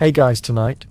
Hey guys, tonight,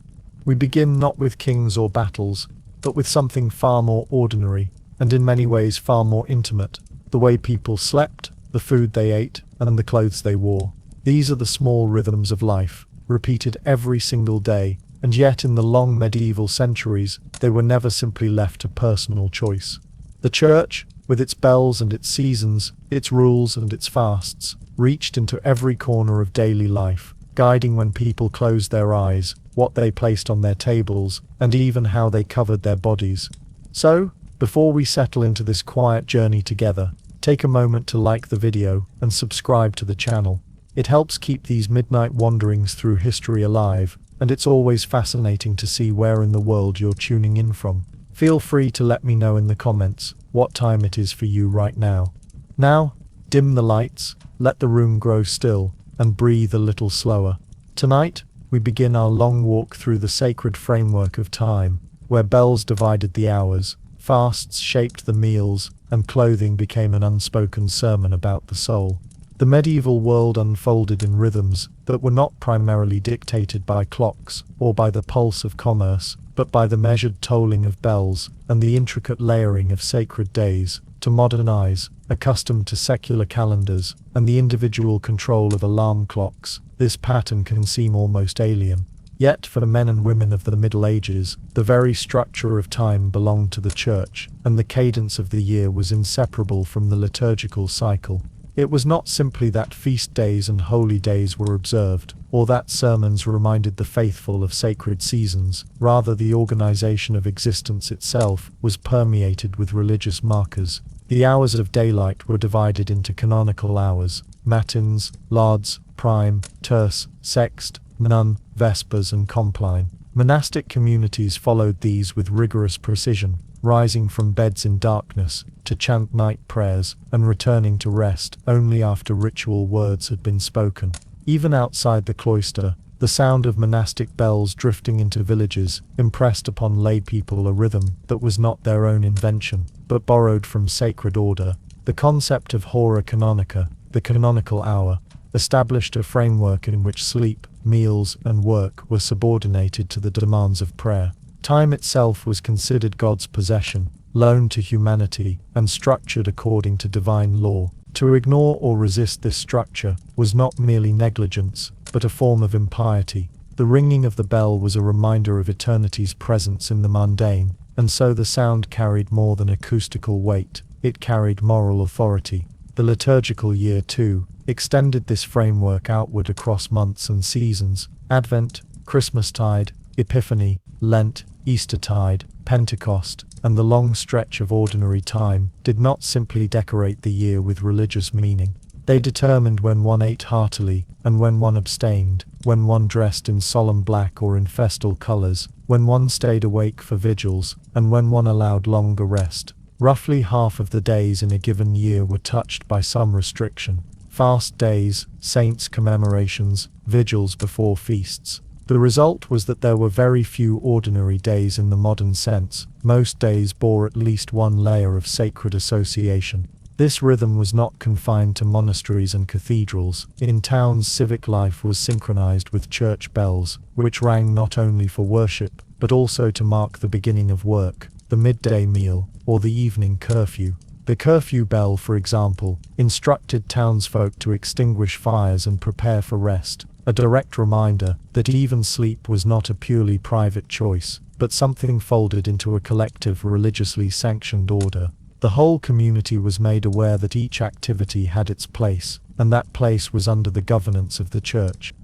we begin not with kings or battles, but with something far more ordinary, and in many ways far more intimate. The way people slept, the food they ate, and the clothes they wore. These are the small rhythms of life, repeated every single day, and yet in the long medieval centuries, they were never simply left to personal choice. The church, with its bells and its seasons, its rules and its fasts, reached into every corner of daily life, guiding when people closed their eyes, what they placed on their tables, and even how they covered their bodies. So, before we settle into this quiet journey together, take a moment to like the video and subscribe to the channel. It helps keep these midnight wanderings through history alive, and it's always fascinating to see where in the world you're tuning in from. Feel free to let me know in the comments what time it is for you right now. Now, dim the lights, let the room grow still, and breathe a little slower. Tonight, we begin our long walk through the sacred framework of time, where bells divided the hours, fasts shaped the meals, and clothing became an unspoken sermon about the soul. The medieval world unfolded in rhythms that were not primarily dictated by clocks or by the pulse of commerce, but by the measured tolling of bells and the intricate layering of sacred days. To modern eyes, accustomed to secular calendars and the individual control of alarm clocks, this pattern can seem almost alien. Yet for the men and women of the Middle Ages, the very structure of time belonged to the church, and the cadence of the year was inseparable from the liturgical cycle. It was not simply that feast days and holy days were observed, or that sermons reminded the faithful of sacred seasons. Rather, the organization of existence itself was permeated with religious markers. The hours of daylight were divided into canonical hours: matins, lauds, prime, terce, sext, none, vespers and compline. Monastic communities followed these with rigorous precision, rising from beds in darkness to chant night prayers and returning to rest only after ritual words had been spoken. Even outside the cloister, the sound of monastic bells drifting into villages impressed upon lay people a rhythm that was not their own invention, but borrowed from sacred order. The concept of hora canonica, the canonical hour, established a framework in which sleep, meals, and work were subordinated to the demands of prayer. Time itself was considered God's possession, loaned to humanity, and structured according to divine law. To ignore or resist this structure was not merely negligence, but a form of impiety. The ringing of the bell was a reminder of eternity's presence in the mundane, and so the sound carried more than acoustical weight, it carried moral authority. The liturgical year, too, extended this framework outward across months and seasons. Advent, Christmastide, Epiphany, Lent, Eastertide, Pentecost, and the long stretch of ordinary time did not simply decorate the year with religious meaning. They determined when one ate heartily, and when one abstained, when one dressed in solemn black or in festal colors, when one stayed awake for vigils, and when one allowed longer rest. Roughly half of the days in a given year were touched by some restriction: fast days, saints' commemorations, vigils before feasts. The result was that there were very few ordinary days in the modern sense. Most days bore at least one layer of sacred association. This rhythm was not confined to monasteries and cathedrals. In towns, civic life was synchronized with church bells, which rang not only for worship, but also to mark the beginning of work, the midday meal, or the evening curfew. The curfew bell, for example, instructed townsfolk to extinguish fires and prepare for rest, a direct reminder that even sleep was not a purely private choice, but something folded into a collective religiously sanctioned order. The whole community was made aware that each activity had its place, and that place was under the governance of the church.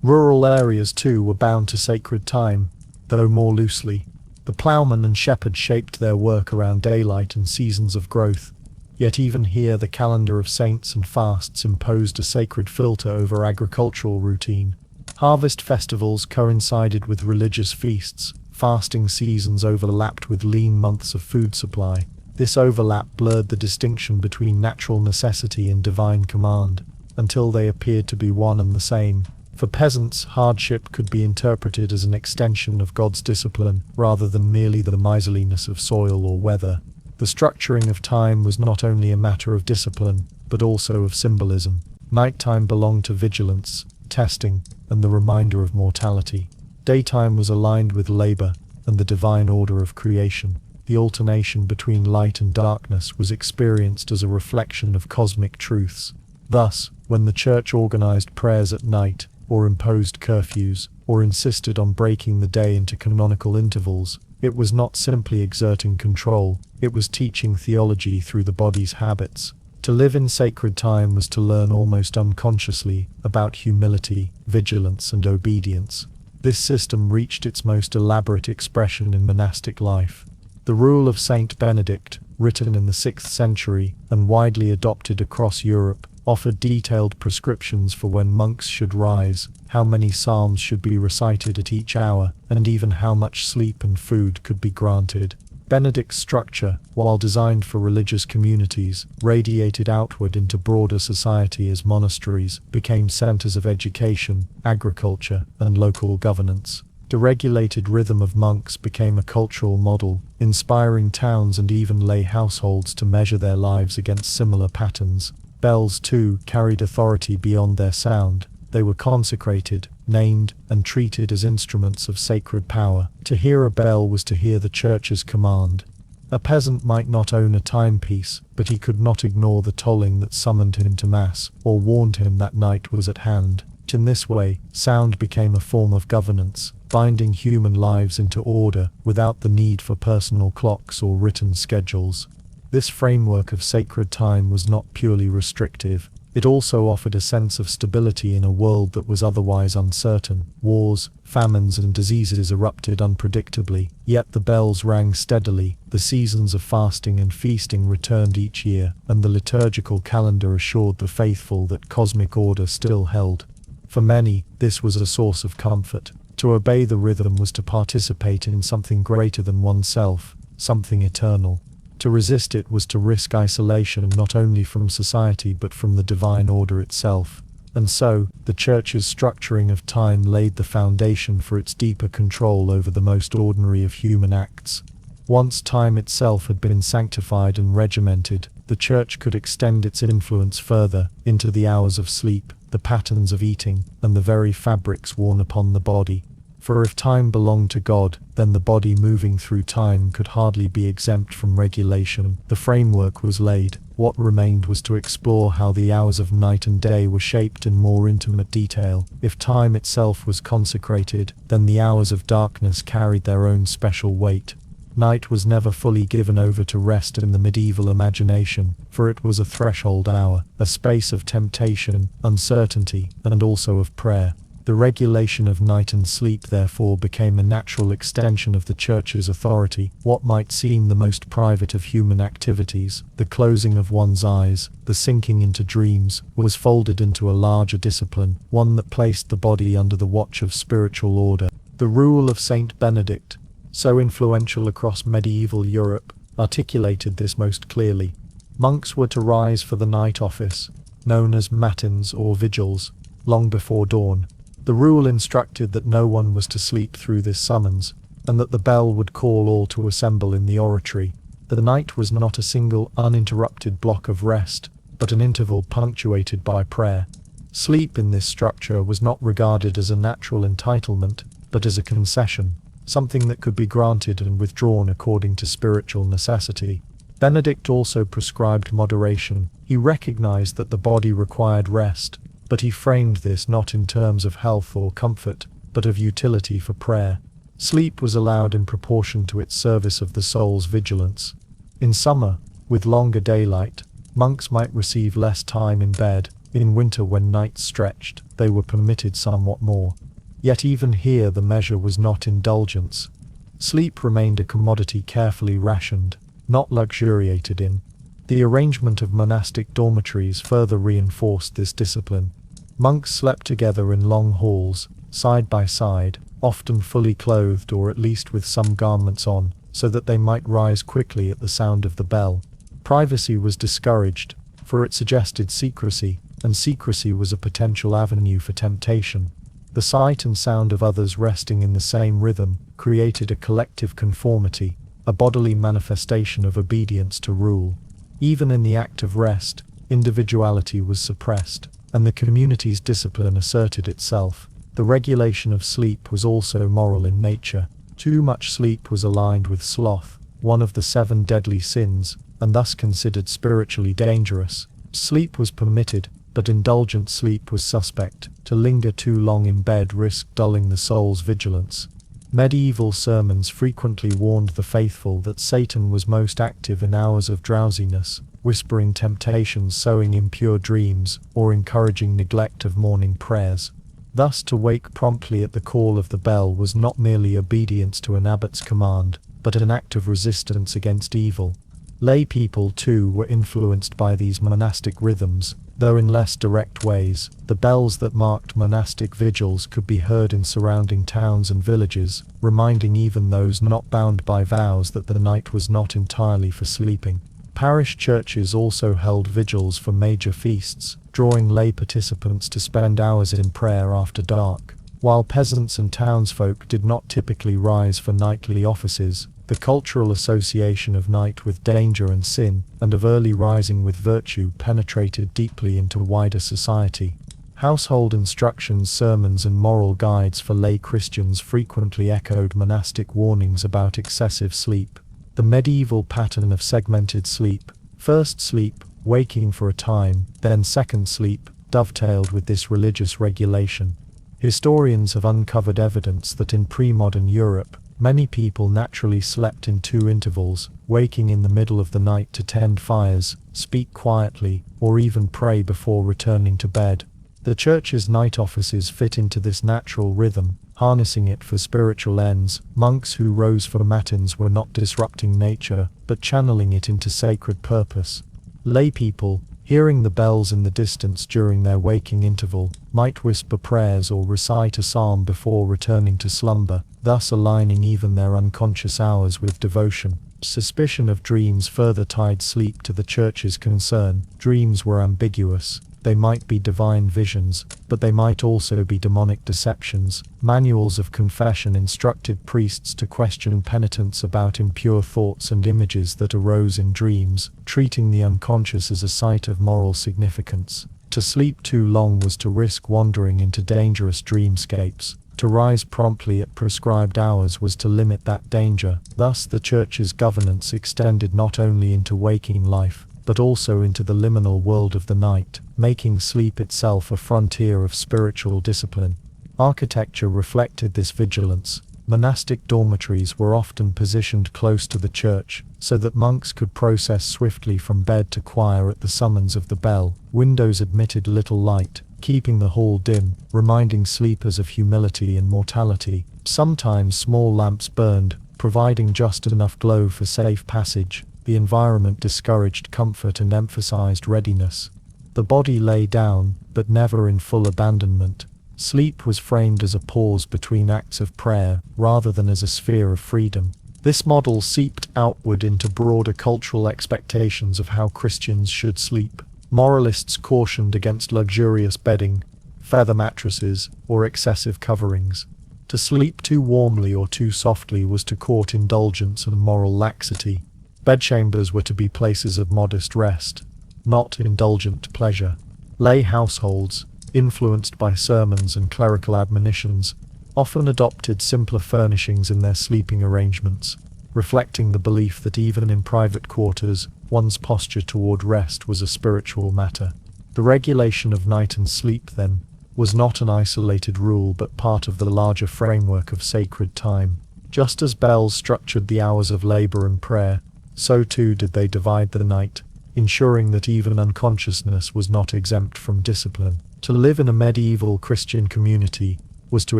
Rural areas too were bound to sacred time, though more loosely. The ploughman and shepherd shaped their work around daylight and seasons of growth. Yet even here the calendar of saints and fasts imposed a sacred filter over agricultural routine. Harvest festivals coincided with religious feasts, fasting seasons overlapped with lean months of food supply. This overlap blurred the distinction between natural necessity and divine command, until they appeared to be one and the same. For peasants, hardship could be interpreted as an extension of God's discipline, rather than merely the miserliness of soil or weather. The structuring of time was not only a matter of discipline, but also of symbolism. Nighttime belonged to vigilance, testing, and the reminder of mortality. Daytime was aligned with labor and the divine order of creation. The alternation between light and darkness was experienced as a reflection of cosmic truths. Thus, when the church organized prayers at night, or imposed curfews, or insisted on breaking the day into canonical intervals, it was not simply exerting control, it was teaching theology through the body's habits. To live in sacred time was to learn almost unconsciously about humility, vigilance, and obedience. This system reached its most elaborate expression in monastic life. The Rule of Saint Benedict, written in the 6th century and widely adopted across Europe, offered detailed prescriptions for when monks should rise, how many psalms should be recited at each hour, and even how much sleep and food could be granted. Benedict's structure, while designed for religious communities, radiated outward into broader society as monasteries became centers of education, agriculture, and local governance. The regulated rhythm of monks became a cultural model, inspiring towns and even lay households to measure their lives against similar patterns. Bells, too, carried authority beyond their sound. They were consecrated, named, and treated as instruments of sacred power. To hear a bell was to hear the church's command. A peasant might not own a timepiece, but he could not ignore the tolling that summoned him to mass, or warned him that night was at hand. In this way, sound became a form of governance, binding human lives into order without the need for personal clocks or written schedules. This framework of sacred time was not purely restrictive. It also offered a sense of stability in a world that was otherwise uncertain. Wars, famines, and diseases erupted unpredictably, yet the bells rang steadily. The seasons of fasting and feasting returned each year, and the liturgical calendar assured the faithful that cosmic order still held. For many, this was a source of comfort. To obey the rhythm was to participate in something greater than oneself, something eternal. To resist it was to risk isolation not only from society but from the divine order itself. And so, the Church's structuring of time laid the foundation for its deeper control over the most ordinary of human acts. Once time itself had been sanctified and regimented, the Church could extend its influence further into the hours of sleep, the patterns of eating, and the very fabrics worn upon the body. For if time belonged to God, then the body moving through time could hardly be exempt from regulation. The framework was laid. What remained was to explore how the hours of night and day were shaped in more intimate detail. If time itself was consecrated, then the hours of darkness carried their own special weight. Night was never fully given over to rest in the medieval imagination, for it was a threshold hour, a space of temptation, uncertainty, and also of prayer. The regulation of night and sleep therefore became a natural extension of the Church's authority. What might seem the most private of human activities, the closing of one's eyes, the sinking into dreams, was folded into a larger discipline, one that placed the body under the watch of spiritual order. The Rule of Saint Benedict, so influential across medieval Europe, articulated this most clearly. Monks were to rise for the night office, known as matins or vigils, long before dawn. The rule instructed that no one was to sleep through this summons, and that the bell would call all to assemble in the oratory. The night was not a single uninterrupted block of rest, but an interval punctuated by prayer. Sleep in this structure was not regarded as a natural entitlement, but as a concession, something that could be granted and withdrawn according to spiritual necessity. Benedict also prescribed moderation. He recognized that the body required rest, but he framed this not in terms of health or comfort, but of utility for prayer. Sleep was allowed in proportion to its service of the soul's vigilance. In summer, with longer daylight, monks might receive less time in bed. In winter, when nights stretched, they were permitted somewhat more. Yet even here the measure was not indulgence. Sleep remained a commodity carefully rationed, not luxuriated in. The arrangement of monastic dormitories further reinforced this discipline. Monks slept together in long halls, side by side, often fully clothed or at least with some garments on, so that they might rise quickly at the sound of the bell. Privacy was discouraged, for it suggested secrecy, and secrecy was a potential avenue for temptation. The sight and sound of others resting in the same rhythm created a collective conformity, a bodily manifestation of obedience to rule. Even in the act of rest, individuality was suppressed, and the community's discipline asserted itself. The regulation of sleep was also moral in nature. Too much sleep was aligned with sloth, one of the 7 deadly sins, and thus considered spiritually dangerous. Sleep was permitted, but indulgent sleep was suspect. To linger too long in bed risked dulling the soul's vigilance. Medieval sermons frequently warned the faithful that Satan was most active in hours of drowsiness, whispering temptations, sowing impure dreams, or encouraging neglect of morning prayers. Thus, to wake promptly at the call of the bell was not merely obedience to an abbot's command, but an act of resistance against evil. Lay people, too, were influenced by these monastic rhythms, though in less direct ways. The bells that marked monastic vigils could be heard in surrounding towns and villages, reminding even those not bound by vows that the night was not entirely for sleeping. Parish churches also held vigils for major feasts, drawing lay participants to spend hours in prayer after dark. While peasants and townsfolk did not typically rise for nightly offices, the cultural association of night with danger and sin, and of early rising with virtue, penetrated deeply into wider society. Household instructions, sermons, and moral guides for lay Christians frequently echoed monastic warnings about excessive sleep. The medieval pattern of segmented sleep, first sleep, waking for a time, then second sleep, dovetailed with this religious regulation. Historians have uncovered evidence that in pre-modern Europe, many people naturally slept in 2 intervals, waking in the middle of the night to tend fires, speak quietly, or even pray before returning to bed. The church's night offices fit into this natural rhythm, harnessing it for spiritual ends. Monks who rose for matins were not disrupting nature, but channeling it into sacred purpose. Lay people, hearing the bells in the distance during their waking interval, might whisper prayers or recite a psalm before returning to slumber, thus aligning even their unconscious hours with devotion. Suspicion of dreams further tied sleep to the church's concern. Dreams were ambiguous. They might be divine visions, but they might also be demonic deceptions. Manuals of confession instructed priests to question penitents about impure thoughts and images that arose in dreams, treating the unconscious as a site of moral significance. To sleep too long was to risk wandering into dangerous dreamscapes. To rise promptly at prescribed hours was to limit that danger. Thus, the Church's governance extended not only into waking life, but also into the liminal world of the night, making sleep itself a frontier of spiritual discipline. Architecture reflected this vigilance. Monastic dormitories were often positioned close to the church, so that monks could process swiftly from bed to choir at the summons of the bell. Windows admitted little light, keeping the hall dim, reminding sleepers of humility and mortality. Sometimes small lamps burned, providing just enough glow for safe passage. The environment discouraged comfort and emphasized readiness. The body lay down, but never in full abandonment. Sleep was framed as a pause between acts of prayer, rather than as a sphere of freedom. This model seeped outward into broader cultural expectations of how Christians should sleep. Moralists cautioned against luxurious bedding, feather mattresses, or excessive coverings. To sleep too warmly or too softly was to court indulgence and moral laxity. Bedchambers were to be places of modest rest, not indulgent pleasure. Lay households, influenced by sermons and clerical admonitions, often adopted simpler furnishings in their sleeping arrangements, reflecting the belief that even in private quarters, one's posture toward rest was a spiritual matter. The regulation of night and sleep, then, was not an isolated rule but part of the larger framework of sacred time. Just as bells structured the hours of labor and prayer, so too did they divide the night, ensuring that even unconsciousness was not exempt from discipline. To live in a medieval Christian community was to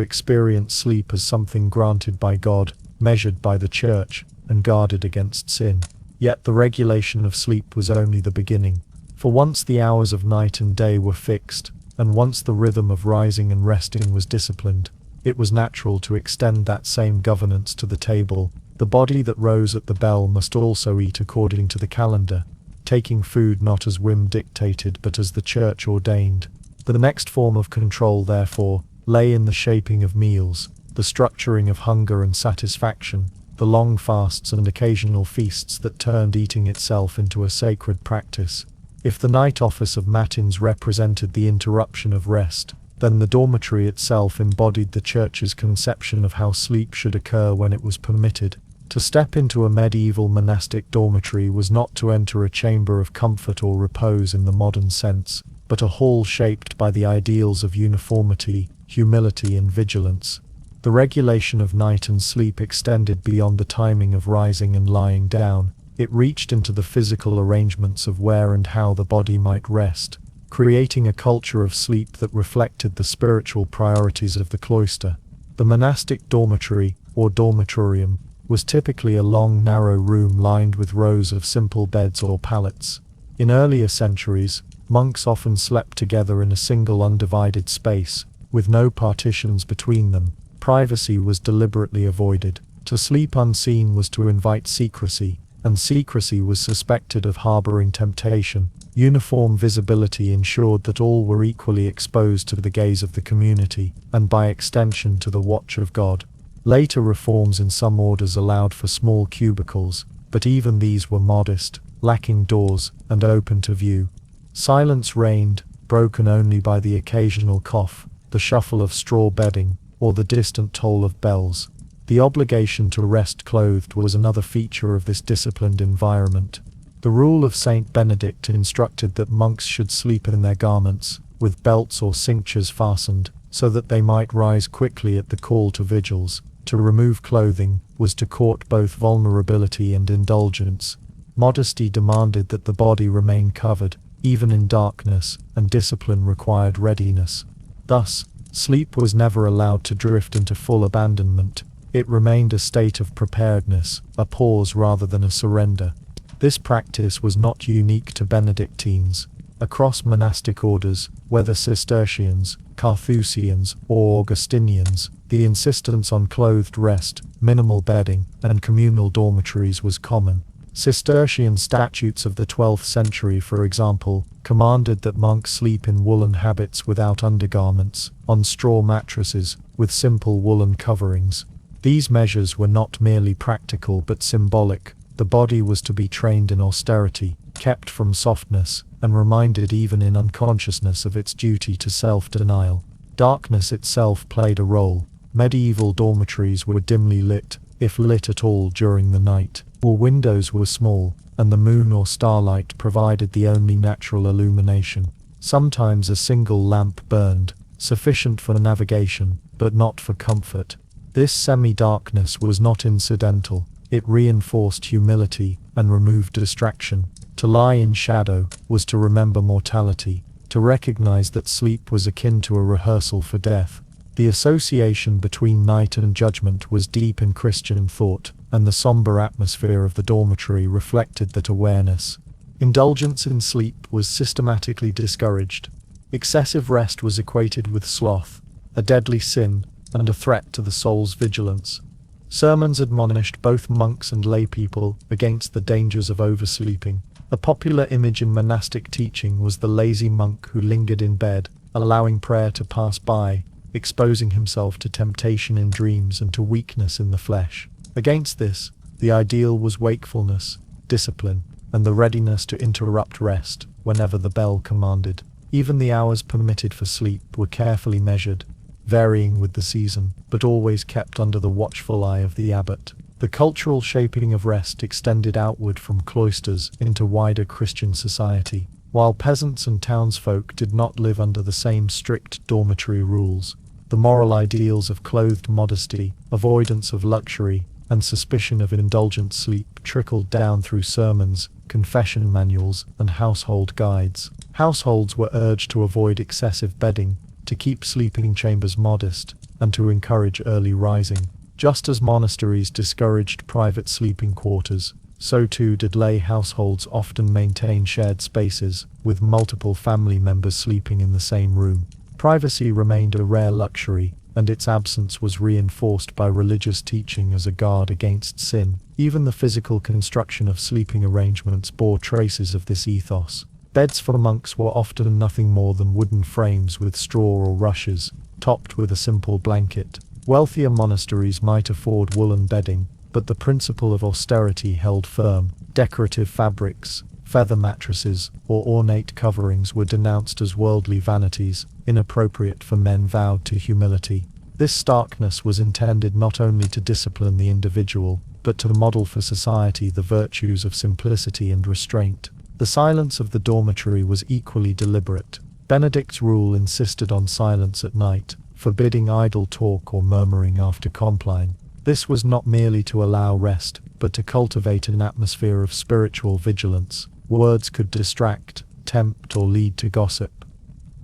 experience sleep as something granted by God, measured by the Church, and guarded against sin. Yet the regulation of sleep was only the beginning. For once the hours of night and day were fixed, and once the rhythm of rising and resting was disciplined, it was natural to extend that same governance to the table. The body that rose at the bell must also eat according to the calendar, taking food not as whim dictated but as the Church ordained. The next form of control, therefore, lay in the shaping of meals, the structuring of hunger and satisfaction, the long fasts and occasional feasts that turned eating itself into a sacred practice. If the night office of matins represented the interruption of rest, then the dormitory itself embodied the church's conception of how sleep should occur when it was permitted. To step into a medieval monastic dormitory was not to enter a chamber of comfort or repose in the modern sense, but a hall shaped by the ideals of uniformity, humility and vigilance. The regulation of night and sleep extended beyond the timing of rising and lying down. It reached into the physical arrangements of where and how the body might rest, creating a culture of sleep that reflected the spiritual priorities of the cloister. The monastic dormitory, or dormitorium, was typically a long, narrow room lined with rows of simple beds or pallets. In earlier centuries, monks often slept together in a single undivided space, with no partitions between them. Privacy was deliberately avoided. To sleep unseen was to invite secrecy, and secrecy was suspected of harboring temptation. Uniform visibility ensured that all were equally exposed to the gaze of the community, and by extension to the watch of God. Later reforms in some orders allowed for small cubicles, but even these were modest, lacking doors, and open to view. Silence reigned, broken only by the occasional cough, the shuffle of straw bedding, or the distant toll of bells. The obligation to rest clothed was another feature of this disciplined environment. The rule of Saint Benedict instructed that monks should sleep in their garments, with belts or cinctures fastened, so that they might rise quickly at the call to vigils. To remove clothing was to court both vulnerability and indulgence. Modesty demanded that the body remain covered, even in darkness, and discipline required readiness. Thus, sleep was never allowed to drift into full abandonment. It remained a state of preparedness, a pause rather than a surrender. This practice was not unique to Benedictines. Across monastic orders, whether Cistercians, Carthusians, or Augustinians, the insistence on clothed rest, minimal bedding, and communal dormitories was common. Cistercian statutes of the 12th century, for example, commanded that monks sleep in woolen habits without undergarments, on straw mattresses, with simple woolen coverings. These measures were not merely practical but symbolic. The body was to be trained in austerity, kept from softness, and reminded even in unconsciousness of its duty to self-denial. Darkness itself played a role. Medieval dormitories were dimly lit, if lit at all during the night. All windows were small, and the moon or starlight provided the only natural illumination. Sometimes a single lamp burned, sufficient for navigation, but not for comfort. This semi-darkness was not incidental. It reinforced humility and removed distraction. To lie in shadow was to remember mortality, to recognize that sleep was akin to a rehearsal for death. The association between night and judgment was deep in Christian thought, and the somber atmosphere of the dormitory reflected that awareness. Indulgence in sleep was systematically discouraged. Excessive rest was equated with sloth, a deadly sin, and a threat to the soul's vigilance. Sermons admonished both monks and laypeople against the dangers of oversleeping. A popular image in monastic teaching was the lazy monk who lingered in bed, allowing prayer to pass by, exposing himself to temptation in dreams and to weakness in the flesh. Against this, the ideal was wakefulness, discipline, and the readiness to interrupt rest whenever the bell commanded. Even the hours permitted for sleep were carefully measured, varying with the season, but always kept under the watchful eye of the abbot. The cultural shaping of rest extended outward from cloisters into wider Christian society. While peasants and townsfolk did not live under the same strict dormitory rules, the moral ideals of clothed modesty, avoidance of luxury, and suspicion of indulgent sleep trickled down through sermons, confession manuals, and household guides. Households were urged to avoid excessive bedding, to keep sleeping chambers modest, and to encourage early rising. Just as monasteries discouraged private sleeping quarters, so too did lay households often maintain shared spaces, with multiple family members sleeping in the same room. Privacy remained a rare luxury, and its absence was reinforced by religious teaching as a guard against sin. Even the physical construction of sleeping arrangements bore traces of this ethos. Beds for monks were often nothing more than wooden frames with straw or rushes, topped with a simple blanket. Wealthier monasteries might afford woolen bedding, but the principle of austerity held firm. Decorative fabrics, feather mattresses, or ornate coverings were denounced as worldly vanities. inappropriate for men vowed to humility. This starkness was intended not only to discipline the individual, but to model for society the virtues of simplicity and restraint. The silence of the dormitory was equally deliberate. Benedict's rule insisted on silence at night, forbidding idle talk or murmuring after compline. This was not merely to allow rest, but to cultivate an atmosphere of spiritual vigilance. Words could distract, tempt, or lead to gossip.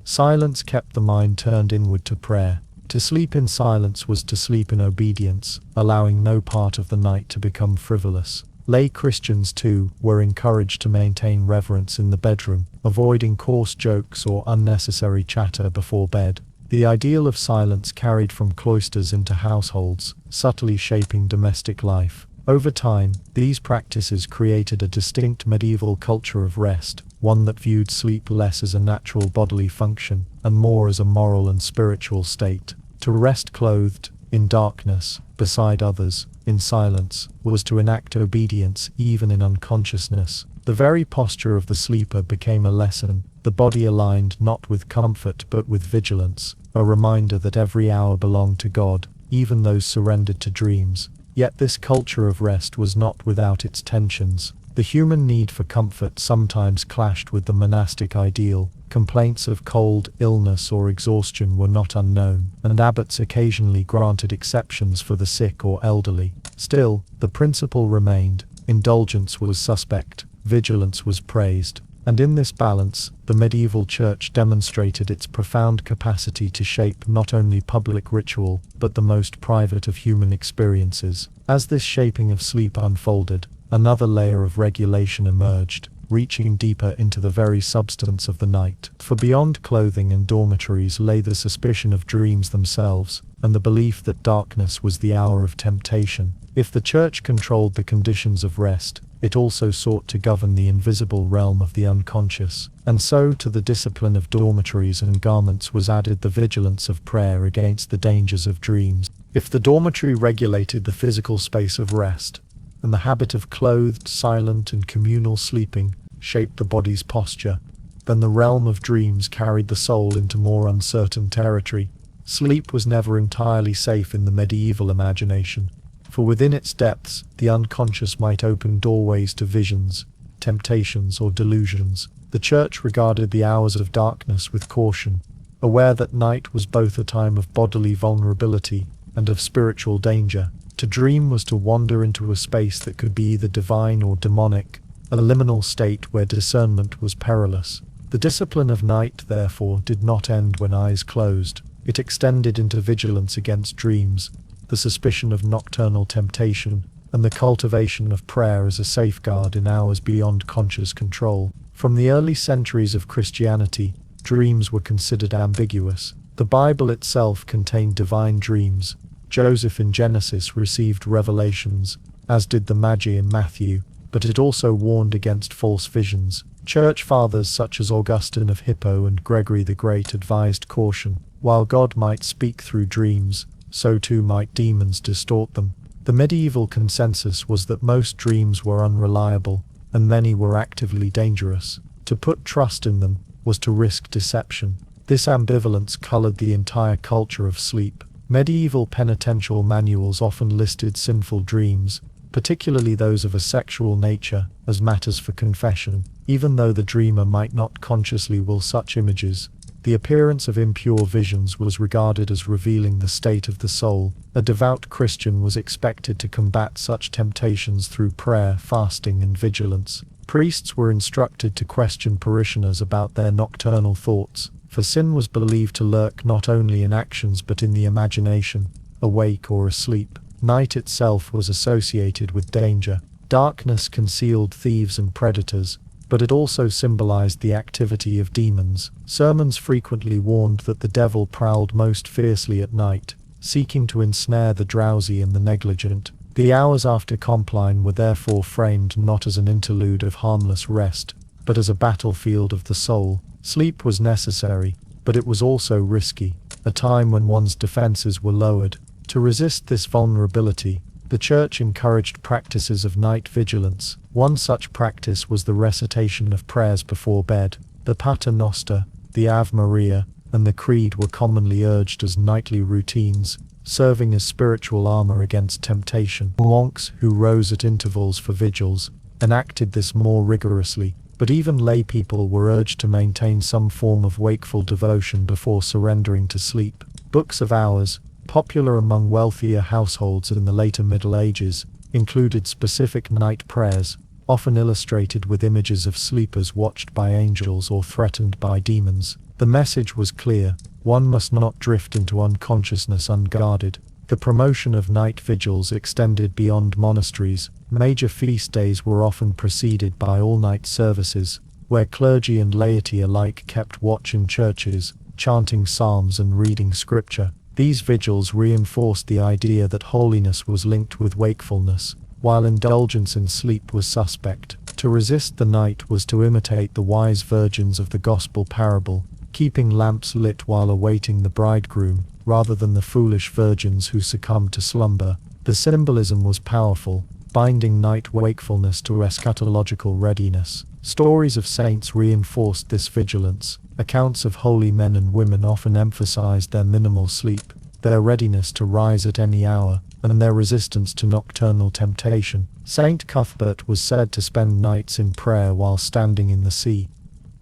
Silence kept the mind turned inward to prayer. To sleep in silence was to sleep in obedience, allowing no part of the night to become frivolous. Lay Christians, too, were encouraged to maintain reverence in the bedroom, avoiding coarse jokes or unnecessary chatter before bed. The ideal of silence carried from cloisters into households, subtly shaping domestic life. Over time, these practices created a distinct medieval culture of rest, one that viewed sleep less as a natural bodily function, and more as a moral and spiritual state. To rest clothed, in darkness, beside others, in silence, was to enact obedience even in unconsciousness. The very posture of the sleeper became a lesson, the body aligned not with comfort but with vigilance, a reminder that every hour belonged to God, even those surrendered to dreams. Yet this culture of rest was not without its tensions. The human need for comfort sometimes clashed with the monastic ideal. Complaints of cold, illness, or exhaustion were not unknown, and abbots occasionally granted exceptions for the sick or elderly. Still, the principle remained: indulgence was suspect, vigilance was praised. And in this balance, the medieval church demonstrated its profound capacity to shape not only public ritual, but the most private of human experiences. As this shaping of sleep unfolded, another layer of regulation emerged, reaching deeper into the very substance of the night. For beyond clothing and dormitories lay the suspicion of dreams themselves, and the belief that darkness was the hour of temptation. If the church controlled the conditions of rest, it also sought to govern the invisible realm of the unconscious. And so to the discipline of dormitories and garments was added the vigilance of prayer against the dangers of dreams. If the dormitory regulated the physical space of rest, and the habit of clothed, silent, and communal sleeping shaped the body's posture, then the realm of dreams carried the soul into more uncertain territory. Sleep was never entirely safe in the medieval imagination, for within its depths, the unconscious might open doorways to visions, temptations, or delusions. The church regarded the hours of darkness with caution, aware that night was both a time of bodily vulnerability and of spiritual danger. To dream was to wander into a space that could be either divine or demonic, a liminal state where discernment was perilous. The discipline of night, therefore, did not end when eyes closed. It extended into vigilance against dreams, the suspicion of nocturnal temptation, and the cultivation of prayer as a safeguard in hours beyond conscious control. From the early centuries of Christianity, dreams were considered ambiguous. The Bible itself contained divine dreams. Joseph in Genesis received revelations, as did the Magi in Matthew, but it also warned against false visions. Church fathers such as Augustine of Hippo and Gregory the Great advised caution. While God might speak through dreams, so too might demons distort them. The medieval consensus was that most dreams were unreliable, and many were actively dangerous. To put trust in them was to risk deception. This ambivalence colored the entire culture of sleep. Medieval penitential manuals often listed sinful dreams, particularly those of a sexual nature, as matters for confession, even though the dreamer might not consciously will such images. The appearance of impure visions was regarded as revealing the state of the soul. A devout Christian was expected to combat such temptations through prayer, fasting, and vigilance. Priests were instructed to question parishioners about their nocturnal thoughts, for sin was believed to lurk not only in actions but in the imagination, awake or asleep. Night itself was associated with danger. Darkness concealed thieves and predators, but it also symbolized the activity of demons. Sermons frequently warned that the devil prowled most fiercely at night, seeking to ensnare the drowsy and the negligent. The hours after compline were therefore framed not as an interlude of harmless rest, but as a battlefield of the soul. Sleep was necessary, but it was also risky, a time when one's defenses were lowered. To resist this vulnerability, the church encouraged practices of night vigilance. One such practice was the recitation of prayers before bed. The Pater Noster, the Ave Maria, and the creed were commonly urged as nightly routines, serving as spiritual armor against temptation. Monks who rose at intervals for vigils enacted this more rigorously, but even lay people were urged to maintain some form of wakeful devotion before surrendering to sleep. Books of hours, popular among wealthier households in the later Middle Ages, included specific night prayers, often illustrated with images of sleepers watched by angels or threatened by demons. The message was clear: one must not drift into unconsciousness unguarded. The promotion of night vigils extended beyond monasteries. Major feast days were often preceded by all-night services, where clergy and laity alike kept watch in churches, chanting psalms and reading scripture. These vigils reinforced the idea that holiness was linked with wakefulness, while indulgence in sleep was suspect. To resist the night was to imitate the wise virgins of the gospel parable, keeping lamps lit while awaiting the bridegroom, rather than the foolish virgins who succumbed to slumber. The symbolism was powerful, binding night wakefulness to eschatological readiness. Stories of saints reinforced this vigilance. Accounts of holy men and women often emphasized their minimal sleep, their readiness to rise at any hour, and their resistance to nocturnal temptation. Saint Cuthbert was said to spend nights in prayer while standing in the sea.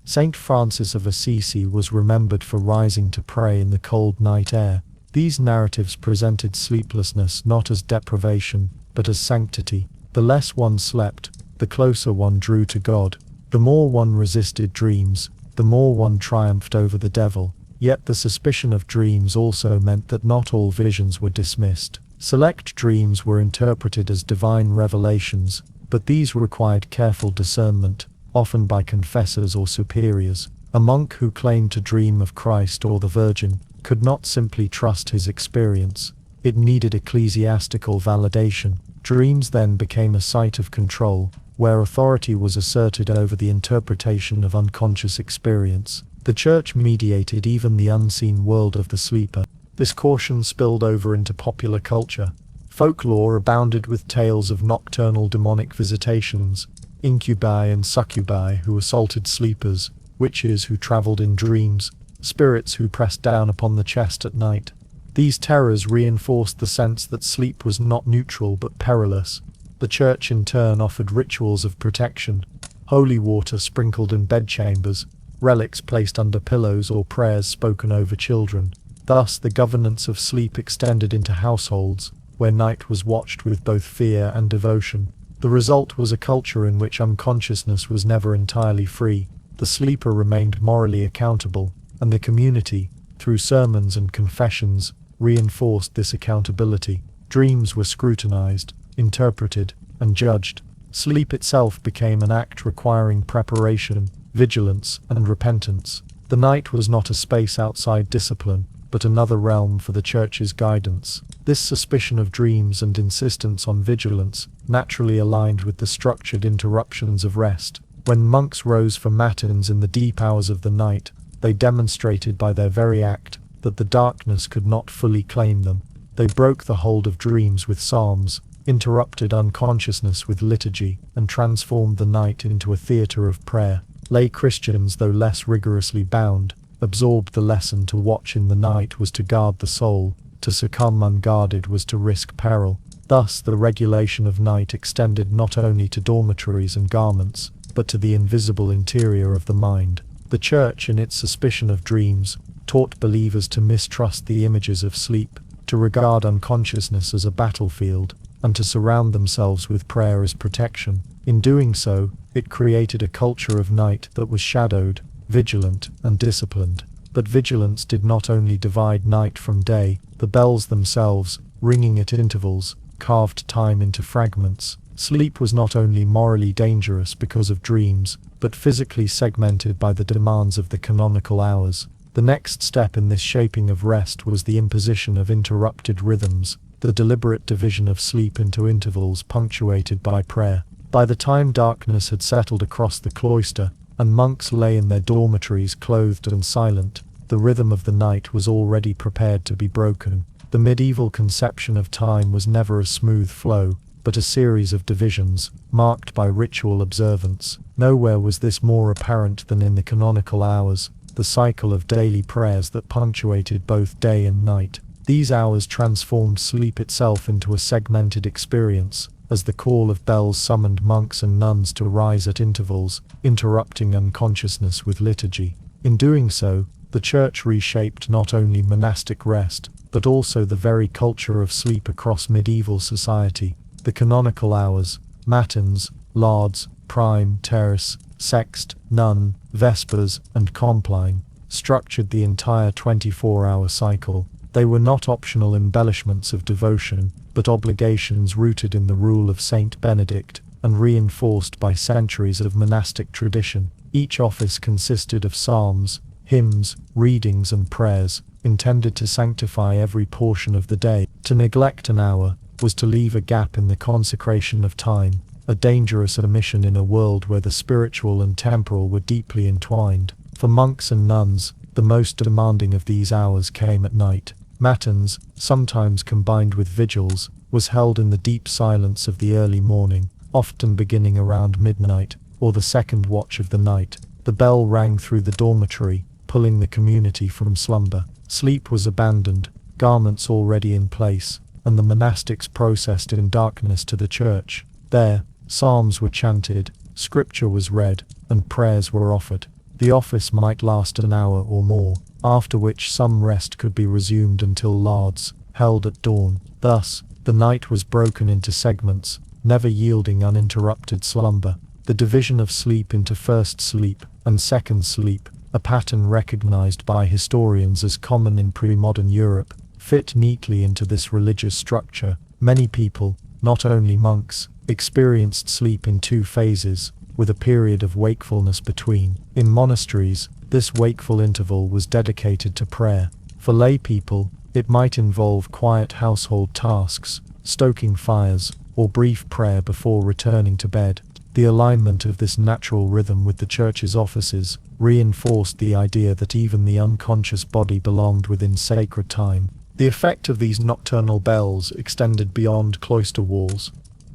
Saint Francis of Assisi was remembered for rising to pray in the cold night air. These narratives presented sleeplessness not as deprivation, but as sanctity. The less one slept, the closer one drew to God. The more one resisted dreams, the more one triumphed over the devil. Yet the suspicion of dreams also meant that not all visions were dismissed. Select dreams were interpreted as divine revelations, but these required careful discernment, often by confessors or superiors. A monk who claimed to dream of Christ or the Virgin could not simply trust his experience. It needed ecclesiastical validation. Dreams then became a site of control, where authority was asserted over the interpretation of unconscious experience. The church mediated even the unseen world of the sleeper. This caution spilled over into popular culture. Folklore abounded with tales of nocturnal demonic visitations, incubi and succubi who assaulted sleepers, witches who traveled in dreams, spirits who pressed down upon the chest at night. These terrors reinforced the sense that sleep was not neutral but perilous. The church in turn offered rituals of protection, holy water sprinkled in bedchambers, relics placed under pillows or prayers spoken over children. Thus the governance of sleep extended into households, where night was watched with both fear and devotion. The result was a culture in which unconsciousness was never entirely free. The sleeper remained morally accountable, and the community, through sermons and confessions, reinforced this accountability. Dreams were scrutinized, interpreted, and judged. Sleep itself became an act requiring preparation, vigilance, and repentance. The night was not a space outside discipline, but another realm for the church's guidance. This suspicion of dreams and insistence on vigilance naturally aligned with the structured interruptions of rest. When monks rose for matins in the deep hours of the night, they demonstrated by their very act that the darkness could not fully claim them. They broke the hold of dreams with psalms, interrupted unconsciousness with liturgy, and transformed the night into a theatre of prayer. Lay Christians, though less rigorously bound, absorbed the lesson: to watch in the night was to guard the soul, to succumb unguarded was to risk peril. Thus the regulation of night extended not only to dormitories and garments, but to the invisible interior of the mind. The Church, in its suspicion of dreams, taught believers to mistrust the images of sleep, to regard unconsciousness as a battlefield, and to surround themselves with prayer as protection. In doing so, it created a culture of night that was shadowed, vigilant, and disciplined. But vigilance did not only divide night from day. The bells themselves, ringing at intervals, carved time into fragments. Sleep was not only morally dangerous because of dreams, but physically segmented by the demands of the canonical hours. The next step in this shaping of rest was the imposition of interrupted rhythms, the deliberate division of sleep into intervals punctuated by prayer. By the time darkness had settled across the cloister, and monks lay in their dormitories clothed and silent, the rhythm of the night was already prepared to be broken. The medieval conception of time was never a smooth flow, but a series of divisions, marked by ritual observance. Nowhere was this more apparent than in the canonical hours. The the cycle of daily prayers that punctuated both day and night. These hours transformed sleep itself into a segmented experience, as the call of bells summoned monks and nuns to rise at intervals, interrupting unconsciousness with liturgy. In doing so, the Church reshaped not only monastic rest, but also the very culture of sleep across medieval society. The canonical hours, matins, lauds, prime, terce, sext, none, vespers, and compline, structured the entire 24-hour cycle. They were not optional embellishments of devotion, but obligations rooted in the rule of Saint Benedict, and reinforced by centuries of monastic tradition. Each office consisted of psalms, hymns, readings and prayers, intended to sanctify every portion of the day. To neglect an hour was to leave a gap in the consecration of time, a dangerous omission in a world where the spiritual and temporal were deeply entwined. For monks and nuns, the most demanding of these hours came at night. Matins, sometimes combined with vigils, was held in the deep silence of the early morning, often beginning around midnight, or the second watch of the night. The bell rang through the dormitory, pulling the community from slumber. Sleep was abandoned, garments already in place, and the monastics processed in darkness to the church. There, psalms were chanted, scripture was read, and prayers were offered. The office might last an hour or more, after which some rest could be resumed until lauds, held at dawn. Thus, the night was broken into segments, never yielding uninterrupted slumber. The division of sleep into first sleep and second sleep, a pattern recognized by historians as common in pre-modern Europe, fit neatly into this religious structure. Many people, not only monks, experienced sleep in two phases, with a period of wakefulness between. In monasteries, this wakeful interval was dedicated to prayer. For lay people, it might involve quiet household tasks, stoking fires, or brief prayer before returning to bed. The alignment of this natural rhythm with the Church's offices reinforced the idea that even the unconscious body belonged within sacred time. The effect of these nocturnal bells extended beyond cloister walls.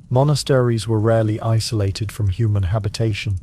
Monasteries were rarely isolated from human habitation.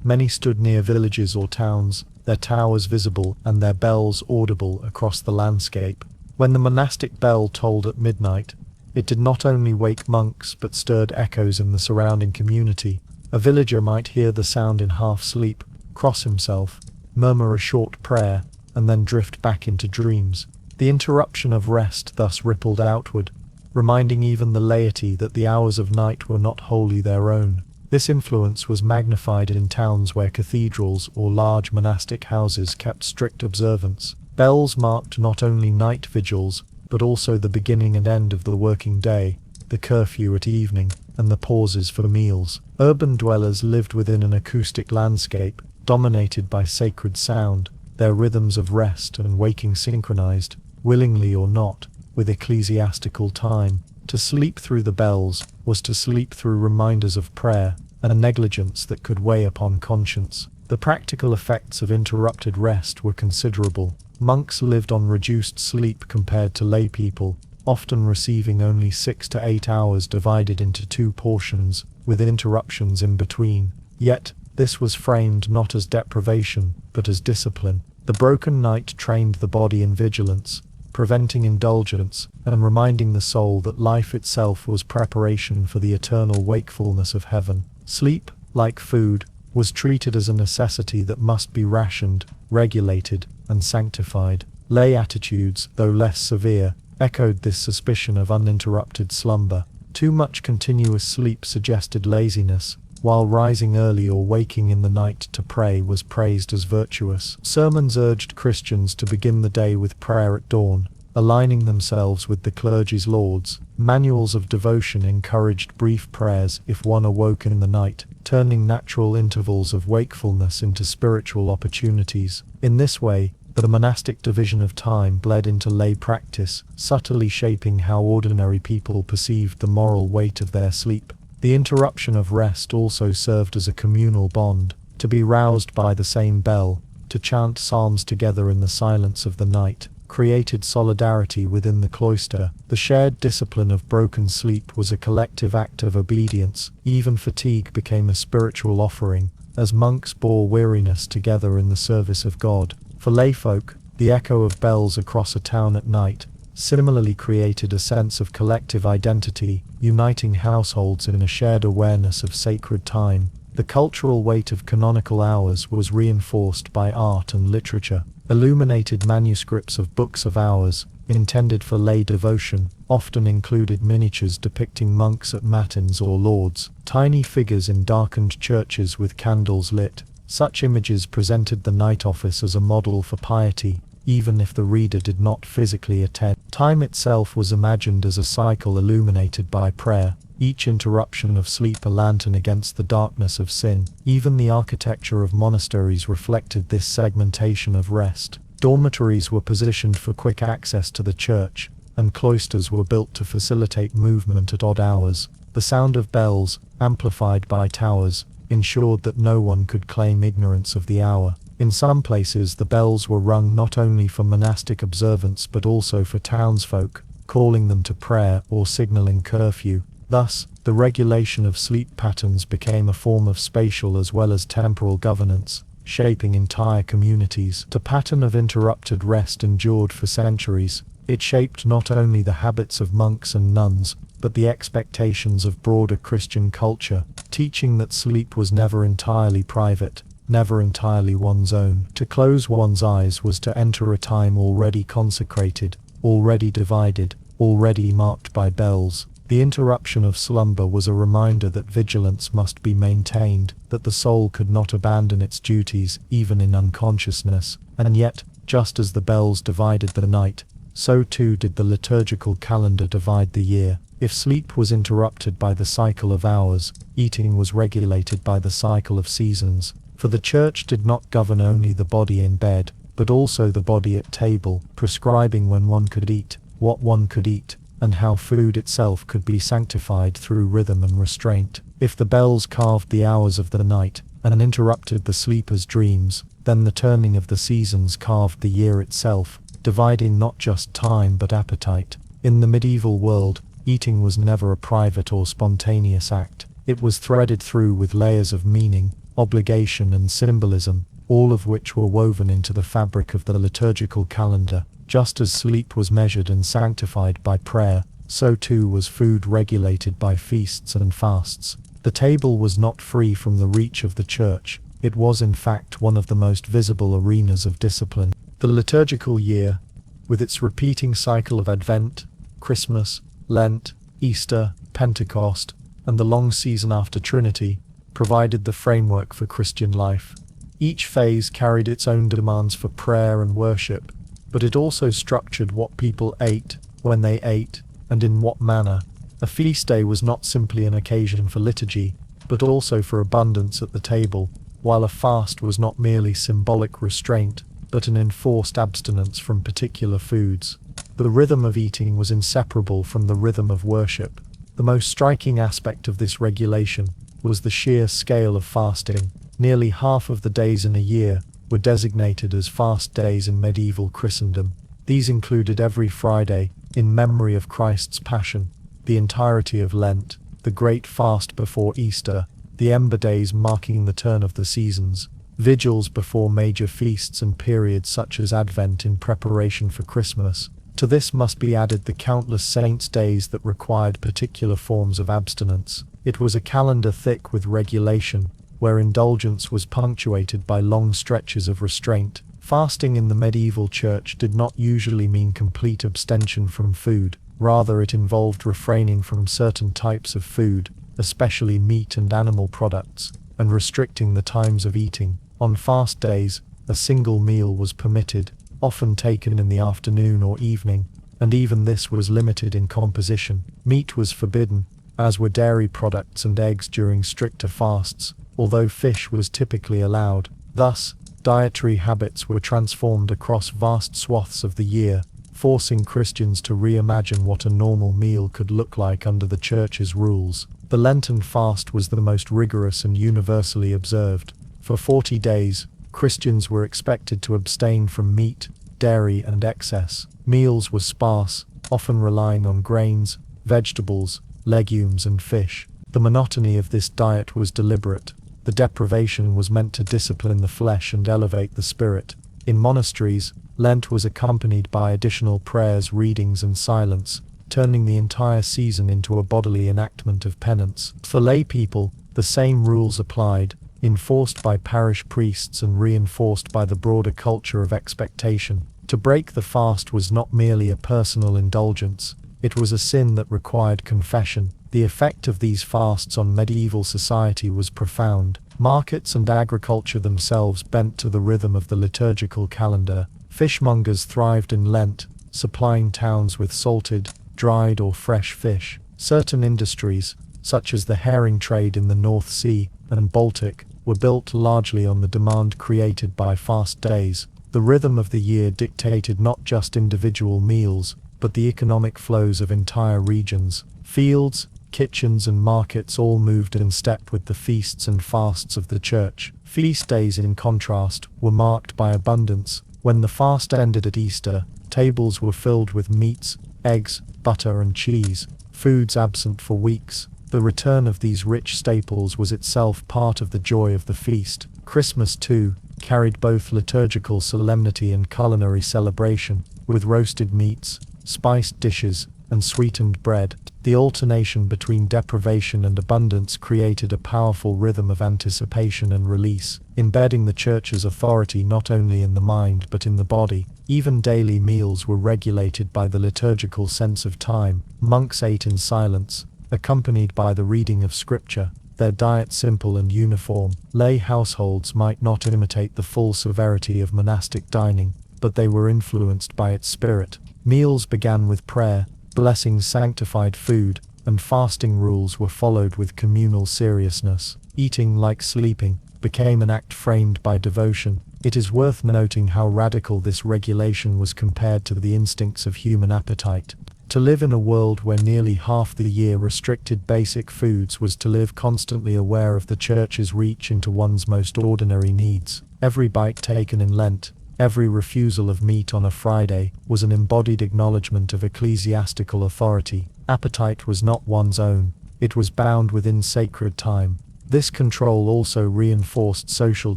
Many stood near villages or towns, their towers visible and their bells audible across the landscape. When the monastic bell tolled at midnight, it did not only wake monks but stirred echoes in the surrounding community. A villager might hear the sound in half-sleep, cross himself, murmur a short prayer, and then drift back into dreams. The interruption of rest thus rippled outward, reminding even the laity that the hours of night were not wholly their own. This influence was magnified in towns where cathedrals or large monastic houses kept strict observance. Bells marked not only night vigils, but also the beginning and end of the working day, the curfew at evening, and the pauses for meals. Urban dwellers lived within an acoustic landscape, dominated by sacred sound, their rhythms of rest and waking synchronized, willingly or not, with ecclesiastical time. To sleep through the bells was to sleep through reminders of prayer, and a negligence that could weigh upon conscience. The practical effects of interrupted rest were considerable. Monks lived on reduced sleep compared to lay people, often receiving only 6 to 8 hours divided into 2 portions, with interruptions in between. Yet, this was framed not as deprivation, but as discipline. The broken night trained the body in vigilance, preventing indulgence, and reminding the soul that life itself was preparation for the eternal wakefulness of heaven. Sleep, like food, was treated as a necessity that must be rationed, regulated, and sanctified. Lay attitudes, though less severe, echoed this suspicion of uninterrupted slumber. Too much continuous sleep suggested laziness, while rising early or waking in the night to pray was praised as virtuous. Sermons urged Christians to begin the day with prayer at dawn, aligning themselves with the clergy's lauds. Manuals of devotion encouraged brief prayers if one awoke in the night, turning natural intervals of wakefulness into spiritual opportunities. In this way, the monastic division of time bled into lay practice, subtly shaping how ordinary people perceived the moral weight of their sleep. The interruption of rest also served as a communal bond, to be roused by the same bell, to chant psalms together in the silence of the night, created solidarity within the cloister. The shared discipline of broken sleep was a collective act of obedience. Even fatigue became a spiritual offering, as monks bore weariness together in the service of God. For layfolk, the echo of bells across a town at night similarly created a sense of collective identity, uniting households in a shared awareness of sacred time. The cultural weight of canonical hours was reinforced by art and literature. Illuminated manuscripts of books of hours, intended for lay devotion, often included miniatures depicting monks at matins or lauds, tiny figures in darkened churches with candles lit. Such images presented the night office as a model for piety, even if the reader did not physically attend. Time itself was imagined as a cycle illuminated by prayer, each interruption of sleep a lantern against the darkness of sin. Even the architecture of monasteries reflected this segmentation of rest. Dormitories were positioned for quick access to the church, and cloisters were built to facilitate movement at odd hours. The sound of bells, amplified by towers, ensured that no one could claim ignorance of the hour. In some places the bells were rung not only for monastic observance but also for townsfolk, calling them to prayer or signaling curfew. Thus, the regulation of sleep patterns became a form of spatial as well as temporal governance, shaping entire communities. The pattern of interrupted rest endured for centuries. It shaped not only the habits of monks and nuns, but the expectations of broader Christian culture, teaching that sleep was never entirely private, never entirely one's own. To close one's eyes was to enter a time already consecrated, already divided, already marked by bells. The interruption of slumber was a reminder that vigilance must be maintained, that the soul could not abandon its duties even in unconsciousness. And yet, just as the bells divided the night, so too did the liturgical calendar divide the year. If sleep was interrupted by the cycle of hours, eating was regulated by the cycle of seasons. For the church did not govern only the body in bed, but also the body at table, prescribing when one could eat, what one could eat, and how food itself could be sanctified through rhythm and restraint. If the bells carved the hours of the night, and interrupted the sleeper's dreams, then the turning of the seasons carved the year itself, dividing not just time but appetite. In the medieval world, eating was never a private or spontaneous act. It was threaded through with layers of meaning, obligation and symbolism, all of which were woven into the fabric of the liturgical calendar. Just as sleep was measured and sanctified by prayer, so too was food regulated by feasts and fasts. The table was not free from the reach of the church. It was in fact one of the most visible arenas of discipline. The liturgical year, with its repeating cycle of Advent, Christmas, Lent, Easter, Pentecost, and the long season after Trinity, provided the framework for Christian life. Each phase carried its own demands for prayer and worship, but it also structured what people ate, when they ate, and in what manner. A feast day was not simply an occasion for liturgy, but also for abundance at the table, while a fast was not merely symbolic restraint, but an enforced abstinence from particular foods. The rhythm of eating was inseparable from the rhythm of worship. The most striking aspect of this regulation was the sheer scale of fasting. Nearly half of the days in a year were designated as fast days in medieval Christendom. These included every Friday, in memory of Christ's Passion, the entirety of Lent, the Great Fast before Easter, the Ember Days marking the turn of the seasons, vigils before major feasts and periods such as Advent in preparation for Christmas. To this must be added the countless saints' days that required particular forms of abstinence. It was a calendar thick with regulation, where indulgence was punctuated by long stretches of restraint. Fasting in the medieval church did not usually mean complete abstention from food. Rather, it involved refraining from certain types of food, especially meat and animal products, and restricting the times of eating. On fast days, a single meal was permitted, often taken in the afternoon or evening, and even this was limited in composition. Meat was forbidden, as were dairy products and eggs during stricter fasts, although fish was typically allowed. Thus, dietary habits were transformed across vast swaths of the year, forcing Christians to reimagine what a normal meal could look like under the Church's rules. The Lenten fast was the most rigorous and universally observed. For 40 days, Christians were expected to abstain from meat, dairy, and excess. Meals were sparse, often relying on grains, vegetables, legumes, and fish. The monotony of this diet was deliberate. The deprivation was meant to discipline the flesh and elevate the spirit. In monasteries, Lent was accompanied by additional prayers, readings, and silence, turning the entire season into a bodily enactment of penance. For lay people, the same rules applied, enforced by parish priests and reinforced by the broader culture of expectation. To break the fast was not merely a personal indulgence, it was a sin that required confession. The effect of these fasts on medieval society was profound. Markets and agriculture themselves bent to the rhythm of the liturgical calendar. Fishmongers thrived in Lent, supplying towns with salted, dried or fresh fish. Certain industries, such as the herring trade in the North Sea and Baltic, were built largely on the demand created by fast days. The rhythm of the year dictated not just individual meals, but the economic flows of entire regions. Fields, kitchens and markets all moved in step with the feasts and fasts of the church. Feast days, in contrast, were marked by abundance. When the fast ended at Easter, tables were filled with meats, eggs, butter and cheese, foods absent for weeks. The return of these rich staples was itself part of the joy of the feast. Christmas, too, carried both liturgical solemnity and culinary celebration, with roasted meats, spiced dishes, and sweetened bread. The alternation between deprivation and abundance created a powerful rhythm of anticipation and release, embedding the church's authority not only in the mind but in the body. Even daily meals were regulated by the liturgical sense of time. Monks ate in silence, accompanied by the reading of scripture, their diet simple and uniform. Lay households might not imitate the full severity of monastic dining, but they were influenced by its spirit. Meals began with prayer, blessings sanctified food, and fasting rules were followed with communal seriousness. Eating, like sleeping, became an act framed by devotion. It is worth noting how radical this regulation was compared to the instincts of human appetite. To live in a world where nearly half the year restricted basic foods was to live constantly aware of the church's reach into one's most ordinary needs. Every bite taken in Lent, every refusal of meat on a Friday, was an embodied acknowledgement of ecclesiastical authority. Appetite was not one's own, it was bound within sacred time. This control also reinforced social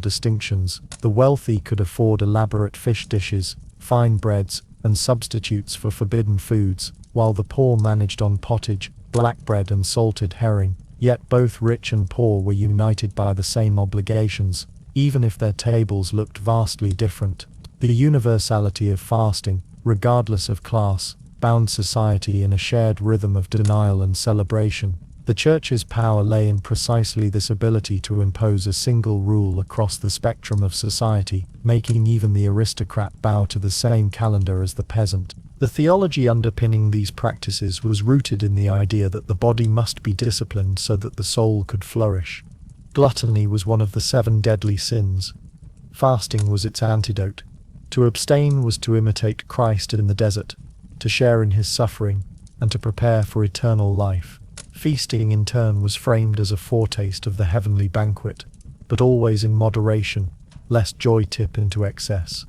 distinctions. The wealthy could afford elaborate fish dishes, fine breads, and substitutes for forbidden foods, while the poor managed on pottage, black bread and salted herring. Yet both rich and poor were united by the same obligations, even if their tables looked vastly different. The universality of fasting, regardless of class, bound society in a shared rhythm of denial and celebration. The Church's power lay in precisely this ability to impose a single rule across the spectrum of society, making even the aristocrat bow to the same calendar as the peasant. The theology underpinning these practices was rooted in the idea that the body must be disciplined so that the soul could flourish. Gluttony was one of the 7 deadly sins. Fasting was its antidote. To abstain was to imitate Christ in the desert, to share in his suffering, and to prepare for eternal life. Feasting, in turn, was framed as a foretaste of the heavenly banquet, but always in moderation, lest joy tip into excess.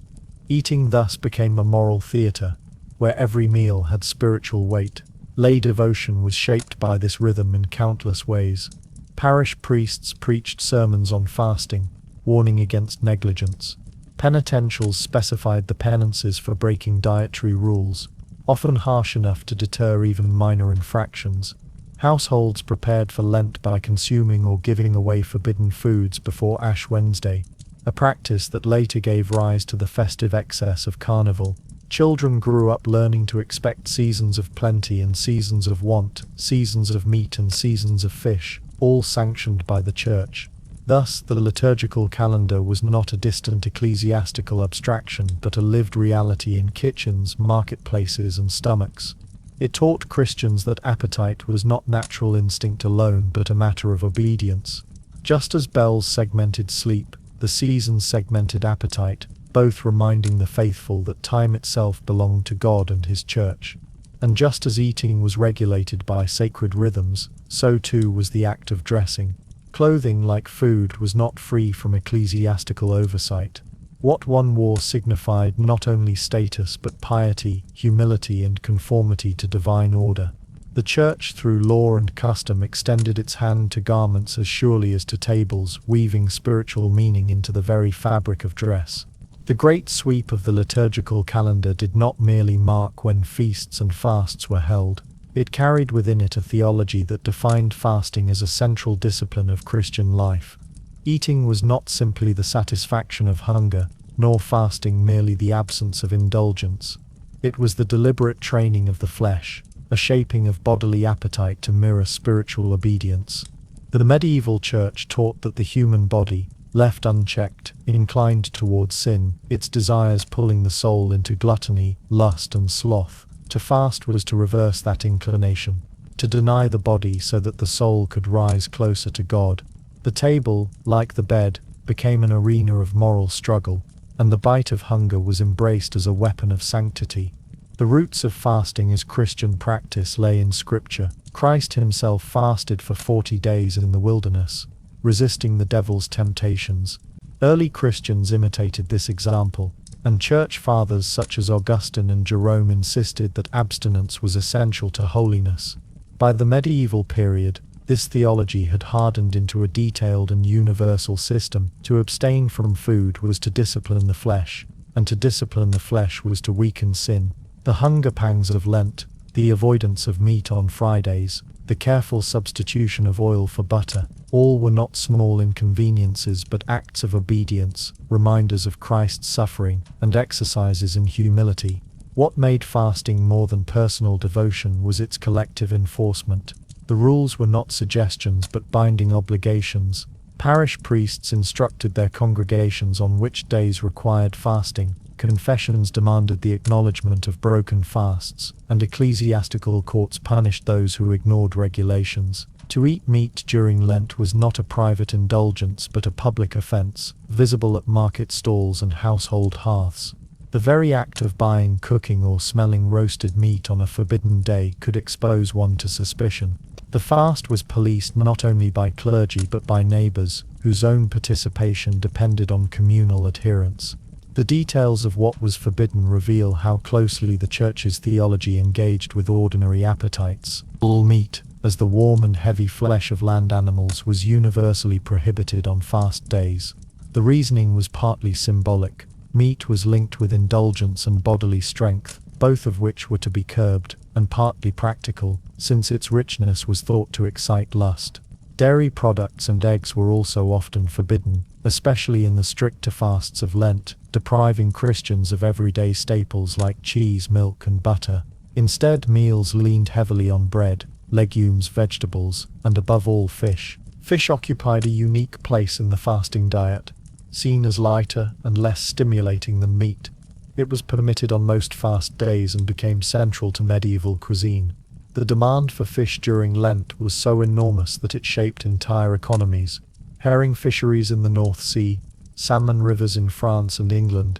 Eating thus became a moral theatre, where every meal had spiritual weight. Lay devotion was shaped by this rhythm in countless ways. Parish priests preached sermons on fasting, warning against negligence. Penitentials specified the penances for breaking dietary rules, often harsh enough to deter even minor infractions. Households prepared for Lent by consuming or giving away forbidden foods before Ash Wednesday, a practice that later gave rise to the festive excess of Carnival. Children grew up learning to expect seasons of plenty and seasons of want, seasons of meat and seasons of fish, all sanctioned by the Church. Thus, the liturgical calendar was not a distant ecclesiastical abstraction, but a lived reality in kitchens, marketplaces, and stomachs. It taught Christians that appetite was not natural instinct alone, but a matter of obedience. Just as bells segmented sleep, the seasons segmented appetite, both reminding the faithful that time itself belonged to God and his Church. And just as eating was regulated by sacred rhythms, so too was the act of dressing. Clothing, like food, was not free from ecclesiastical oversight. What one wore signified not only status but piety, humility, and conformity to divine order. The Church, through law and custom, extended its hand to garments as surely as to tables, weaving spiritual meaning into the very fabric of dress. The great sweep of the liturgical calendar did not merely mark when feasts and fasts were held. It carried within it a theology that defined fasting as a central discipline of Christian life. Eating was not simply the satisfaction of hunger, nor fasting merely the absence of indulgence. It was the deliberate training of the flesh, a shaping of bodily appetite to mirror spiritual obedience. The medieval church taught that the human body, left unchecked, inclined towards sin, its desires pulling the soul into gluttony, lust and sloth. To fast was to reverse that inclination, to deny the body so that the soul could rise closer to God. The table, like the bed, became an arena of moral struggle, and the bite of hunger was embraced as a weapon of sanctity. The roots of fasting as Christian practice lay in Scripture. Christ himself fasted for 40 days in the wilderness, resisting the devil's temptations. Early Christians imitated this example, and church fathers such as Augustine and Jerome insisted that abstinence was essential to holiness. By the medieval period, this theology had hardened into a detailed and universal system. To abstain from food was to discipline the flesh, and to discipline the flesh was to weaken sin. The hunger pangs of Lent, the avoidance of meat on Fridays, the careful substitution of oil for butter, all were not small inconveniences but acts of obedience, reminders of Christ's suffering, and exercises in humility. What made fasting more than personal devotion was its collective enforcement. The rules were not suggestions but binding obligations. Parish priests instructed their congregations on which days required fasting. Confessions demanded the acknowledgement of broken fasts, and ecclesiastical courts punished those who ignored regulations. To eat meat during Lent was not a private indulgence but a public offense, visible at market stalls and household hearths. The very act of buying, cooking or smelling roasted meat on a forbidden day could expose one to suspicion. The fast was policed not only by clergy but by neighbors, whose own participation depended on communal adherence. The details of what was forbidden reveal how closely the Church's theology engaged with ordinary appetites. All meat, as the warm and heavy flesh of land animals, was universally prohibited on fast days. The reasoning was partly symbolic. Meat was linked with indulgence and bodily strength, both of which were to be curbed, and partly practical, since its richness was thought to excite lust. Dairy products and eggs were also often forbidden, especially in the stricter fasts of Lent, depriving Christians of everyday staples like cheese, milk and butter. Instead, meals leaned heavily on bread, legumes, vegetables, and above all fish. Fish occupied a unique place in the fasting diet. Seen as lighter and less stimulating than meat, it was permitted on most fast days and became central to medieval cuisine. The demand for fish during Lent was so enormous that it shaped entire economies. Herring fisheries in the North Sea, salmon rivers in France and England,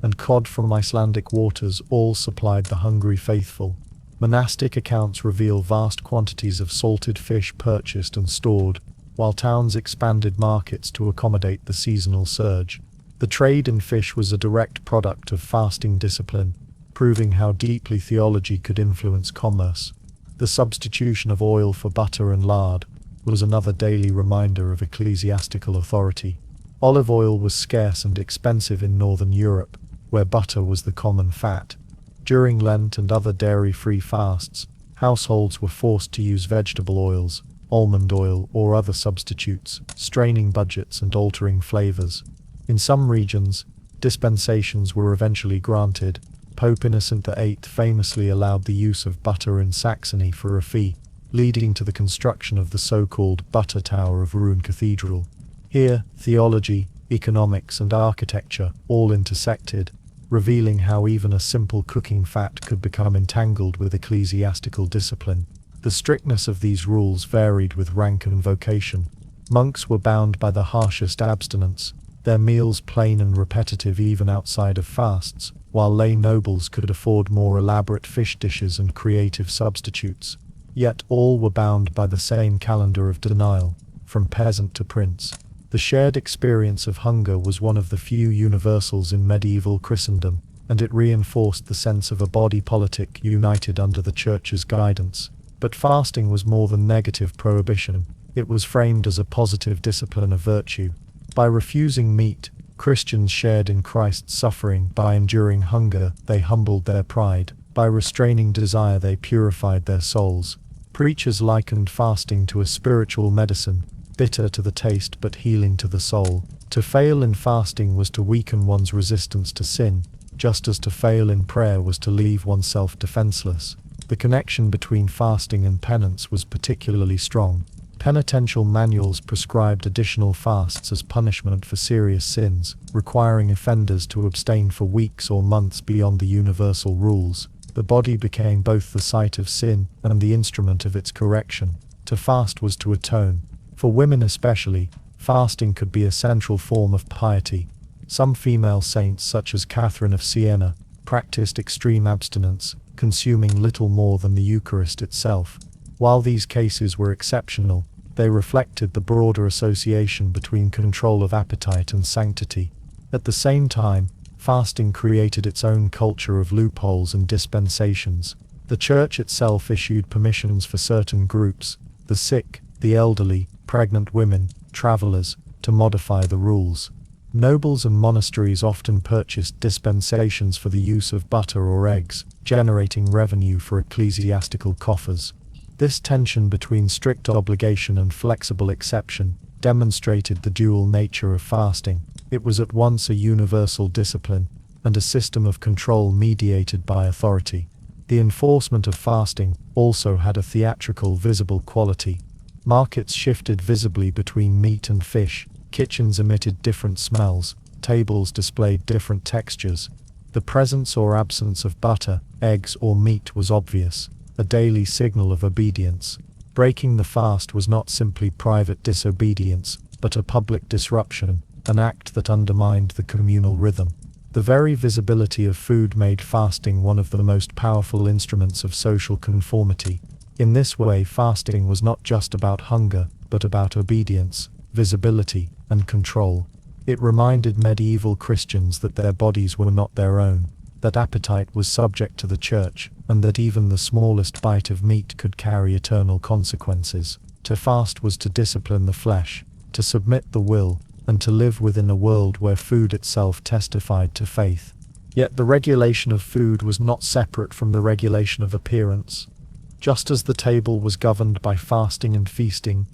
and cod from Icelandic waters all supplied the hungry faithful. Monastic accounts reveal vast quantities of salted fish purchased and stored, while towns expanded markets to accommodate the seasonal surge. The trade in fish was a direct product of fasting discipline, proving how deeply theology could influence commerce. The substitution of oil for butter and lard was another daily reminder of ecclesiastical authority. Olive oil was scarce and expensive in Northern Europe, where butter was the common fat. During Lent and other dairy-free fasts, households were forced to use vegetable oils, almond oil or other substitutes, straining budgets and altering flavors. In some regions, dispensations were eventually granted. Pope Innocent VIII famously allowed the use of butter in Saxony for a fee, leading to the construction of the so-called Butter Tower of Rouen Cathedral. Here, theology, economics and architecture all intersected, revealing how even a simple cooking fat could become entangled with ecclesiastical discipline. The strictness of these rules varied with rank and vocation. Monks were bound by the harshest abstinence, their meals plain and repetitive even outside of fasts, while lay nobles could afford more elaborate fish dishes and creative substitutes. Yet all were bound by the same calendar of denial, from peasant to prince. The shared experience of hunger was one of the few universals in medieval Christendom, and it reinforced the sense of a body politic united under the Church's guidance. But fasting was more than negative prohibition. It was framed as a positive discipline of virtue. By refusing meat, Christians shared in Christ's suffering. By enduring hunger, they humbled their pride. By restraining desire, they purified their souls. Preachers likened fasting to a spiritual medicine, bitter to the taste but healing to the soul. To fail in fasting was to weaken one's resistance to sin, just as to fail in prayer was to leave oneself defenseless. The connection between fasting and penance was particularly strong. Penitential manuals prescribed additional fasts as punishment for serious sins, requiring offenders to abstain for weeks or months beyond the universal rules. The body became both the site of sin and the instrument of its correction. To fast was to atone. For women especially, fasting could be a central form of piety. Some female saints, such as Catherine of Siena, practiced extreme abstinence, consuming little more than the Eucharist itself. While these cases were exceptional, they reflected the broader association between control of appetite and sanctity. At the same time, fasting created its own culture of loopholes and dispensations. The Church itself issued permissions for certain groups, the sick, the elderly, pregnant women, travelers, to modify the rules. Nobles and monasteries often purchased dispensations for the use of butter or eggs, generating revenue for ecclesiastical coffers. This tension between strict obligation and flexible exception demonstrated the dual nature of fasting. It was at once a universal discipline and a system of control mediated by authority. The enforcement of fasting also had a theatrical, visible quality. Markets shifted visibly between meat and fish, kitchens emitted different smells, tables displayed different textures. The presence or absence of butter, eggs or meat was obvious, a daily signal of obedience. Breaking the fast was not simply private disobedience, but a public disruption, an act that undermined the communal rhythm. The very visibility of food made fasting one of the most powerful instruments of social conformity. In this way, fasting was not just about hunger, but about obedience, visibility, and control. It reminded medieval Christians that their bodies were not their own, that appetite was subject to the Church, and that even the smallest bite of meat could carry eternal consequences. To fast was to discipline the flesh, to submit the will, and to live within a world where food itself testified to faith. Yet the regulation of food was not separate from the regulation of appearance. Just as the table was governed by fasting and feasting,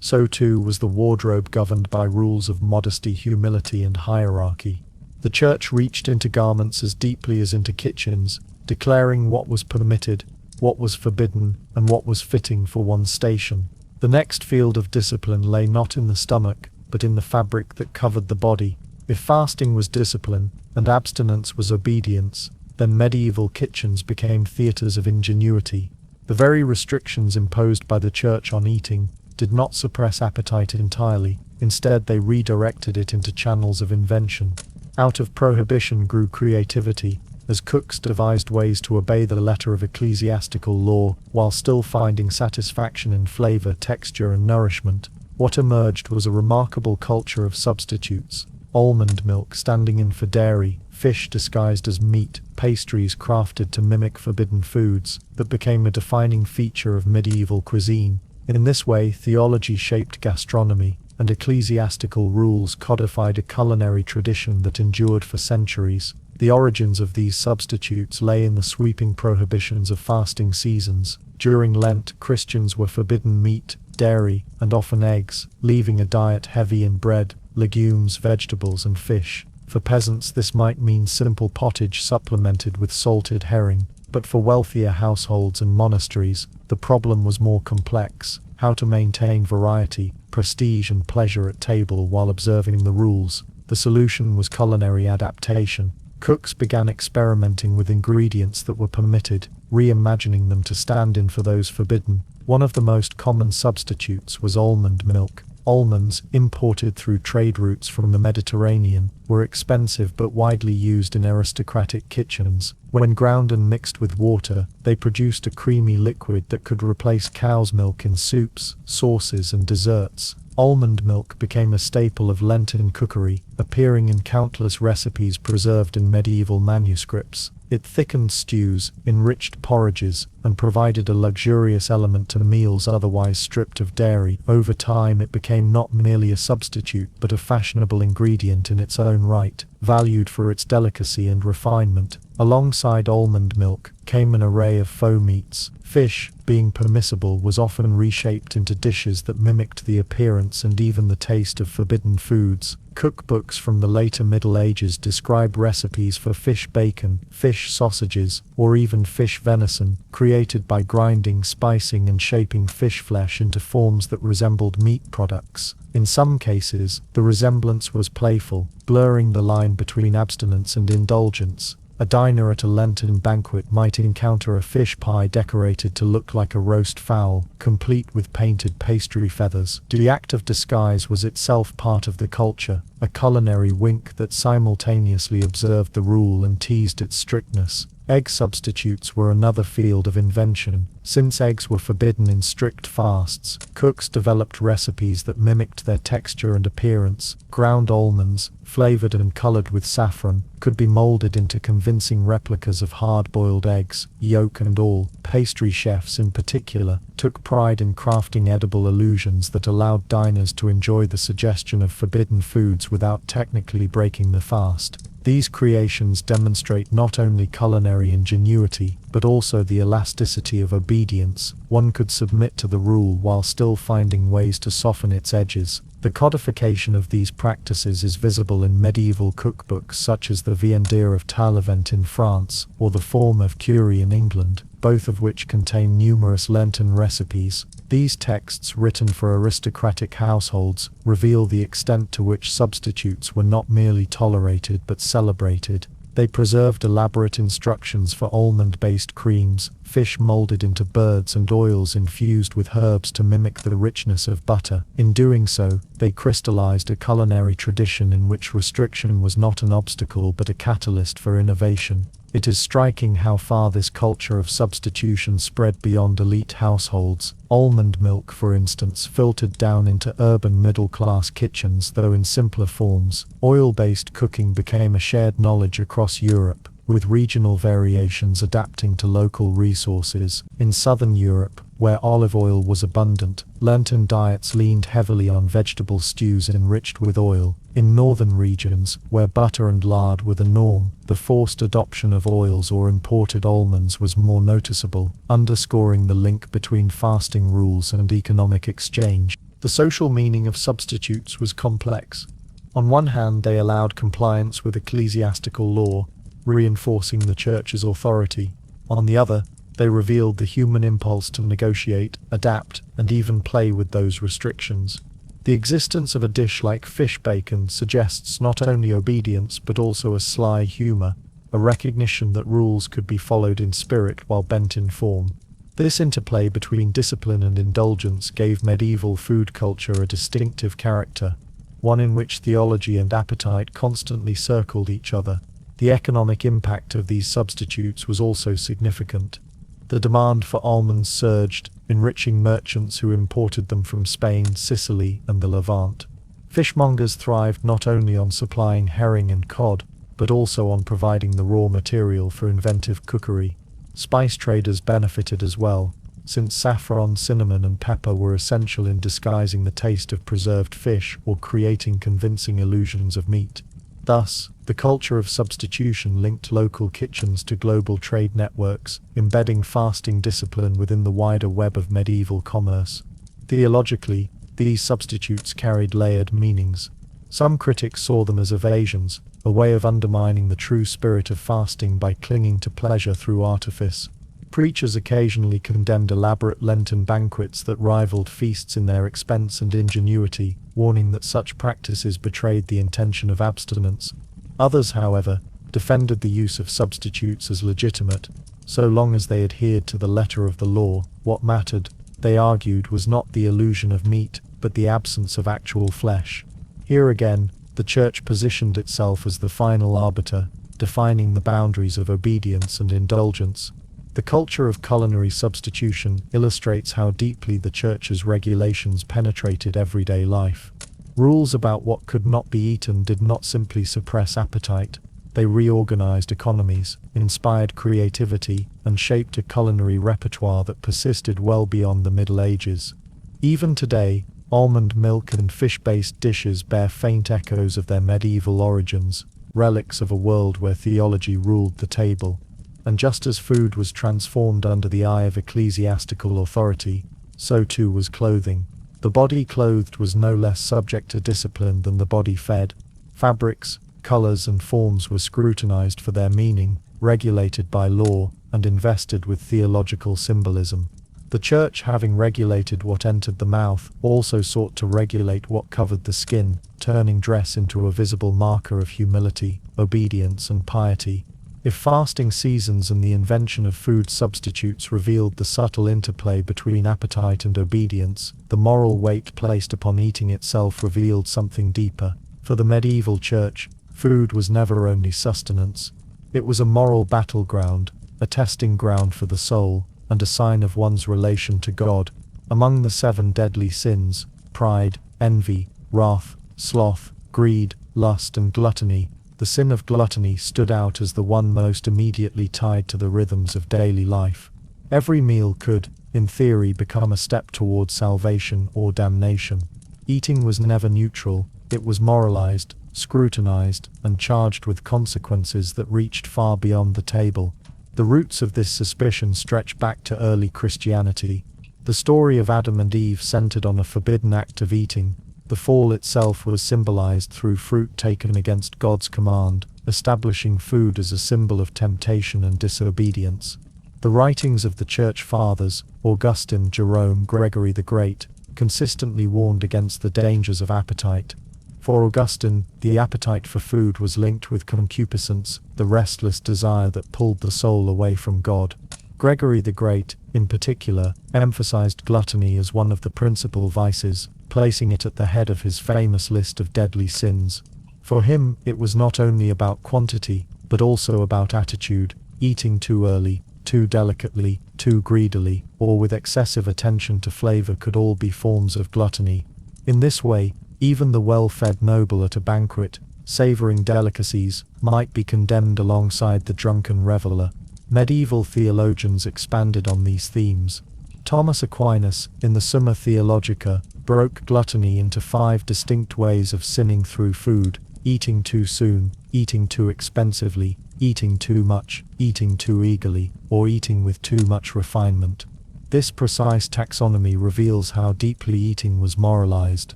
so too was the wardrobe governed by rules of modesty, humility, and hierarchy. The Church reached into garments as deeply as into kitchens, declaring what was permitted, what was forbidden, and what was fitting for one's station. The next field of discipline lay not in the stomach, but in the fabric that covered the body. If fasting was discipline, and abstinence was obedience, then medieval kitchens became theatres of ingenuity. The very restrictions imposed by the Church on eating did not suppress appetite entirely, instead they redirected it into channels of invention. Out of prohibition grew creativity, as cooks devised ways to obey the letter of ecclesiastical law, while still finding satisfaction in flavor, texture, and nourishment. What emerged was a remarkable culture of substitutes: almond milk standing in for dairy, fish disguised as meat, pastries crafted to mimic forbidden foods, that became a defining feature of medieval cuisine. In this way, theology shaped gastronomy, and ecclesiastical rules codified a culinary tradition that endured for centuries. The origins of these substitutes lay in the sweeping prohibitions of fasting seasons. During Lent, Christians were forbidden meat, dairy, and often eggs, leaving a diet heavy in bread, legumes, vegetables, and fish. For peasants, this might mean simple pottage supplemented with salted herring, but for wealthier households and monasteries, the problem was more complex: how to maintain variety, prestige, and pleasure at table while observing the rules. The solution was culinary adaptation. Cooks began experimenting with ingredients that were permitted, reimagining them to stand in for those forbidden. One of the most common substitutes was almond milk. Almonds, imported through trade routes from the Mediterranean, were expensive but widely used in aristocratic kitchens. When ground and mixed with water, they produced a creamy liquid that could replace cow's milk in soups, sauces, and desserts. Almond milk became a staple of Lenten cookery, appearing in countless recipes preserved in medieval manuscripts. It thickened stews, enriched porridges, and provided a luxurious element to meals otherwise stripped of dairy. Over time it became not merely a substitute but a fashionable ingredient in its own right, valued for its delicacy and refinement. Alongside almond milk came an array of faux meats. Fish, being permissible, was often reshaped into dishes that mimicked the appearance and even the taste of forbidden foods. Cookbooks from the later Middle Ages describe recipes for fish bacon, fish sausages, or even fish venison, created by grinding, spicing, and shaping fish flesh into forms that resembled meat products. In some cases, the resemblance was playful, blurring the line between abstinence and indulgence. A diner at a Lenten banquet might encounter a fish pie decorated to look like a roast fowl, complete with painted pastry feathers. The act of disguise was itself part of the culture, a culinary wink that simultaneously observed the rule and teased its strictness. Egg substitutes were another field of invention. Since eggs were forbidden in strict fasts, cooks developed recipes that mimicked their texture and appearance. Ground almonds, flavored and colored with saffron, could be molded into convincing replicas of hard-boiled eggs, yolk and all. Pastry chefs in particular took pride in crafting edible illusions that allowed diners to enjoy the suggestion of forbidden foods without technically breaking the fast. These creations demonstrate not only culinary ingenuity, but also the elasticity of obedience. One could submit to the rule while still finding ways to soften its edges. The codification of these practices is visible in medieval cookbooks such as the Viandier of Taillevent in France, or the Forme of Curie in England, both of which contain numerous Lenten recipes. These texts, written for aristocratic households, reveal the extent to which substitutes were not merely tolerated but celebrated. They preserved elaborate instructions for almond-based creams, fish molded into birds, and oils infused with herbs to mimic the richness of butter. In doing so, they crystallized a culinary tradition in which restriction was not an obstacle but a catalyst for innovation. It is striking how far this culture of substitution spread beyond elite households. Almond milk, for instance, filtered down into urban middle-class kitchens, though in simpler forms. Oil-based cooking became a shared knowledge across Europe, with regional variations adapting to local resources. In southern Europe, where olive oil was abundant, Lenten diets leaned heavily on vegetable stews enriched with oil. In northern regions, where butter and lard were the norm, the forced adoption of oils or imported almonds was more noticeable, underscoring the link between fasting rules and economic exchange. The social meaning of substitutes was complex. On one hand, they allowed compliance with ecclesiastical law, reinforcing the Church's authority. On the other, they revealed the human impulse to negotiate, adapt, and even play with those restrictions. The existence of a dish like fish bacon suggests not only obedience but also a sly humor, a recognition that rules could be followed in spirit while bent in form. This interplay between discipline and indulgence gave medieval food culture a distinctive character, one in which theology and appetite constantly circled each other. The economic impact of these substitutes was also significant. The demand for almonds surged, enriching merchants who imported them from Spain, Sicily, and the Levant. Fishmongers thrived not only on supplying herring and cod, but also on providing the raw material for inventive cookery. Spice traders benefited as well, since saffron, cinnamon, and pepper were essential in disguising the taste of preserved fish or creating convincing illusions of meat. Thus, the culture of substitution linked local kitchens to global trade networks, embedding fasting discipline within the wider web of medieval commerce. Theologically, these substitutes carried layered meanings. Some critics saw them as evasions, a way of undermining the true spirit of fasting by clinging to pleasure through artifice. Preachers occasionally condemned elaborate Lenten banquets that rivaled feasts in their expense and ingenuity, warning that such practices betrayed the intention of abstinence. Others, however, defended the use of substitutes as legitimate, so long as they adhered to the letter of the law. What mattered, they argued, was not the illusion of meat, but the absence of actual flesh. Here again, the Church positioned itself as the final arbiter, defining the boundaries of obedience and indulgence. The culture of culinary substitution illustrates how deeply the Church's regulations penetrated everyday life. Rules about what could not be eaten did not simply suppress appetite. They reorganized economies, inspired creativity, and shaped a culinary repertoire that persisted well beyond the Middle Ages. Even today, almond milk and fish-based dishes bear faint echoes of their medieval origins, relics of a world where theology ruled the table. And just as food was transformed under the eye of ecclesiastical authority, so too was clothing. The body clothed was no less subject to discipline than the body fed. Fabrics, colors and forms were scrutinized for their meaning, regulated by law, and invested with theological symbolism. The church, having regulated what entered the mouth, also sought to regulate what covered the skin, turning dress into a visible marker of humility, obedience and piety. If fasting seasons and the invention of food substitutes revealed the subtle interplay between appetite and obedience, the moral weight placed upon eating itself revealed something deeper. For the medieval church, food was never only sustenance. It was a moral battleground, a testing ground for the soul, and a sign of one's relation to God. Among the 7 deadly sins, pride, envy, wrath, sloth, greed, lust and gluttony, the sin of gluttony stood out as the one most immediately tied to the rhythms of daily life. Every meal could, in theory, become a step towards salvation or damnation. Eating was never neutral, it was moralized, scrutinized, and charged with consequences that reached far beyond the table. The roots of this suspicion stretch back to early Christianity. The story of Adam and Eve centered on a forbidden act of eating. The fall itself was symbolized through fruit taken against God's command, establishing food as a symbol of temptation and disobedience. The writings of the Church Fathers, Augustine, Jerome, Gregory the Great, consistently warned against the dangers of appetite. For Augustine, the appetite for food was linked with concupiscence, the restless desire that pulled the soul away from God. Gregory the Great, in particular, emphasized gluttony as one of the principal vices, placing it at the head of his famous list of deadly sins. For him, it was not only about quantity, but also about attitude. Eating too early, too delicately, too greedily, or with excessive attention to flavor could all be forms of gluttony. In this way, even the well-fed noble at a banquet, savoring delicacies, might be condemned alongside the drunken reveler. Medieval theologians expanded on these themes. Thomas Aquinas, in the Summa Theologica, broke gluttony into 5 distinct ways of sinning through food: eating too soon, eating too expensively, eating too much, eating too eagerly, or eating with too much refinement. This precise taxonomy reveals how deeply eating was moralized.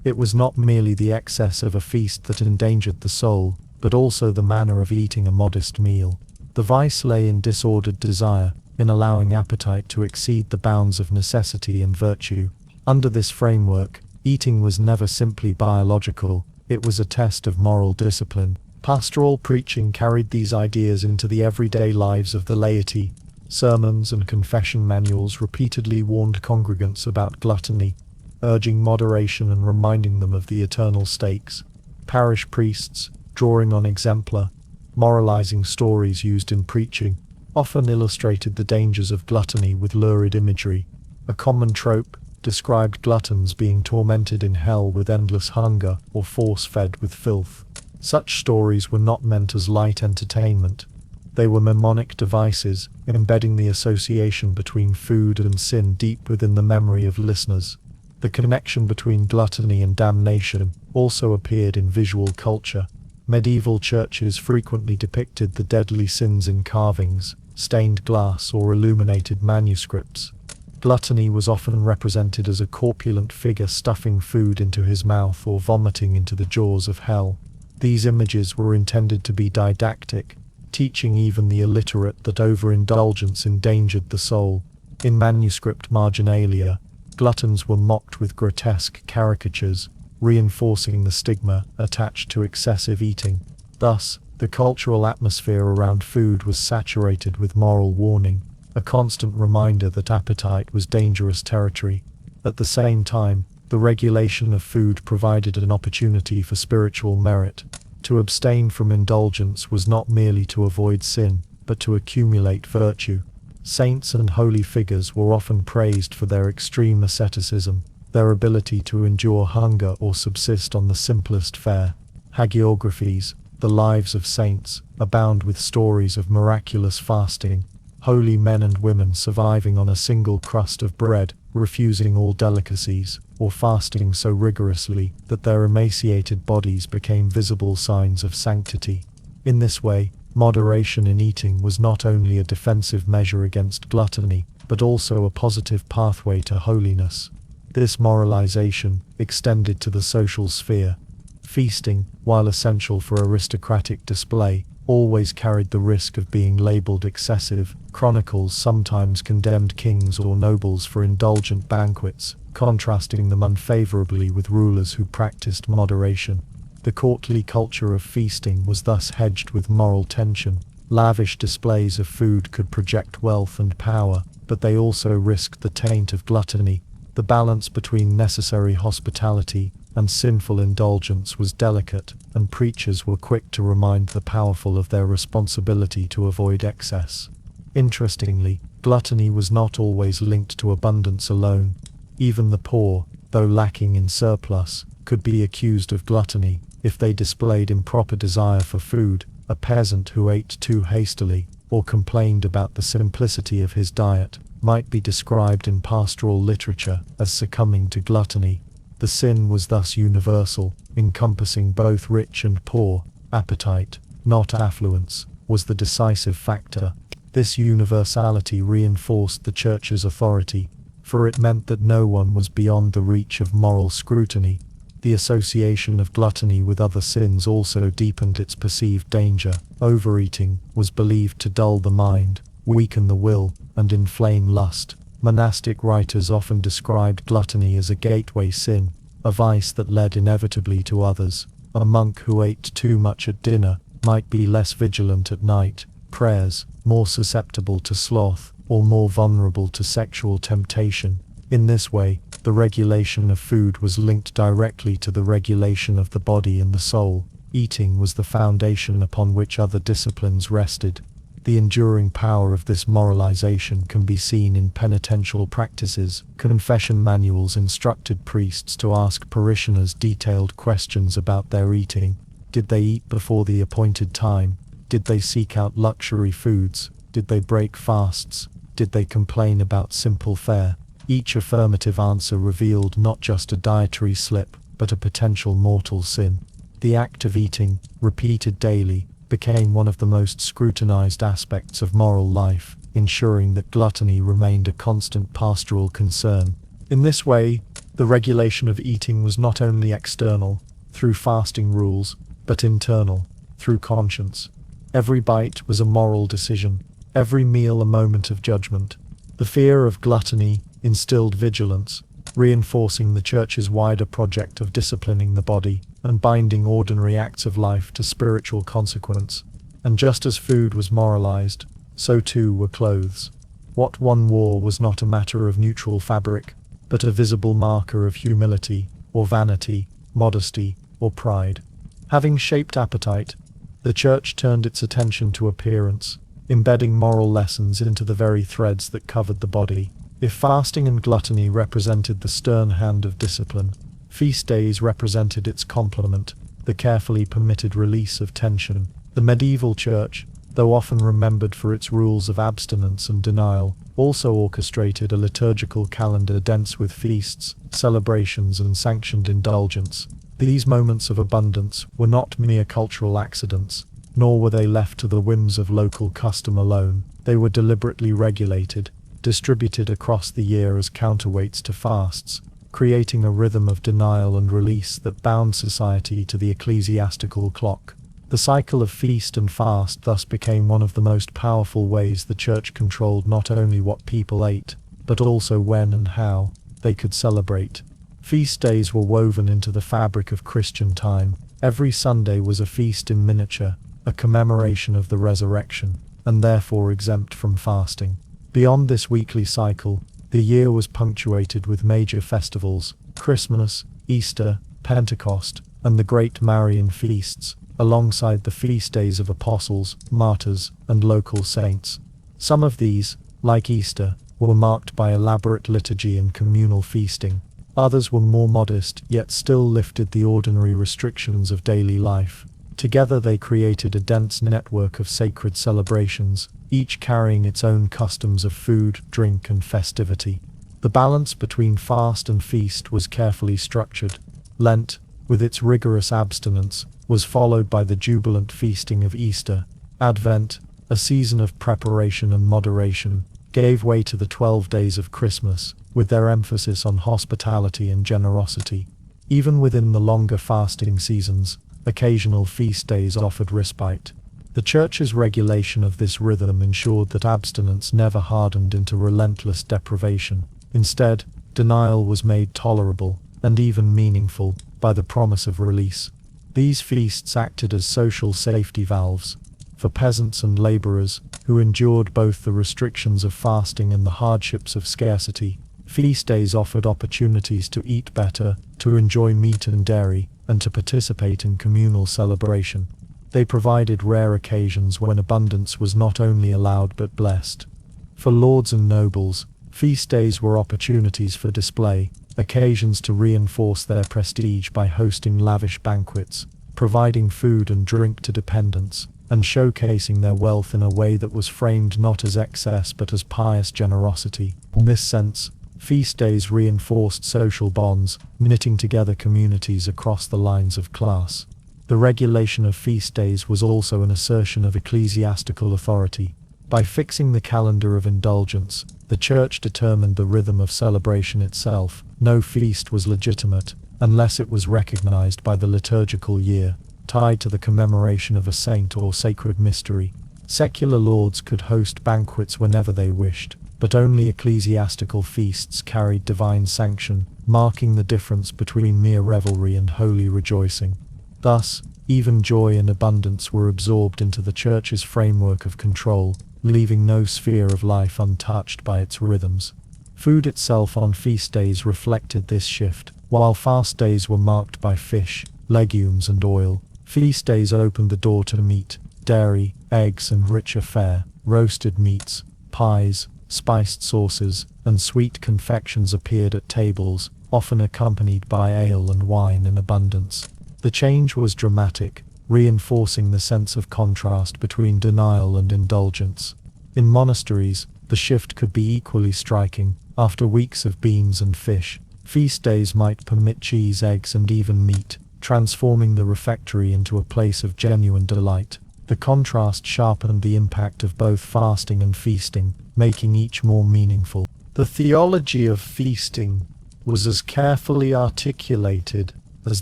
It was not merely the excess of a feast that endangered the soul, but also the manner of eating a modest meal. The vice lay in disordered desire, in allowing appetite to exceed the bounds of necessity and virtue. Under this framework, eating was never simply biological, it was a test of moral discipline. Pastoral preaching carried these ideas into the everyday lives of the laity. Sermons and confession manuals repeatedly warned congregants about gluttony, urging moderation and reminding them of the eternal stakes. Parish priests, drawing on exemplar, moralizing stories used in preaching, often illustrated the dangers of gluttony with lurid imagery. A common trope described gluttons being tormented in hell with endless hunger or force-fed with filth. Such stories were not meant as light entertainment. They were mnemonic devices, embedding the association between food and sin deep within the memory of listeners. The connection between gluttony and damnation also appeared in visual culture. Medieval churches frequently depicted the deadly sins in carvings, stained glass, or illuminated manuscripts. Gluttony was often represented as a corpulent figure stuffing food into his mouth or vomiting into the jaws of hell. These images were intended to be didactic, teaching even the illiterate that overindulgence endangered the soul. In manuscript marginalia, gluttons were mocked with grotesque caricatures, reinforcing the stigma attached to excessive eating. Thus, the cultural atmosphere around food was saturated with moral warning, a constant reminder that appetite was dangerous territory. At the same time, the regulation of food provided an opportunity for spiritual merit. To abstain from indulgence was not merely to avoid sin, but to accumulate virtue. Saints and holy figures were often praised for their extreme asceticism, their ability to endure hunger or subsist on the simplest fare. Hagiographies, the lives of saints abound with stories of miraculous fasting, holy men and women surviving on a single crust of bread, refusing all delicacies, or fasting so rigorously that their emaciated bodies became visible signs of sanctity. In this way, moderation in eating was not only a defensive measure against gluttony, but also a positive pathway to holiness. This moralization extended to the social sphere. Feasting, while essential for aristocratic display, always carried the risk of being labeled excessive. Chronicles sometimes condemned kings or nobles for indulgent banquets, contrasting them unfavorably with rulers who practiced moderation. The courtly culture of feasting was thus hedged with moral tension. Lavish displays of food could project wealth and power, but they also risked the taint of gluttony. The balance between necessary hospitality and sinful indulgence was delicate, and preachers were quick to remind the powerful of their responsibility to avoid excess. Interestingly, gluttony was not always linked to abundance alone. Even the poor, though lacking in surplus, could be accused of gluttony if they displayed improper desire for food. A peasant who ate too hastily, or complained about the simplicity of his diet, might be described in pastoral literature as succumbing to gluttony. The sin was thus universal, encompassing both rich and poor. Appetite, not affluence, was the decisive factor. This universality reinforced the Church's authority, for it meant that no one was beyond the reach of moral scrutiny. The association of gluttony with other sins also deepened its perceived danger. Overeating was believed to dull the mind, weaken the will, and inflame lust. Monastic writers often described gluttony as a gateway sin, a vice that led inevitably to others. A monk who ate too much at dinner might be less vigilant at night, prayers, more susceptible to sloth, or more vulnerable to sexual temptation. In this way, the regulation of food was linked directly to the regulation of the body and the soul. Eating was the foundation upon which other disciplines rested. The enduring power of this moralization can be seen in penitential practices. Confession manuals instructed priests to ask parishioners detailed questions about their eating. Did they eat before the appointed time? Did they seek out luxury foods? Did they break fasts? Did they complain about simple fare? Each affirmative answer revealed not just a dietary slip, but a potential mortal sin. The act of eating, repeated daily, became one of the most scrutinized aspects of moral life, ensuring that gluttony remained a constant pastoral concern. In this way, the regulation of eating was not only external, through fasting rules, but internal, through conscience. Every bite was a moral decision, every meal a moment of judgment. The fear of gluttony instilled vigilance, reinforcing the Church's wider project of disciplining the body and binding ordinary acts of life to spiritual consequence. And just as food was moralized, so too were clothes. What one wore was not a matter of neutral fabric, but a visible marker of humility, or vanity, modesty, or pride. Having shaped appetite, the Church turned its attention to appearance, embedding moral lessons into the very threads that covered the body. If fasting and gluttony represented the stern hand of discipline, feast days represented its complement, the carefully permitted release of tension. The medieval Church, though often remembered for its rules of abstinence and denial, also orchestrated a liturgical calendar dense with feasts, celebrations, and sanctioned indulgence. These moments of abundance were not mere cultural accidents, nor were they left to the whims of local custom alone. They were deliberately regulated, distributed across the year as counterweights to fasts, creating a rhythm of denial and release that bound society to the ecclesiastical clock. The cycle of feast and fast thus became one of the most powerful ways the Church controlled not only what people ate, but also when and how they could celebrate. Feast days were woven into the fabric of Christian time. Every Sunday was a feast in miniature, a commemoration of the resurrection, and therefore exempt from fasting. Beyond this weekly cycle, the year was punctuated with major festivals: Christmas, Easter, Pentecost, and the Great Marian feasts, alongside the feast days of apostles, martyrs, and local saints. Some of these, like Easter, were marked by elaborate liturgy and communal feasting. Others were more modest, yet still lifted the ordinary restrictions of daily life. Together they created a dense network of sacred celebrations, each carrying its own customs of food, drink, and festivity. The balance between fast and feast was carefully structured. Lent, with its rigorous abstinence, was followed by the jubilant feasting of Easter. Advent, a season of preparation and moderation, gave way to the 12 days of Christmas, with their emphasis on hospitality and generosity. Even within the longer fasting seasons, occasional feast days offered respite. The Church's regulation of this rhythm ensured that abstinence never hardened into relentless deprivation. Instead, denial was made tolerable, and even meaningful, by the promise of release. These feasts acted as social safety valves for peasants and laborers, who endured both the restrictions of fasting and the hardships of scarcity. Feast days offered opportunities to eat better, to enjoy meat and dairy, and to participate in communal celebration. They provided rare occasions when abundance was not only allowed but blessed. For lords and nobles, feast days were opportunities for display, occasions to reinforce their prestige by hosting lavish banquets, providing food and drink to dependents, and showcasing their wealth in a way that was framed not as excess but as pious generosity. In this sense, feast days reinforced social bonds, knitting together communities across the lines of class. The regulation of feast days was also an assertion of ecclesiastical authority. By fixing the calendar of indulgence, the Church determined the rhythm of celebration itself. No feast was legitimate, unless it was recognized by the liturgical year, tied to the commemoration of a saint or sacred mystery. Secular lords could host banquets whenever they wished, but only ecclesiastical feasts carried divine sanction, marking the difference between mere revelry and holy rejoicing. Thus, even joy and abundance were absorbed into the Church's framework of control, leaving no sphere of life untouched by its rhythms. Food itself on feast days reflected this shift. While fast days were marked by fish, legumes, and oil, feast days opened the door to meat, dairy, eggs, and richer fare. Roasted meats, pies, spiced sauces, and sweet confections appeared at tables, often accompanied by ale and wine in abundance. The change was dramatic, reinforcing the sense of contrast between denial and indulgence. In monasteries, the shift could be equally striking. After weeks of beans and fish, feast days might permit cheese, eggs, and even meat, transforming the refectory into a place of genuine delight. The contrast sharpened the impact of both fasting and feasting, making each more meaningful. The theology of feasting was as carefully articulated as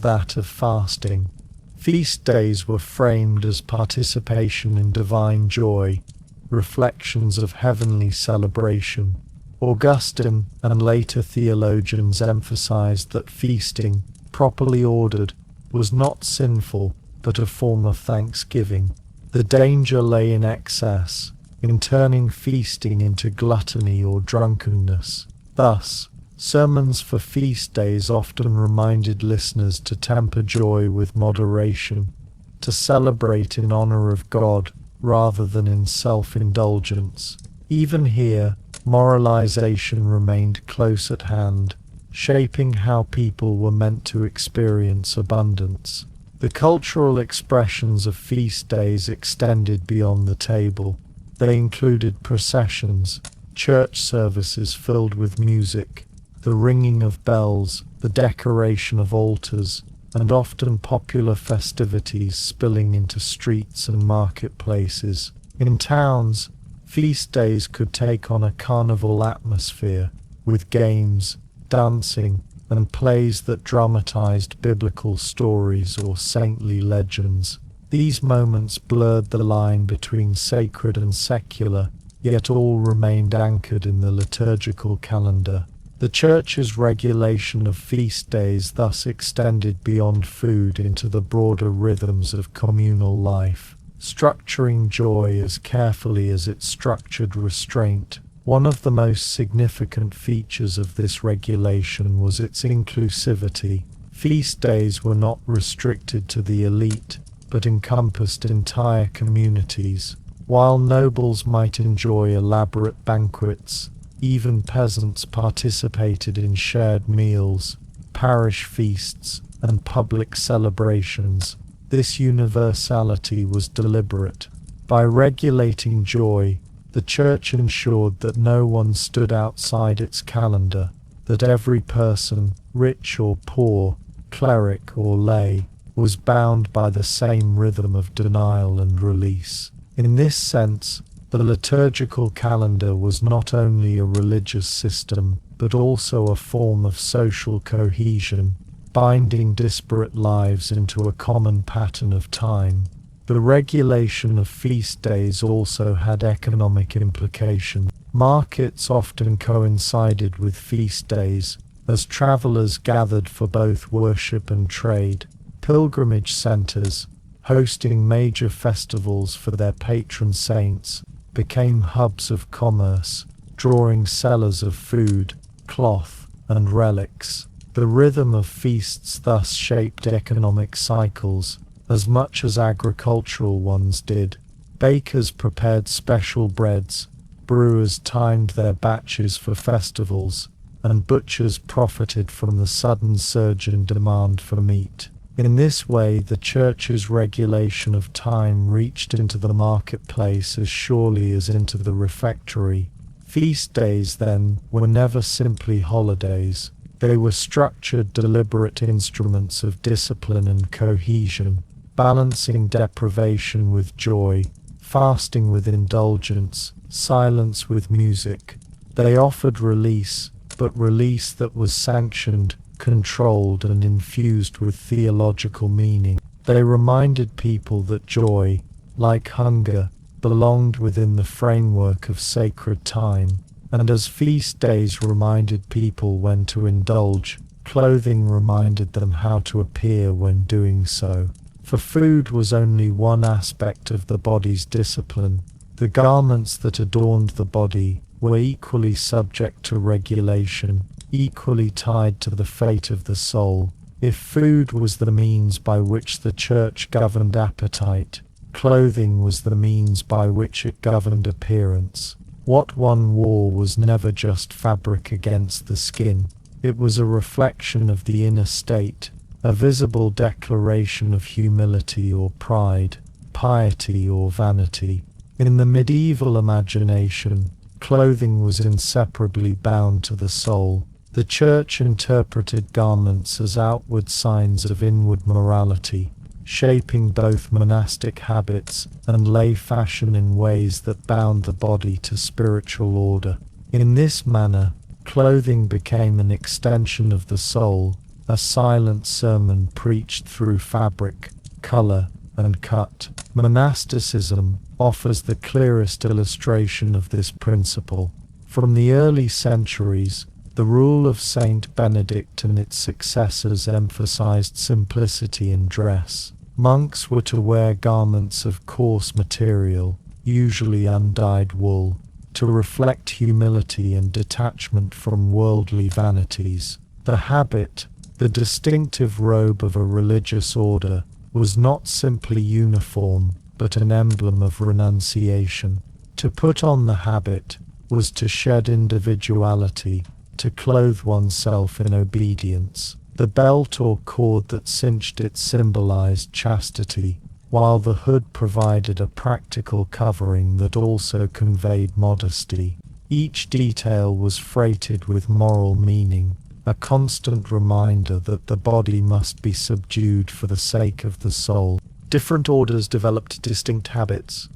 that of fasting. Feast days were framed as participation in divine joy, reflections of heavenly celebration. Augustine and later theologians emphasized that feasting, properly ordered, was not sinful, but a form of thanksgiving. The danger lay in excess, in turning feasting into gluttony or drunkenness. Thus, sermons for feast days often reminded listeners to temper joy with moderation, to celebrate in honor of God rather than in self-indulgence. Even here, moralization remained close at hand, shaping how people were meant to experience abundance. The cultural expressions of feast days extended beyond the table. They included processions, church services filled with music, the ringing of bells, the decoration of altars, and often popular festivities spilling into streets and marketplaces. In towns, feast days could take on a carnival atmosphere, with games, dancing, and plays that dramatized biblical stories or saintly legends. These moments blurred the line between sacred and secular, yet all remained anchored in the liturgical calendar. The Church's regulation of feast days thus extended beyond food into the broader rhythms of communal life, structuring joy as carefully as it structured restraint. One of the most significant features of this regulation was its inclusivity. Feast days were not restricted to the elite, but encompassed entire communities. While nobles might enjoy elaborate banquets, even peasants participated in shared meals, parish feasts, and public celebrations. This universality was deliberate. By regulating joy, the Church ensured that no one stood outside its calendar, that every person, rich or poor, cleric or lay, was bound by the same rhythm of denial and release. In this sense, the liturgical calendar was not only a religious system, but also a form of social cohesion, binding disparate lives into a common pattern of time. The regulation of feast days also had economic implications. Markets often coincided with feast days, as travelers gathered for both worship and trade. Pilgrimage centers, hosting major festivals for their patron saints, became hubs of commerce, drawing sellers of food, cloth, and relics. The rhythm of feasts thus shaped economic cycles, as much as agricultural ones did. Bakers prepared special breads, brewers timed their batches for festivals, and butchers profited from the sudden surge in demand for meat. In this way, the Church's regulation of time reached into the marketplace as surely as into the refectory. Feast days, then, were never simply holidays. They were structured, deliberate instruments of discipline and cohesion, balancing deprivation with joy, fasting with indulgence, silence with music. They offered release, but release that was sanctioned, controlled, and infused with theological meaning. They reminded people that joy, like hunger, belonged within the framework of sacred time. And as feast days reminded people when to indulge, clothing reminded them how to appear when doing so. For food was only one aspect of the body's discipline. The garments that adorned the body were equally subject to regulation, equally tied to the fate of the soul. If food was the means by which the Church governed appetite, clothing was the means by which it governed appearance. What one wore was never just fabric against the skin. It was a reflection of the inner state, a visible declaration of humility or pride, piety or vanity. In the medieval imagination, clothing was inseparably bound to the soul. The Church interpreted garments as outward signs of inward morality, shaping both monastic habits and lay fashion in ways that bound the body to spiritual order. In this manner, clothing became an extension of the soul, a silent sermon preached through fabric, color, and cut. Monasticism offers the clearest illustration of this principle. From the early centuries, the rule of Saint Benedict and its successors emphasized simplicity in dress. Monks were to wear garments of coarse material, usually undyed wool, to reflect humility and detachment from worldly vanities. The habit, the distinctive robe of a religious order, was not simply uniform, but an emblem of renunciation. To put on the habit was to shed individuality, to clothe oneself in obedience. The belt or cord that cinched it symbolized chastity, while the hood provided a practical covering that also conveyed modesty. Each detail was freighted with moral meaning, a constant reminder that the body must be subdued for the sake of the soul. Different orders developed distinct habits,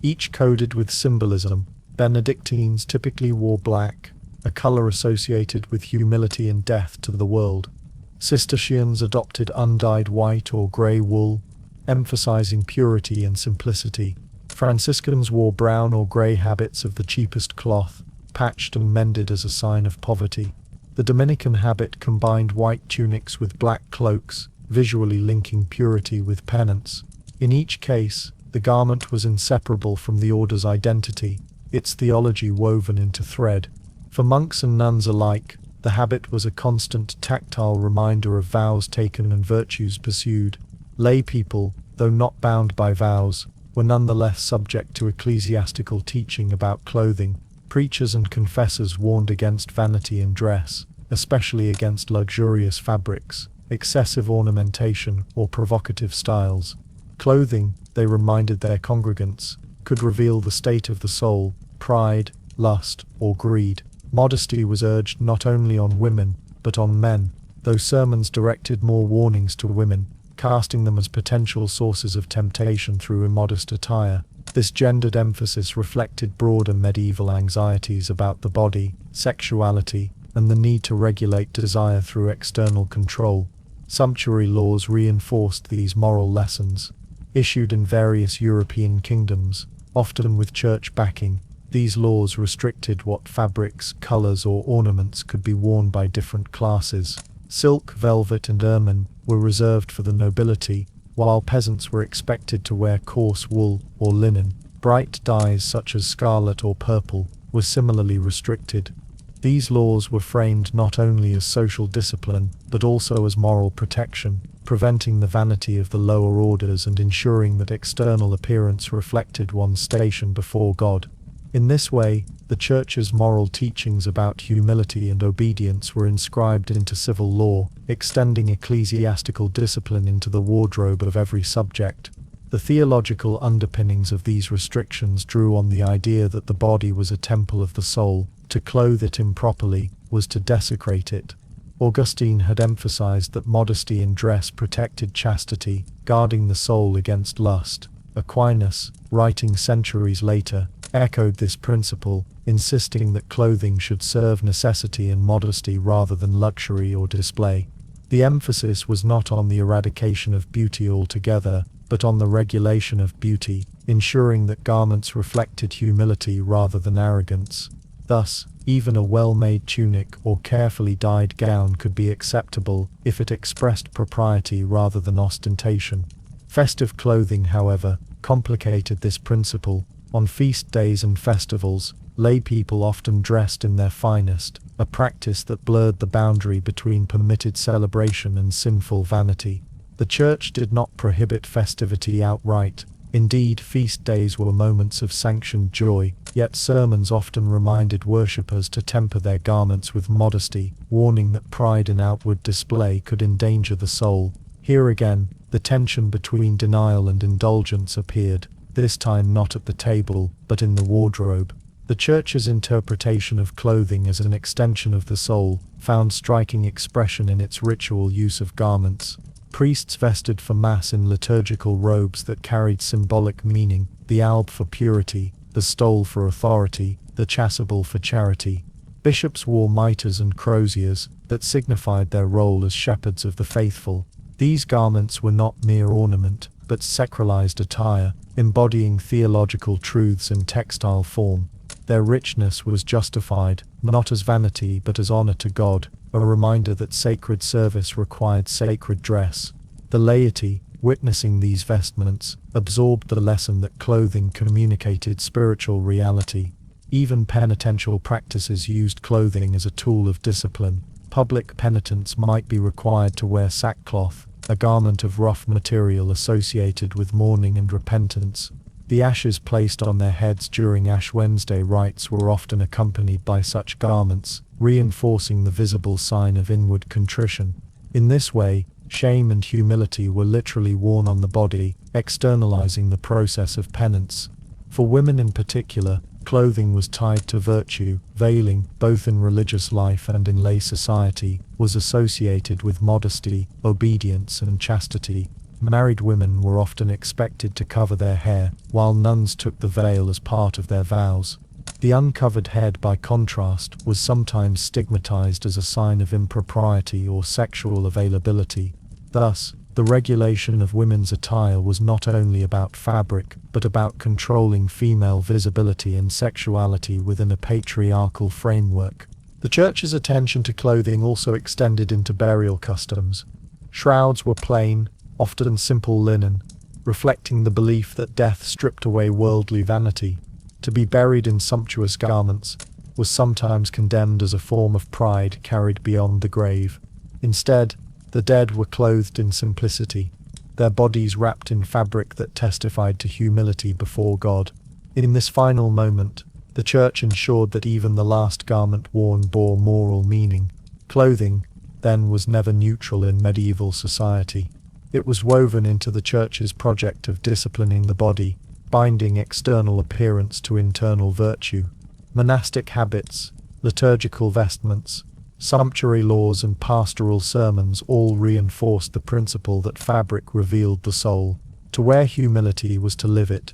each coded with symbolism. Benedictines typically wore black, a color associated with humility and death to the world. Cistercians adopted undyed white or gray wool, emphasizing purity and simplicity. Franciscans wore brown or gray habits of the cheapest cloth, patched and mended as a sign of poverty. The Dominican habit combined white tunics with black cloaks, visually linking purity with penance. In each case, the garment was inseparable from the order's identity, its theology woven into thread. For monks and nuns alike, the habit was a constant tactile reminder of vows taken and virtues pursued. Lay people, though not bound by vows, were nonetheless subject to ecclesiastical teaching about clothing. Preachers and confessors warned against vanity in dress, especially against luxurious fabrics. excessive ornamentation, or provocative styles. Clothing, they reminded their congregants, could reveal the state of the soul, pride, lust, or greed. Modesty was urged not only on women, but on men, though sermons directed more warnings to women, casting them as potential sources of temptation through immodest attire. This gendered emphasis reflected broader medieval anxieties about the body, sexuality, and the need to regulate desire through external control. Sumptuary laws reinforced these moral lessons. Issued in various European kingdoms, often with church backing, these laws restricted what fabrics, colors, or ornaments could be worn by different classes. Silk, velvet, and ermine were reserved for the nobility, while peasants were expected to wear coarse wool or linen. Bright dyes such as scarlet or purple were similarly restricted. These laws were framed not only as social discipline, but also as moral protection, preventing the vanity of the lower orders and ensuring that external appearance reflected one's station before God. In this way, the Church's moral teachings about humility and obedience were inscribed into civil law, extending ecclesiastical discipline into the wardrobe of every subject. The theological underpinnings of these restrictions drew on the idea that the body was a temple of the soul. To clothe it improperly was to desecrate it. Augustine had emphasized that modesty in dress protected chastity, guarding the soul against lust. Aquinas, writing centuries later, echoed this principle, insisting that clothing should serve necessity and modesty rather than luxury or display. The emphasis was not on the eradication of beauty altogether, but on the regulation of beauty, ensuring that garments reflected humility rather than arrogance. Thus, even a well-made tunic or carefully dyed gown could be acceptable if it expressed propriety rather than ostentation. Festive clothing, however, complicated this principle. On feast days and festivals, lay people often dressed in their finest, a practice that blurred the boundary between permitted celebration and sinful vanity. The Church did not prohibit festivity outright. Indeed, feast days were moments of sanctioned joy, yet sermons often reminded worshippers to temper their garments with modesty, warning that pride in outward display could endanger the soul. Here again, the tension between denial and indulgence appeared, this time not at the table, but in the wardrobe. The Church's interpretation of clothing as an extension of the soul found striking expression in its ritual use of garments. Priests vested for Mass in liturgical robes that carried symbolic meaning, the alb for purity, the stole for authority, the chasuble for charity. Bishops wore mitres and croziers that signified their role as shepherds of the faithful. These garments were not mere ornament, but sacralized attire, embodying theological truths in textile form. Their richness was justified, not as vanity but as honor to God, a reminder that sacred service required sacred dress. The laity, witnessing these vestments, absorbed the lesson that clothing communicated spiritual reality. Even penitential practices used clothing as a tool of discipline. Public penitents might be required to wear sackcloth, a garment of rough material associated with mourning and repentance. The ashes placed on their heads during Ash Wednesday rites were often accompanied by such garments, reinforcing the visible sign of inward contrition. In this way, shame and humility were literally worn on the body, externalizing the process of penance. For women in particular, clothing was tied to virtue. Veiling, both in religious life and in lay society, was associated with modesty, obedience, and chastity. Married women were often expected to cover their hair, while nuns took the veil as part of their vows. The uncovered head, by contrast, was sometimes stigmatized as a sign of impropriety or sexual availability. Thus, the regulation of women's attire was not only about fabric, but about controlling female visibility and sexuality within a patriarchal framework. The Church's attention to clothing also extended into burial customs. Shrouds were plain, often simple linen, reflecting the belief that death stripped away worldly vanity. To be buried in sumptuous garments was sometimes condemned as a form of pride carried beyond the grave. Instead, the dead were clothed in simplicity, their bodies wrapped in fabric that testified to humility before God. In this final moment, the Church ensured that even the last garment worn bore moral meaning. Clothing, then, was never neutral in medieval society. It was woven into the Church's project of disciplining the body, binding external appearance to internal virtue. Monastic habits, liturgical vestments, sumptuary laws and pastoral sermons all reinforced the principle that fabric revealed the soul. To wear humility was to live it.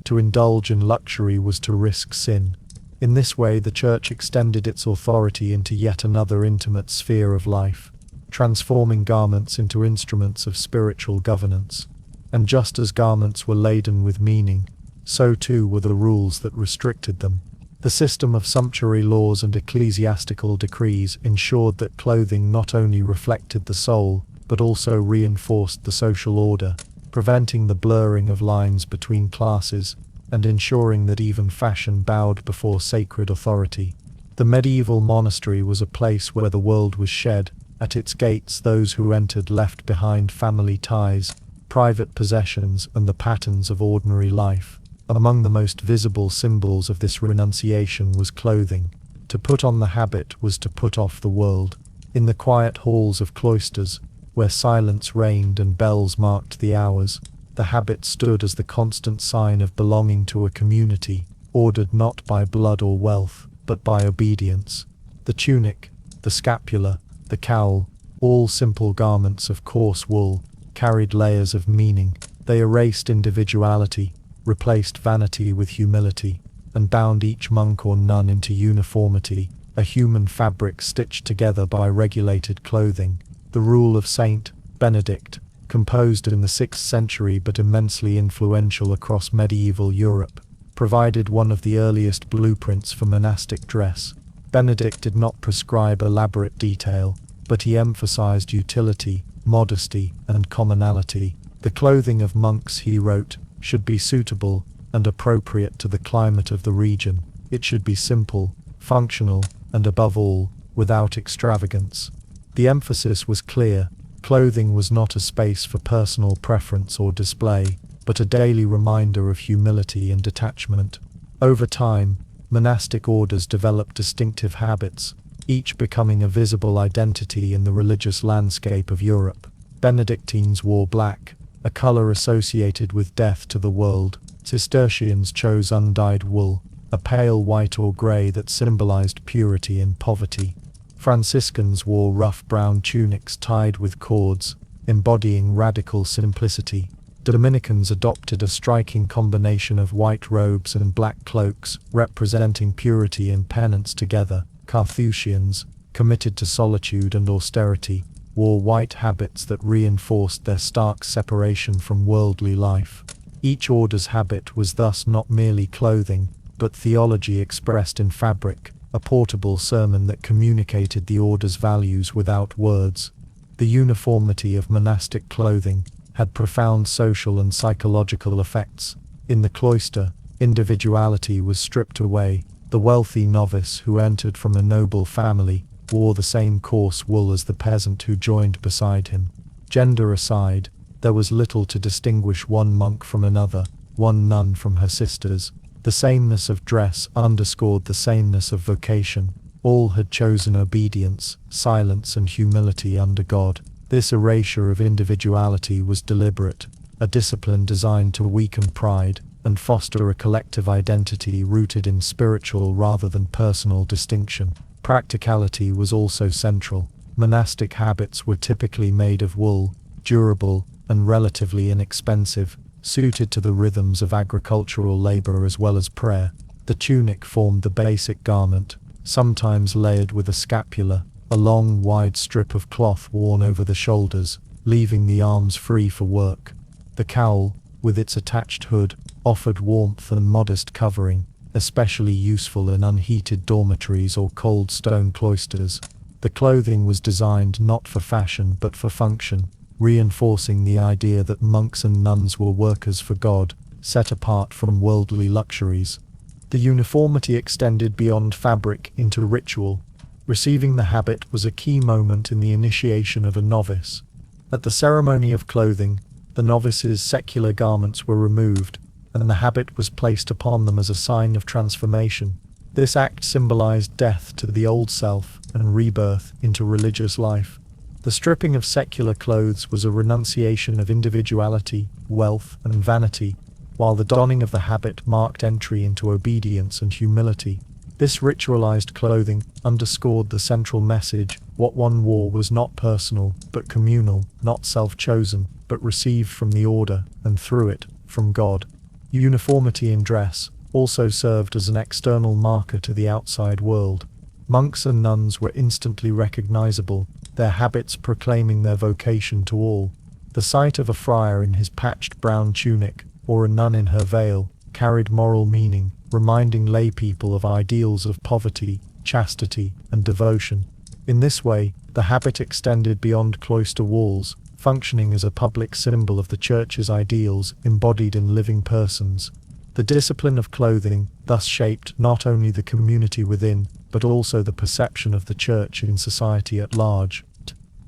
To indulge in luxury was to risk sin. In this way, the Church extended its authority into yet another intimate sphere of life, transforming garments into instruments of spiritual governance. And just as garments were laden with meaning, so too were the rules that restricted them. The system of sumptuary laws and ecclesiastical decrees ensured that clothing not only reflected the soul, but also reinforced the social order, preventing the blurring of lines between classes, and ensuring that even fashion bowed before sacred authority. The medieval monastery was a place where the world was shed. At its gates, those who entered left behind family ties, private possessions, and the patterns of ordinary life. Among the most visible symbols of this renunciation was clothing. To put on the habit was to put off the world. In the quiet halls of cloisters, where silence reigned and bells marked the hours, the habit stood as the constant sign of belonging to a community, ordered not by blood or wealth, but by obedience. The tunic, the scapula, the cowl, all simple garments of coarse wool, carried layers of meaning. They erased individuality, replaced vanity with humility, and bound each monk or nun into uniformity, a human fabric stitched together by regulated clothing. The rule of Saint Benedict, composed in the 6th century but immensely influential across medieval Europe, provided one of the earliest blueprints for monastic dress. Benedict did not prescribe elaborate detail, but he emphasized utility, modesty, and commonality. The clothing of monks, he wrote, should be suitable and appropriate to the climate of the region. It should be simple, functional, and above all, without extravagance. The emphasis was clear. Clothing was not a space for personal preference or display, but a daily reminder of humility and detachment. Over time, monastic orders developed distinctive habits, each becoming a visible identity in the religious landscape of Europe. Benedictines wore black, a color associated with death to the world. Cistercians chose undyed wool, a pale white or gray that symbolized purity and poverty. Franciscans wore rough brown tunics tied with cords, embodying radical simplicity. Dominicans adopted a striking combination of white robes and black cloaks, representing purity and penance together. Carthusians, committed to solitude and austerity, wore white habits that reinforced their stark separation from worldly life. Each order's habit was thus not merely clothing, but theology expressed in fabric, a portable sermon that communicated the order's values without words. The uniformity of monastic clothing had profound social and psychological effects. In the cloister, individuality was stripped away. The wealthy novice who entered from a noble family wore the same coarse wool as the peasant who joined beside him. Gender aside, there was little to distinguish one monk from another, one nun from her sisters. The sameness of dress underscored the sameness of vocation. All had chosen obedience, silence, and humility under God. This erasure of individuality was deliberate, a discipline designed to weaken pride and foster a collective identity rooted in spiritual rather than personal distinction. Practicality was also central. Monastic habits were typically made of wool, durable, and relatively inexpensive, suited to the rhythms of agricultural labor as well as prayer. The tunic formed the basic garment, sometimes layered with a scapula, a long, wide strip of cloth worn over the shoulders, leaving the arms free for work. The cowl, with its attached hood, offered warmth and modest covering, especially useful in unheated dormitories or cold stone cloisters. The clothing was designed not for fashion but for function, reinforcing the idea that monks and nuns were workers for God, set apart from worldly luxuries. The uniformity extended beyond fabric into ritual. Receiving the habit was a key moment in the initiation of a novice. At the ceremony of clothing, the novice's secular garments were removed, and the habit was placed upon them as a sign of transformation. This act symbolized death to the old self and rebirth into religious life. The stripping of secular clothes was a renunciation of individuality, wealth, and vanity, while the donning of the habit marked entry into obedience and humility. This ritualized clothing underscored the central message: what one wore was not personal, but communal, not self-chosen, but received from the order, and through it, from God. Uniformity in dress also served as an external marker to the outside world. Monks and nuns were instantly recognizable, their habits proclaiming their vocation to all. The sight of a friar in his patched brown tunic, or a nun in her veil, carried moral meaning, reminding lay people of ideals of poverty, chastity, and devotion. In this way, the habit extended beyond cloister walls, functioning as a public symbol of the Church's ideals embodied in living persons. The discipline of clothing thus shaped not only the community within, but also the perception of the Church in society at large.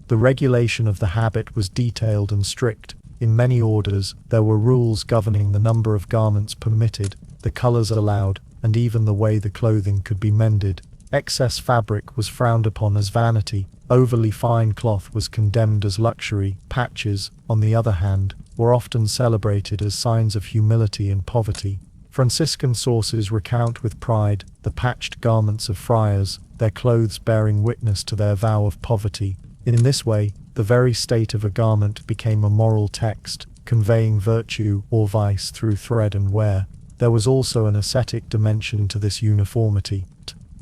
The regulation of the habit was detailed and strict. In many orders, there were rules governing the number of garments permitted, the colors allowed, and even the way the clothing could be mended. Excess fabric was frowned upon as vanity, overly fine cloth was condemned as luxury. Patches, on the other hand, were often celebrated as signs of humility and poverty. Franciscan sources recount with pride the patched garments of friars, their clothes bearing witness to their vow of poverty. In this way, the very state of a garment became a moral text, conveying virtue or vice through thread and wear. There was also an ascetic dimension to this uniformity.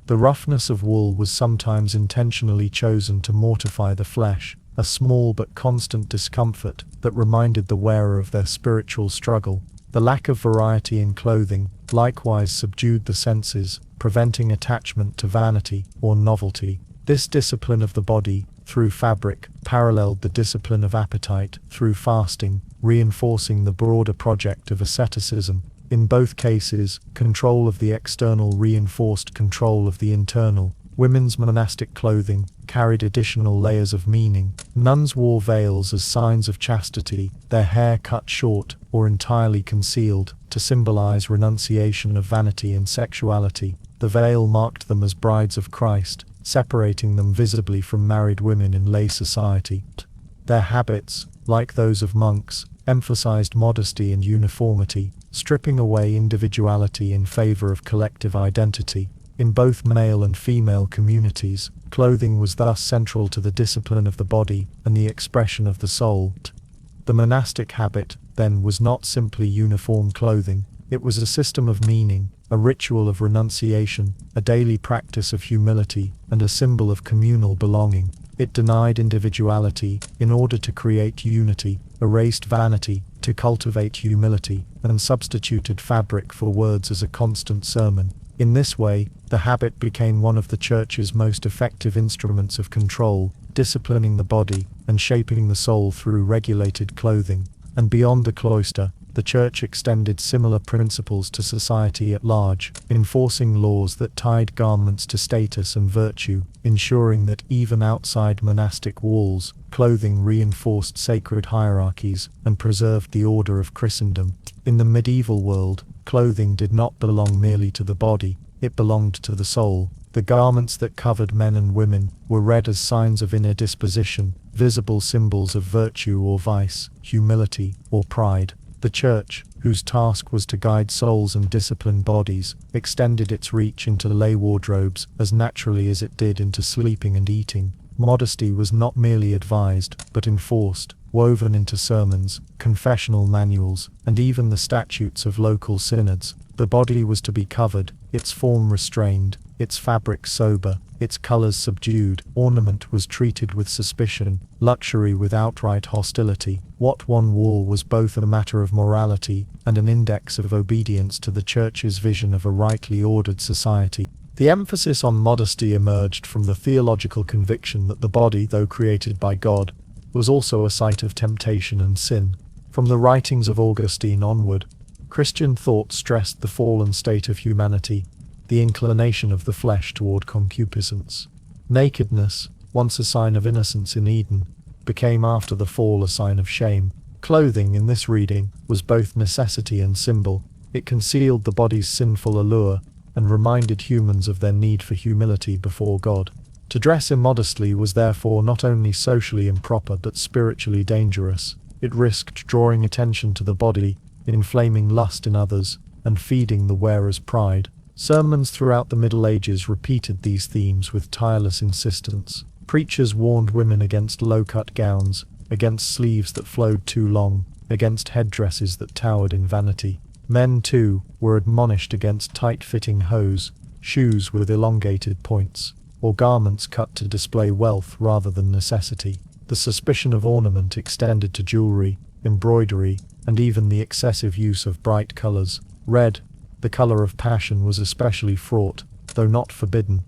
The roughness of wool was sometimes intentionally chosen to mortify the flesh, a small but constant discomfort that reminded the wearer of their spiritual struggle. The lack of variety in clothing likewise subdued the senses, preventing attachment to vanity or novelty. This discipline of the body, through fabric, paralleled the discipline of appetite, through fasting, reinforcing the broader project of asceticism. In both cases, control of the external reinforced control of the internal. Women's monastic clothing carried additional layers of meaning. Nuns wore veils as signs of chastity, their hair cut short or entirely concealed, to symbolize renunciation of vanity and sexuality. The veil marked them as brides of Christ, separating them visibly from married women in lay society. Their habits, like those of monks, emphasized modesty and uniformity, stripping away individuality in favor of collective identity. In both male and female communities, clothing was thus central to the discipline of the body and the expression of the soul. The monastic habit, then, was not simply uniform clothing, it was a system of meaning, a ritual of renunciation, a daily practice of humility, and a symbol of communal belonging. It denied individuality in order to create unity, erased vanity to cultivate humility, and substituted fabric for words as a constant sermon. In this way, the habit became one of the Church's most effective instruments of control, disciplining the body and shaping the soul through regulated clothing. And beyond the cloister, the Church extended similar principles to society at large, enforcing laws that tied garments to status and virtue, ensuring that even outside monastic walls, clothing reinforced sacred hierarchies and preserved the order of Christendom. In the medieval world, clothing did not belong merely to the body, it belonged to the soul. The garments that covered men and women were read as signs of inner disposition, visible symbols of virtue or vice, humility or pride. The Church, whose task was to guide souls and discipline bodies, extended its reach into lay wardrobes as naturally as it did into sleeping and eating. Modesty was not merely advised, but enforced, woven into sermons, confessional manuals, and even the statutes of local synods. The body was to be covered, its form restrained, its fabric sober, its colors subdued. Ornament was treated with suspicion, luxury with outright hostility. What one wore was both a matter of morality and an index of obedience to the Church's vision of a rightly ordered society. The emphasis on modesty emerged from the theological conviction that the body, though created by God, was also a site of temptation and sin. From the writings of Augustine onward, Christian thought stressed the fallen state of humanity, the inclination of the flesh toward concupiscence. Nakedness, once a sign of innocence in Eden, became after the fall a sign of shame. Clothing in this reading was both necessity and symbol. It concealed the body's sinful allure and reminded humans of their need for humility before God. To dress immodestly was therefore not only socially improper but spiritually dangerous. It risked drawing attention to the body, inflaming lust in others, and feeding the wearer's pride. Sermons throughout the Middle Ages repeated these themes with tireless insistence. Preachers warned women against low-cut gowns, against sleeves that flowed too long, against headdresses that towered in vanity. Men, too, were admonished against tight-fitting hose, shoes with elongated points, or garments cut to display wealth rather than necessity. The suspicion of ornament extended to jewelry, embroidery, and even the excessive use of bright colors. Red, the color of passion, was especially fraught, though not forbidden.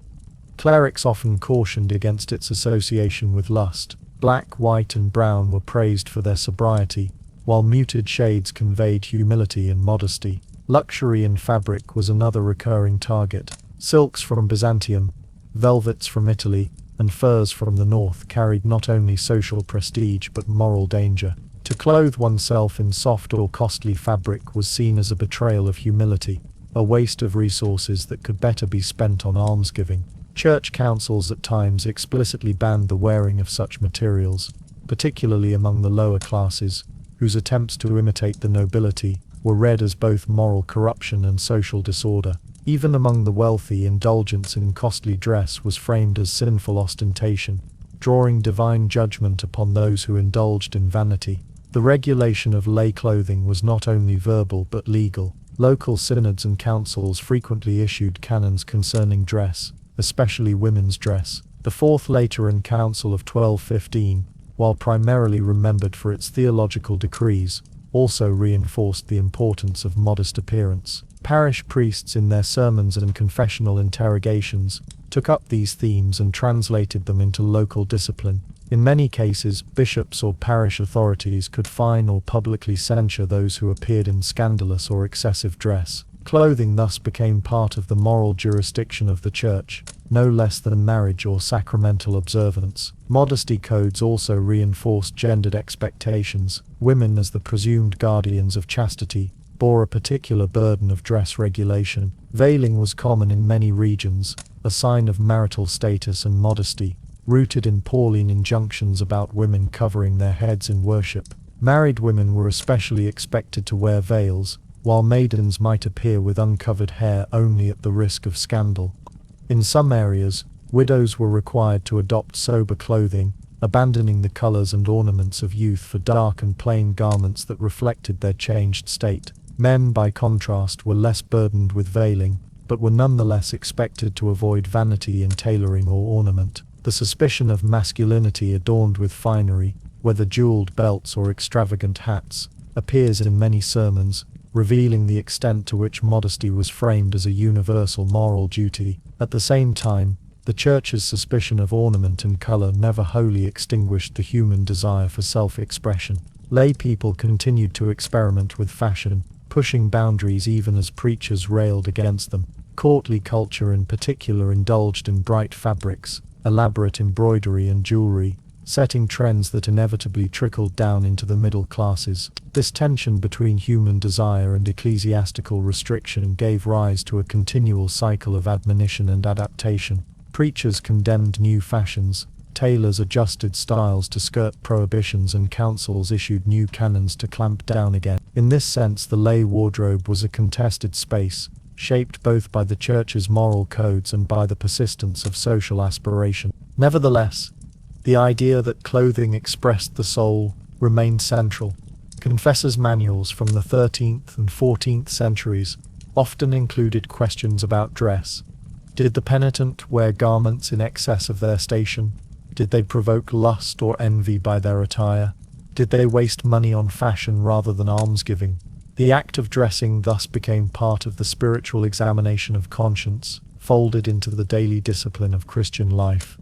Clerics often cautioned against its association with lust. Black, white, and brown were praised for their sobriety, while muted shades conveyed humility and modesty. Luxury in fabric was another recurring target. Silks from Byzantium, velvets from Italy, and furs from the north carried not only social prestige but moral danger. To clothe oneself in soft or costly fabric was seen as a betrayal of humility, a waste of resources that could better be spent on almsgiving. Church councils at times explicitly banned the wearing of such materials, particularly among the lower classes, whose attempts to imitate the nobility were read as both moral corruption and social disorder. Even among the wealthy, indulgence in costly dress was framed as sinful ostentation, drawing divine judgment upon those who indulged in vanity. The regulation of lay clothing was not only verbal but legal. Local synods and councils frequently issued canons concerning dress, especially women's dress. The Fourth Lateran Council of 1215, while primarily remembered for its theological decrees, also reinforced the importance of modest appearance. Parish priests in their sermons and confessional interrogations took up these themes and translated them into local discipline. In many cases, bishops or parish authorities could fine or publicly censure those who appeared in scandalous or excessive dress. Clothing thus became part of the moral jurisdiction of the Church, no less than marriage or sacramental observance. Modesty codes also reinforced gendered expectations. Women, as the presumed guardians of chastity, bore a particular burden of dress regulation. Veiling was common in many regions, a sign of marital status and modesty, rooted in Pauline injunctions about women covering their heads in worship. Married women were especially expected to wear veils, while maidens might appear with uncovered hair only at the risk of scandal. In some areas, widows were required to adopt sober clothing, abandoning the colors and ornaments of youth for dark and plain garments that reflected their changed state. Men, by contrast, were less burdened with veiling, but were nonetheless expected to avoid vanity in tailoring or ornament. The suspicion of masculinity adorned with finery, whether jeweled belts or extravagant hats, appears in many sermons, revealing the extent to which modesty was framed as a universal moral duty. At the same time, the Church's suspicion of ornament and color never wholly extinguished the human desire for self-expression. Lay people continued to experiment with fashion, pushing boundaries even as preachers railed against them. Courtly culture in particular indulged in bright fabrics, elaborate embroidery and jewelry, setting trends that inevitably trickled down into the middle classes. This tension between human desire and ecclesiastical restriction gave rise to a continual cycle of admonition and adaptation. Preachers condemned new fashions, tailors adjusted styles to skirt prohibitions, and councils issued new canons to clamp down again. In this sense, the lay wardrobe was a contested space, shaped both by the Church's moral codes and by the persistence of social aspiration. Nevertheless, the idea that clothing expressed the soul remained central. Confessors' manuals from the 13th and 14th centuries often included questions about dress. Did the penitent wear garments in excess of their station? Did they provoke lust or envy by their attire? Did they waste money on fashion rather than almsgiving? The act of dressing thus became part of the spiritual examination of conscience, folded into the daily discipline of Christian life.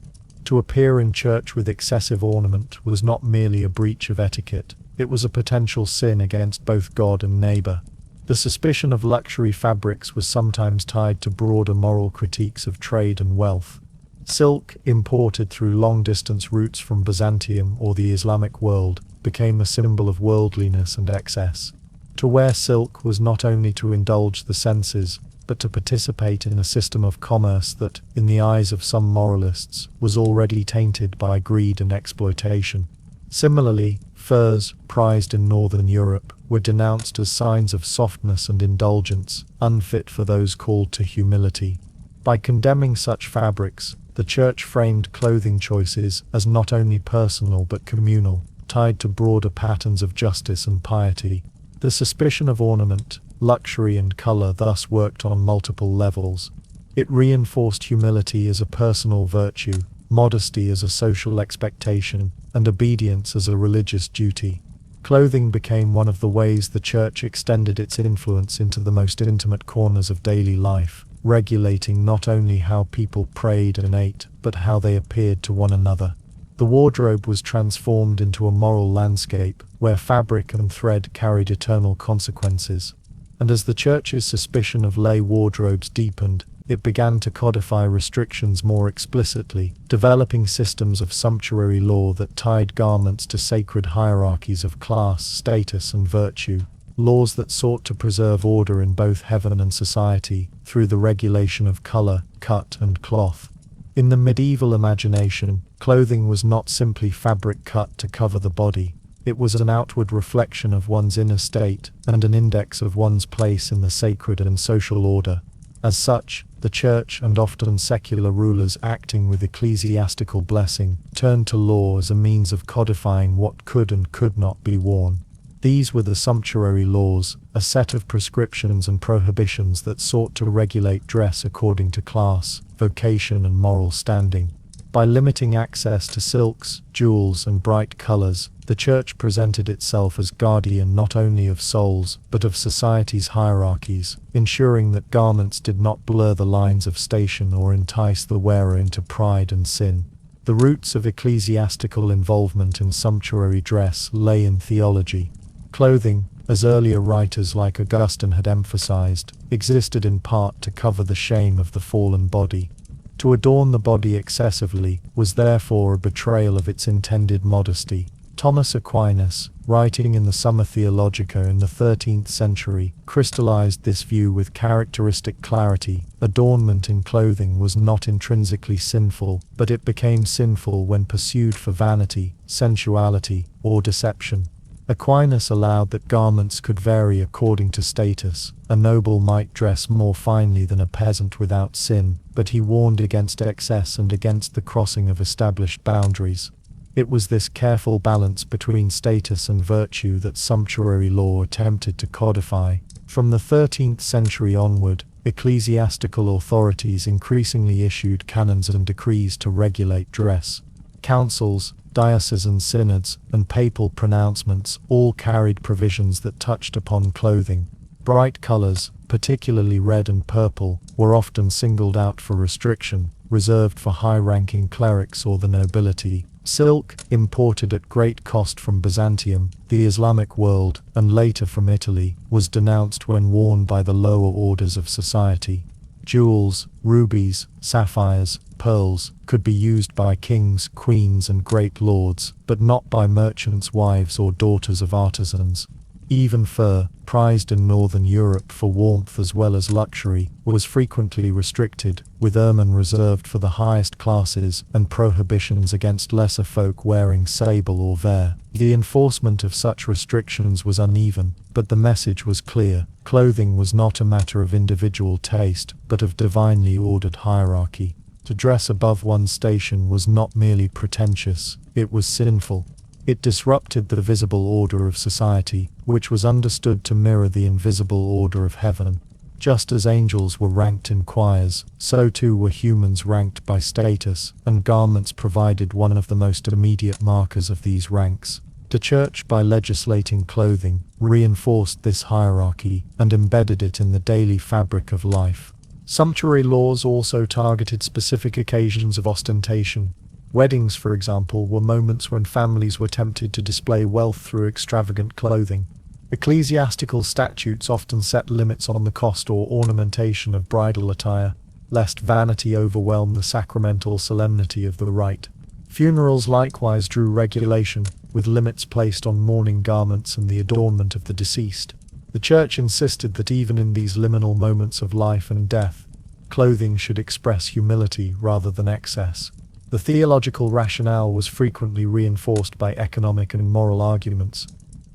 To appear in church with excessive ornament was not merely a breach of etiquette, it was a potential sin against both God and neighbor. The suspicion of luxury fabrics was sometimes tied to broader moral critiques of trade and wealth. Silk, imported through long-distance routes from Byzantium or the Islamic world, became a symbol of worldliness and excess. To wear silk was not only to indulge the senses, but to participate in a system of commerce that, in the eyes of some moralists, was already tainted by greed and exploitation. Similarly, furs, prized in Northern Europe, were denounced as signs of softness and indulgence, unfit for those called to humility. By condemning such fabrics, the Church framed clothing choices as not only personal but communal, tied to broader patterns of justice and piety. The suspicion of ornament, luxury and color thus worked on multiple levels. It reinforced humility as a personal virtue, modesty as a social expectation, and obedience as a religious duty. Clothing became one of the ways the Church extended its influence into the most intimate corners of daily life, regulating not only how people prayed and ate, but how they appeared to one another. The wardrobe was transformed into a moral landscape, where fabric and thread carried eternal consequences. And as the Church's suspicion of lay wardrobes deepened, it began to codify restrictions more explicitly, developing systems of sumptuary law that tied garments to sacred hierarchies of class, status, and virtue. Laws that sought to preserve order in both heaven and society, through the regulation of color, cut, and cloth. In the medieval imagination, clothing was not simply fabric cut to cover the body. It was an outward reflection of one's inner state, and an index of one's place in the sacred and social order. As such, the Church, and often secular rulers acting with ecclesiastical blessing, turned to law as a means of codifying what could and could not be worn. These were the sumptuary laws, a set of prescriptions and prohibitions that sought to regulate dress according to class, vocation, and moral standing. By limiting access to silks, jewels, and bright colors, the Church presented itself as guardian not only of souls, but of society's hierarchies, ensuring that garments did not blur the lines of station or entice the wearer into pride and sin. The roots of ecclesiastical involvement in sumptuary dress lay in theology. Clothing, as earlier writers like Augustine had emphasized, existed in part to cover the shame of the fallen body. To adorn the body excessively was therefore a betrayal of its intended modesty. Thomas Aquinas, writing in the Summa Theologica in the 13th century, crystallized this view with characteristic clarity. Adornment in clothing was not intrinsically sinful, but it became sinful when pursued for vanity, sensuality, or deception. Aquinas allowed that garments could vary according to status. A noble might dress more finely than a peasant without sin, but he warned against excess and against the crossing of established boundaries. It was this careful balance between status and virtue that sumptuary law attempted to codify. From the 13th century onward, ecclesiastical authorities increasingly issued canons and decrees to regulate dress. Councils, diocesan synods, and papal pronouncements all carried provisions that touched upon clothing. Bright colors, particularly red and purple, were often singled out for restriction, reserved for high-ranking clerics or the nobility. Silk, imported at great cost from Byzantium, the Islamic world, and later from Italy, was denounced when worn by the lower orders of society. Jewels, rubies, sapphires, pearls, could be used by kings, queens, and great lords, but not by merchants' wives or daughters of artisans. Even fur, prized in Northern Europe for warmth as well as luxury, was frequently restricted, with ermine reserved for the highest classes, and prohibitions against lesser folk wearing sable or vair. The enforcement of such restrictions was uneven, but the message was clear. Clothing was not a matter of individual taste, but of divinely ordered hierarchy. To dress above one's station was not merely pretentious, it was sinful. It disrupted the visible order of society, which was understood to mirror the invisible order of heaven. Just as angels were ranked in choirs, so too were humans ranked by status, and garments provided one of the most immediate markers of these ranks. The Church, by legislating clothing, reinforced this hierarchy and embedded it in the daily fabric of life. Sumptuary laws also targeted specific occasions of ostentation. Weddings, for example, were moments when families were tempted to display wealth through extravagant clothing. Ecclesiastical statutes often set limits on the cost or ornamentation of bridal attire, lest vanity overwhelm the sacramental solemnity of the rite. Funerals likewise drew regulation, with limits placed on mourning garments and the adornment of the deceased. The Church insisted that even in these liminal moments of life and death, clothing should express humility rather than excess. The theological rationale was frequently reinforced by economic and moral arguments.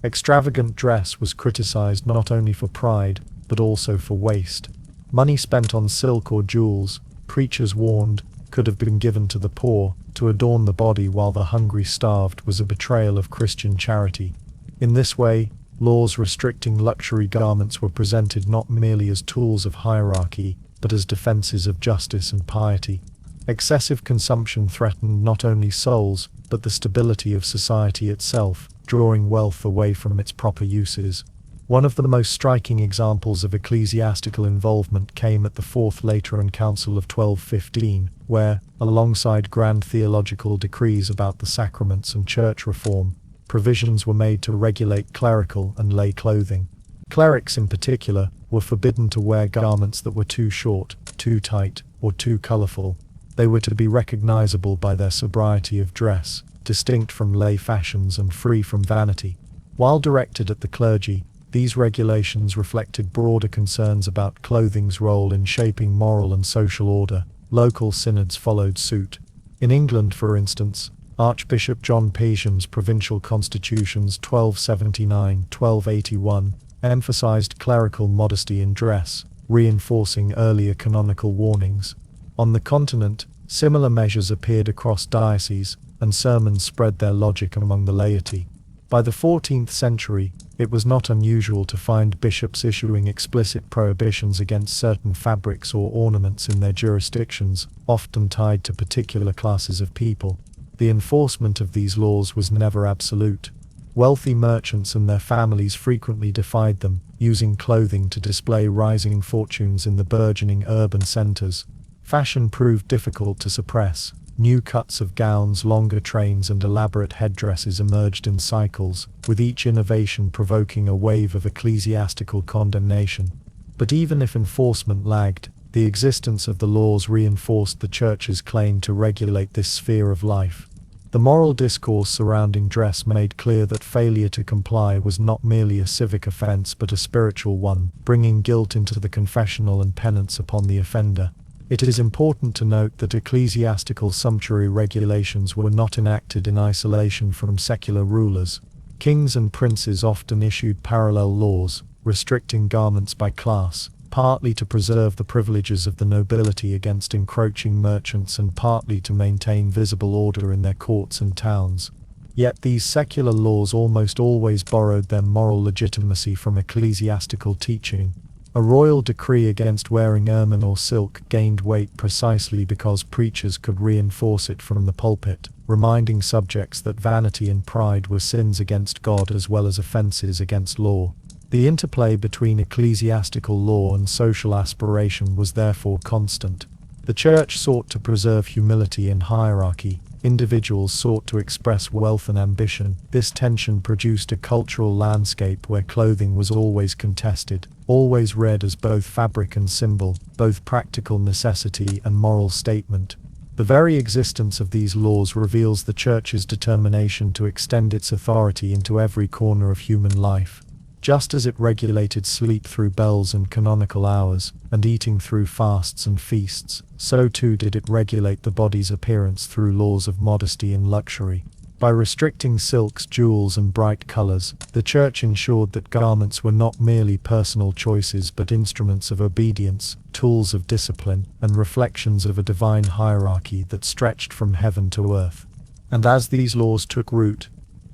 Extravagant dress was criticized not only for pride, but also for waste. Money spent on silk or jewels, preachers warned, could have been given to the poor. To adorn the body while the hungry starved was a betrayal of Christian charity. In this way, laws restricting luxury garments were presented not merely as tools of hierarchy, but as defenses of justice and piety. Excessive consumption threatened not only souls, but the stability of society itself, drawing wealth away from its proper uses. One of the most striking examples of ecclesiastical involvement came at the Fourth Lateran Council of 1215, where, alongside grand theological decrees about the sacraments and church reform, provisions were made to regulate clerical and lay clothing. Clerics in particular were forbidden to wear garments that were too short, too tight, or too colourful. They were to be recognizable by their sobriety of dress, distinct from lay fashions and free from vanity. While directed at the clergy, these regulations reflected broader concerns about clothing's role in shaping moral and social order. Local synods followed suit. In England, for instance, Archbishop John Peasham's Provincial Constitutions 1279-1281 emphasized clerical modesty in dress, reinforcing earlier canonical warnings. On the continent, similar measures appeared across dioceses, and sermons spread their logic among the laity. By the 14th century, it was not unusual to find bishops issuing explicit prohibitions against certain fabrics or ornaments in their jurisdictions, often tied to particular classes of people. The enforcement of these laws was never absolute. Wealthy merchants and their families frequently defied them, using clothing to display rising fortunes in the burgeoning urban centers. Fashion proved difficult to suppress. New cuts of gowns, longer trains, and elaborate headdresses emerged in cycles, with each innovation provoking a wave of ecclesiastical condemnation. But even if enforcement lagged, the existence of the laws reinforced the Church's claim to regulate this sphere of life. The moral discourse surrounding dress made clear that failure to comply was not merely a civic offense but a spiritual one, bringing guilt into the confessional and penance upon the offender. It is important to note that ecclesiastical sumptuary regulations were not enacted in isolation from secular rulers. Kings and princes often issued parallel laws, restricting garments by class, partly to preserve the privileges of the nobility against encroaching merchants and partly to maintain visible order in their courts and towns. Yet these secular laws almost always borrowed their moral legitimacy from ecclesiastical teaching. A royal decree against wearing ermine or silk gained weight precisely because preachers could reinforce it from the pulpit, reminding subjects that vanity and pride were sins against God as well as offenses against law. The interplay between ecclesiastical law and social aspiration was therefore constant. The Church sought to preserve humility in hierarchy. Individuals sought to express wealth and ambition. This tension produced a cultural landscape where clothing was always contested, always read as both fabric and symbol, both practical necessity and moral statement. The very existence of these laws reveals the Church's determination to extend its authority into every corner of human life. Just as it regulated sleep through bells and canonical hours, and eating through fasts and feasts, so too did it regulate the body's appearance through laws of modesty and luxury. By restricting silks, jewels, and bright colors, the Church ensured that garments were not merely personal choices but instruments of obedience, tools of discipline, and reflections of a divine hierarchy that stretched from heaven to earth. And as these laws took root,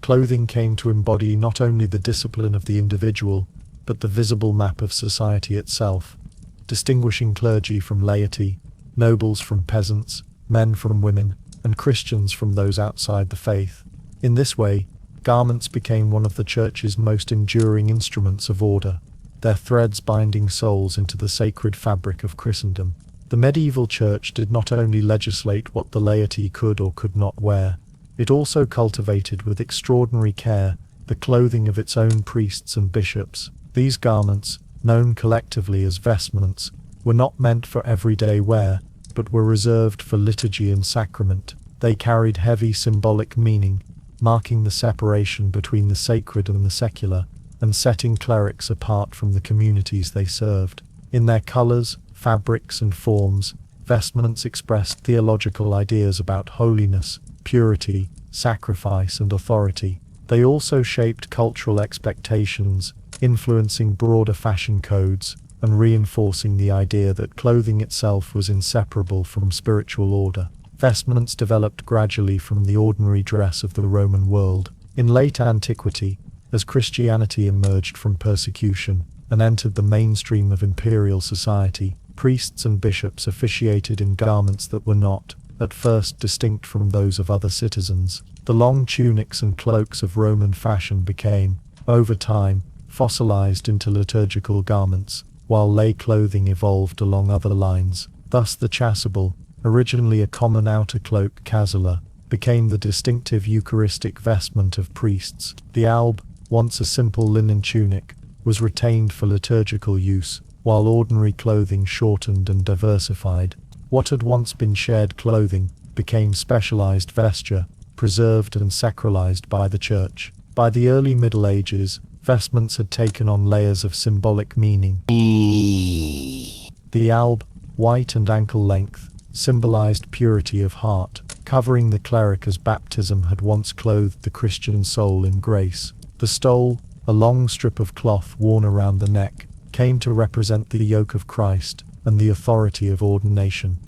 clothing came to embody not only the discipline of the individual, but the visible map of society itself, distinguishing clergy from laity, nobles from peasants, men from women, and Christians from those outside the faith. In this way, garments became one of the Church's most enduring instruments of order, their threads binding souls into the sacred fabric of Christendom. The medieval Church did not only legislate what the laity could or could not wear, it also cultivated with extraordinary care the clothing of its own priests and bishops. These garments, known collectively as vestments, were not meant for everyday wear, but were reserved for liturgy and sacrament. They carried heavy symbolic meaning, marking the separation between the sacred and the secular, and setting clerics apart from the communities they served. In their colors, fabrics, and forms, vestments expressed theological ideas about holiness, purity, sacrifice, and authority. They also shaped cultural expectations, influencing broader fashion codes, and reinforcing the idea that clothing itself was inseparable from spiritual order. Vestments developed gradually from the ordinary dress of the Roman world. In late antiquity, as Christianity emerged from persecution and entered the mainstream of imperial society, priests and bishops officiated in garments that were not, at first, distinct from those of other citizens. The long tunics and cloaks of Roman fashion became, over time, fossilized into liturgical garments, while lay clothing evolved along other lines. Thus the chasuble, originally a common outer cloak cassola, became the distinctive Eucharistic vestment of priests. The alb, once a simple linen tunic, was retained for liturgical use, while ordinary clothing shortened and diversified. What had once been shared clothing became specialized vesture, preserved and sacralized by the Church. By the early Middle Ages, vestments had taken on layers of symbolic meaning. The alb, white and ankle length, symbolized purity of heart, covering the cleric as baptism had once clothed the Christian soul in grace. The stole, a long strip of cloth worn around the neck, came to represent the yoke of Christ and the authority of ordination.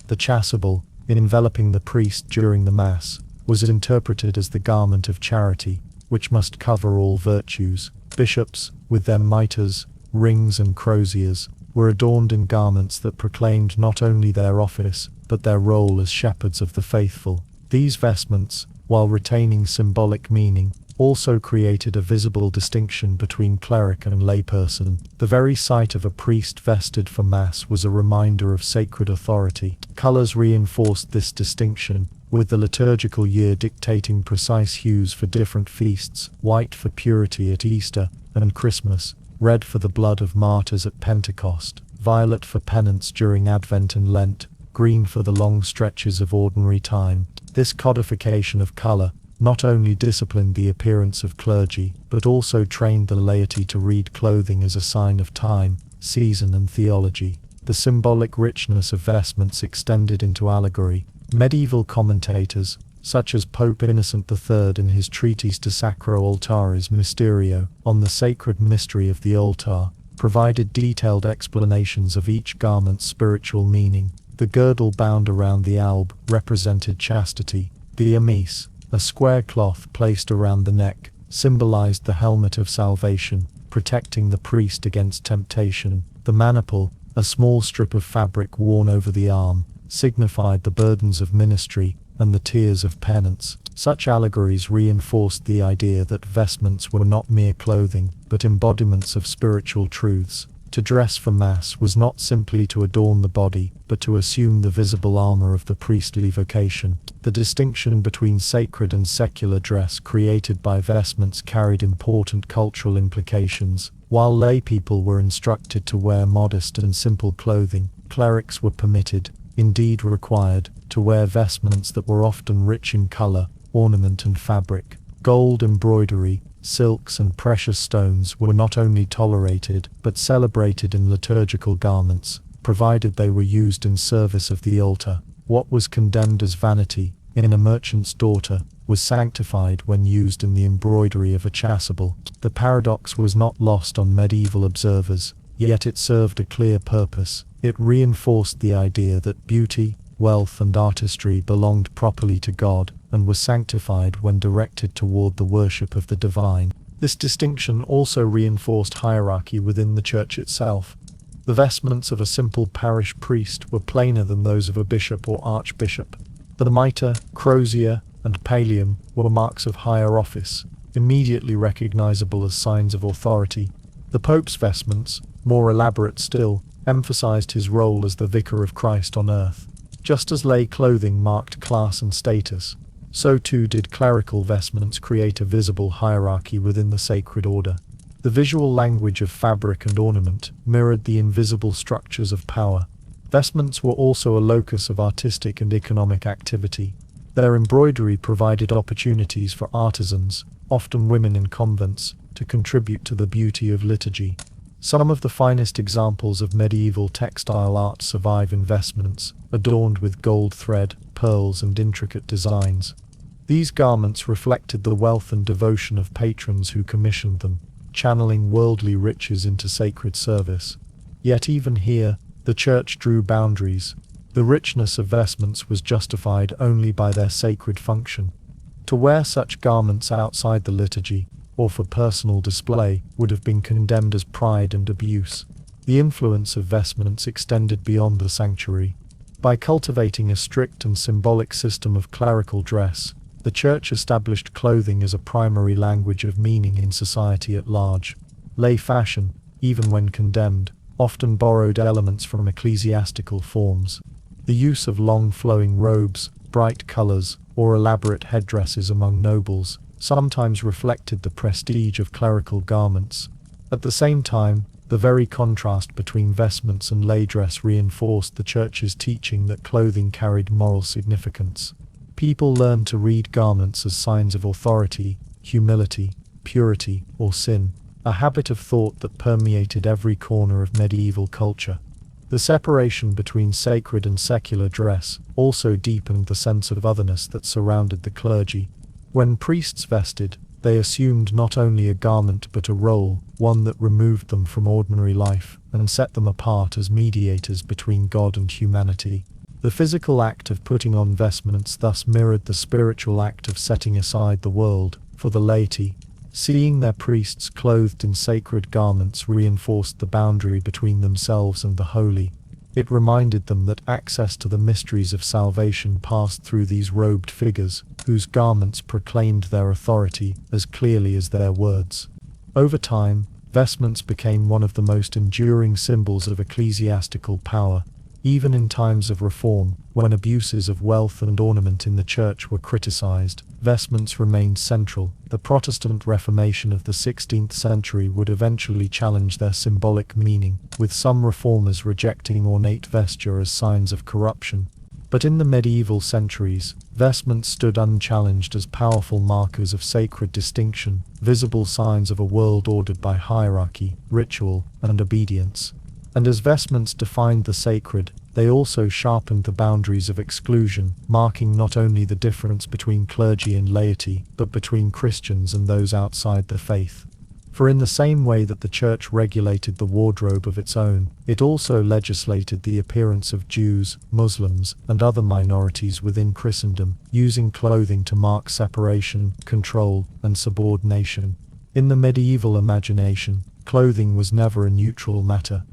The chasuble, in enveloping the priest during the Mass, was interpreted as the garment of charity, which must cover all virtues. Bishops, with their mitres, rings and croziers, were adorned in garments that proclaimed not only their office, but their role as shepherds of the faithful. These vestments, while retaining symbolic meaning, also created a visible distinction between cleric and layperson. The very sight of a priest vested for Mass was a reminder of sacred authority. Colors reinforced this distinction, with the liturgical year dictating precise hues for different feasts: white for purity at Easter and Christmas, red for the blood of martyrs at Pentecost, violet for penance during Advent and Lent, green for the long stretches of ordinary time. This codification of color not only disciplined the appearance of clergy, but also trained the laity to read clothing as a sign of time, season, and theology. The symbolic richness of vestments extended into allegory. Medieval commentators, such as Pope Innocent III in his treatise De Sacro Altaris Mysterio, on the sacred mystery of the altar, provided detailed explanations of each garment's spiritual meaning. The girdle bound around the alb represented chastity. The amice, a square cloth placed around the neck, symbolized the helmet of salvation, protecting the priest against temptation. The maniple, a small strip of fabric worn over the arm, signified the burdens of ministry and the tears of penance. Such allegories reinforced the idea that vestments were not mere clothing, but embodiments of spiritual truths. To dress for Mass was not simply to adorn the body, but to assume the visible armor of the priestly vocation. The distinction between sacred and secular dress created by vestments carried important cultural implications. While lay people were instructed to wear modest and simple clothing, clerics were permitted, indeed required, to wear vestments that were often rich in color, ornament, and fabric. Gold embroidery, silks, and precious stones were not only tolerated, but celebrated in liturgical garments, provided they were used in service of the altar. What was condemned as vanity, in A Merchant's Daughter, was sanctified when used in the embroidery of a chasuble. The paradox was not lost on medieval observers, yet it served a clear purpose. It reinforced the idea that beauty, wealth, and artistry belonged properly to God, and were sanctified when directed toward the worship of the divine. This distinction also reinforced hierarchy within the Church itself. The vestments of a simple parish priest were plainer than those of a bishop or archbishop. The mitre, crozier, and pallium were marks of higher office, immediately recognizable as signs of authority. The Pope's vestments, more elaborate still, emphasized his role as the vicar of Christ on earth. Just as lay clothing marked class and status, so too did clerical vestments create a visible hierarchy within the sacred order. The visual language of fabric and ornament mirrored the invisible structures of power. Vestments were also a locus of artistic and economic activity. Their embroidery provided opportunities for artisans, often women in convents, to contribute to the beauty of liturgy. Some of the finest examples of medieval textile art survive in vestments, adorned with gold thread, pearls, and intricate designs. These garments reflected the wealth and devotion of patrons who commissioned them, channeling worldly riches into sacred service. Yet even here, the Church drew boundaries. The richness of vestments was justified only by their sacred function. To wear such garments outside the liturgy, or for personal display, would have been condemned as pride and abuse. The influence of vestments extended beyond the sanctuary. By cultivating a strict and symbolic system of clerical dress, the Church established clothing as a primary language of meaning in society at large. Lay fashion, even when condemned, often borrowed elements from ecclesiastical forms. The use of long flowing robes, bright colors, or elaborate headdresses among nobles sometimes reflected the prestige of clerical garments. At the same time, the very contrast between vestments and lay dress reinforced the Church's teaching that clothing carried moral significance. People learned to read garments as signs of authority, humility, purity, or sin, a habit of thought that permeated every corner of medieval culture. The separation between sacred and secular dress also deepened the sense of otherness that surrounded the clergy. When priests vested, they assumed not only a garment but a role, one that removed them from ordinary life and set them apart as mediators between God and humanity. The physical act of putting on vestments thus mirrored the spiritual act of setting aside the world. For the laity, seeing their priests clothed in sacred garments reinforced the boundary between themselves and the holy. It reminded them that access to the mysteries of salvation passed through these robed figures, whose garments proclaimed their authority as clearly as their words. Over time, vestments became one of the most enduring symbols of ecclesiastical power. Even in times of reform, when abuses of wealth and ornament in the Church were criticized, vestments remained central. The Protestant Reformation of the 16th century would eventually challenge their symbolic meaning, with some reformers rejecting ornate vesture as signs of corruption. But in the medieval centuries, vestments stood unchallenged as powerful markers of sacred distinction, visible signs of a world ordered by hierarchy, ritual, and obedience. And as vestments defined the sacred, they also sharpened the boundaries of exclusion, marking not only the difference between clergy and laity, but between Christians and those outside the faith. For in the same way that the Church regulated the wardrobe of its own, it also legislated the appearance of Jews, Muslims, and other minorities within Christendom, using clothing to mark separation, control, and subordination. In the medieval imagination, clothing was never a neutral matter.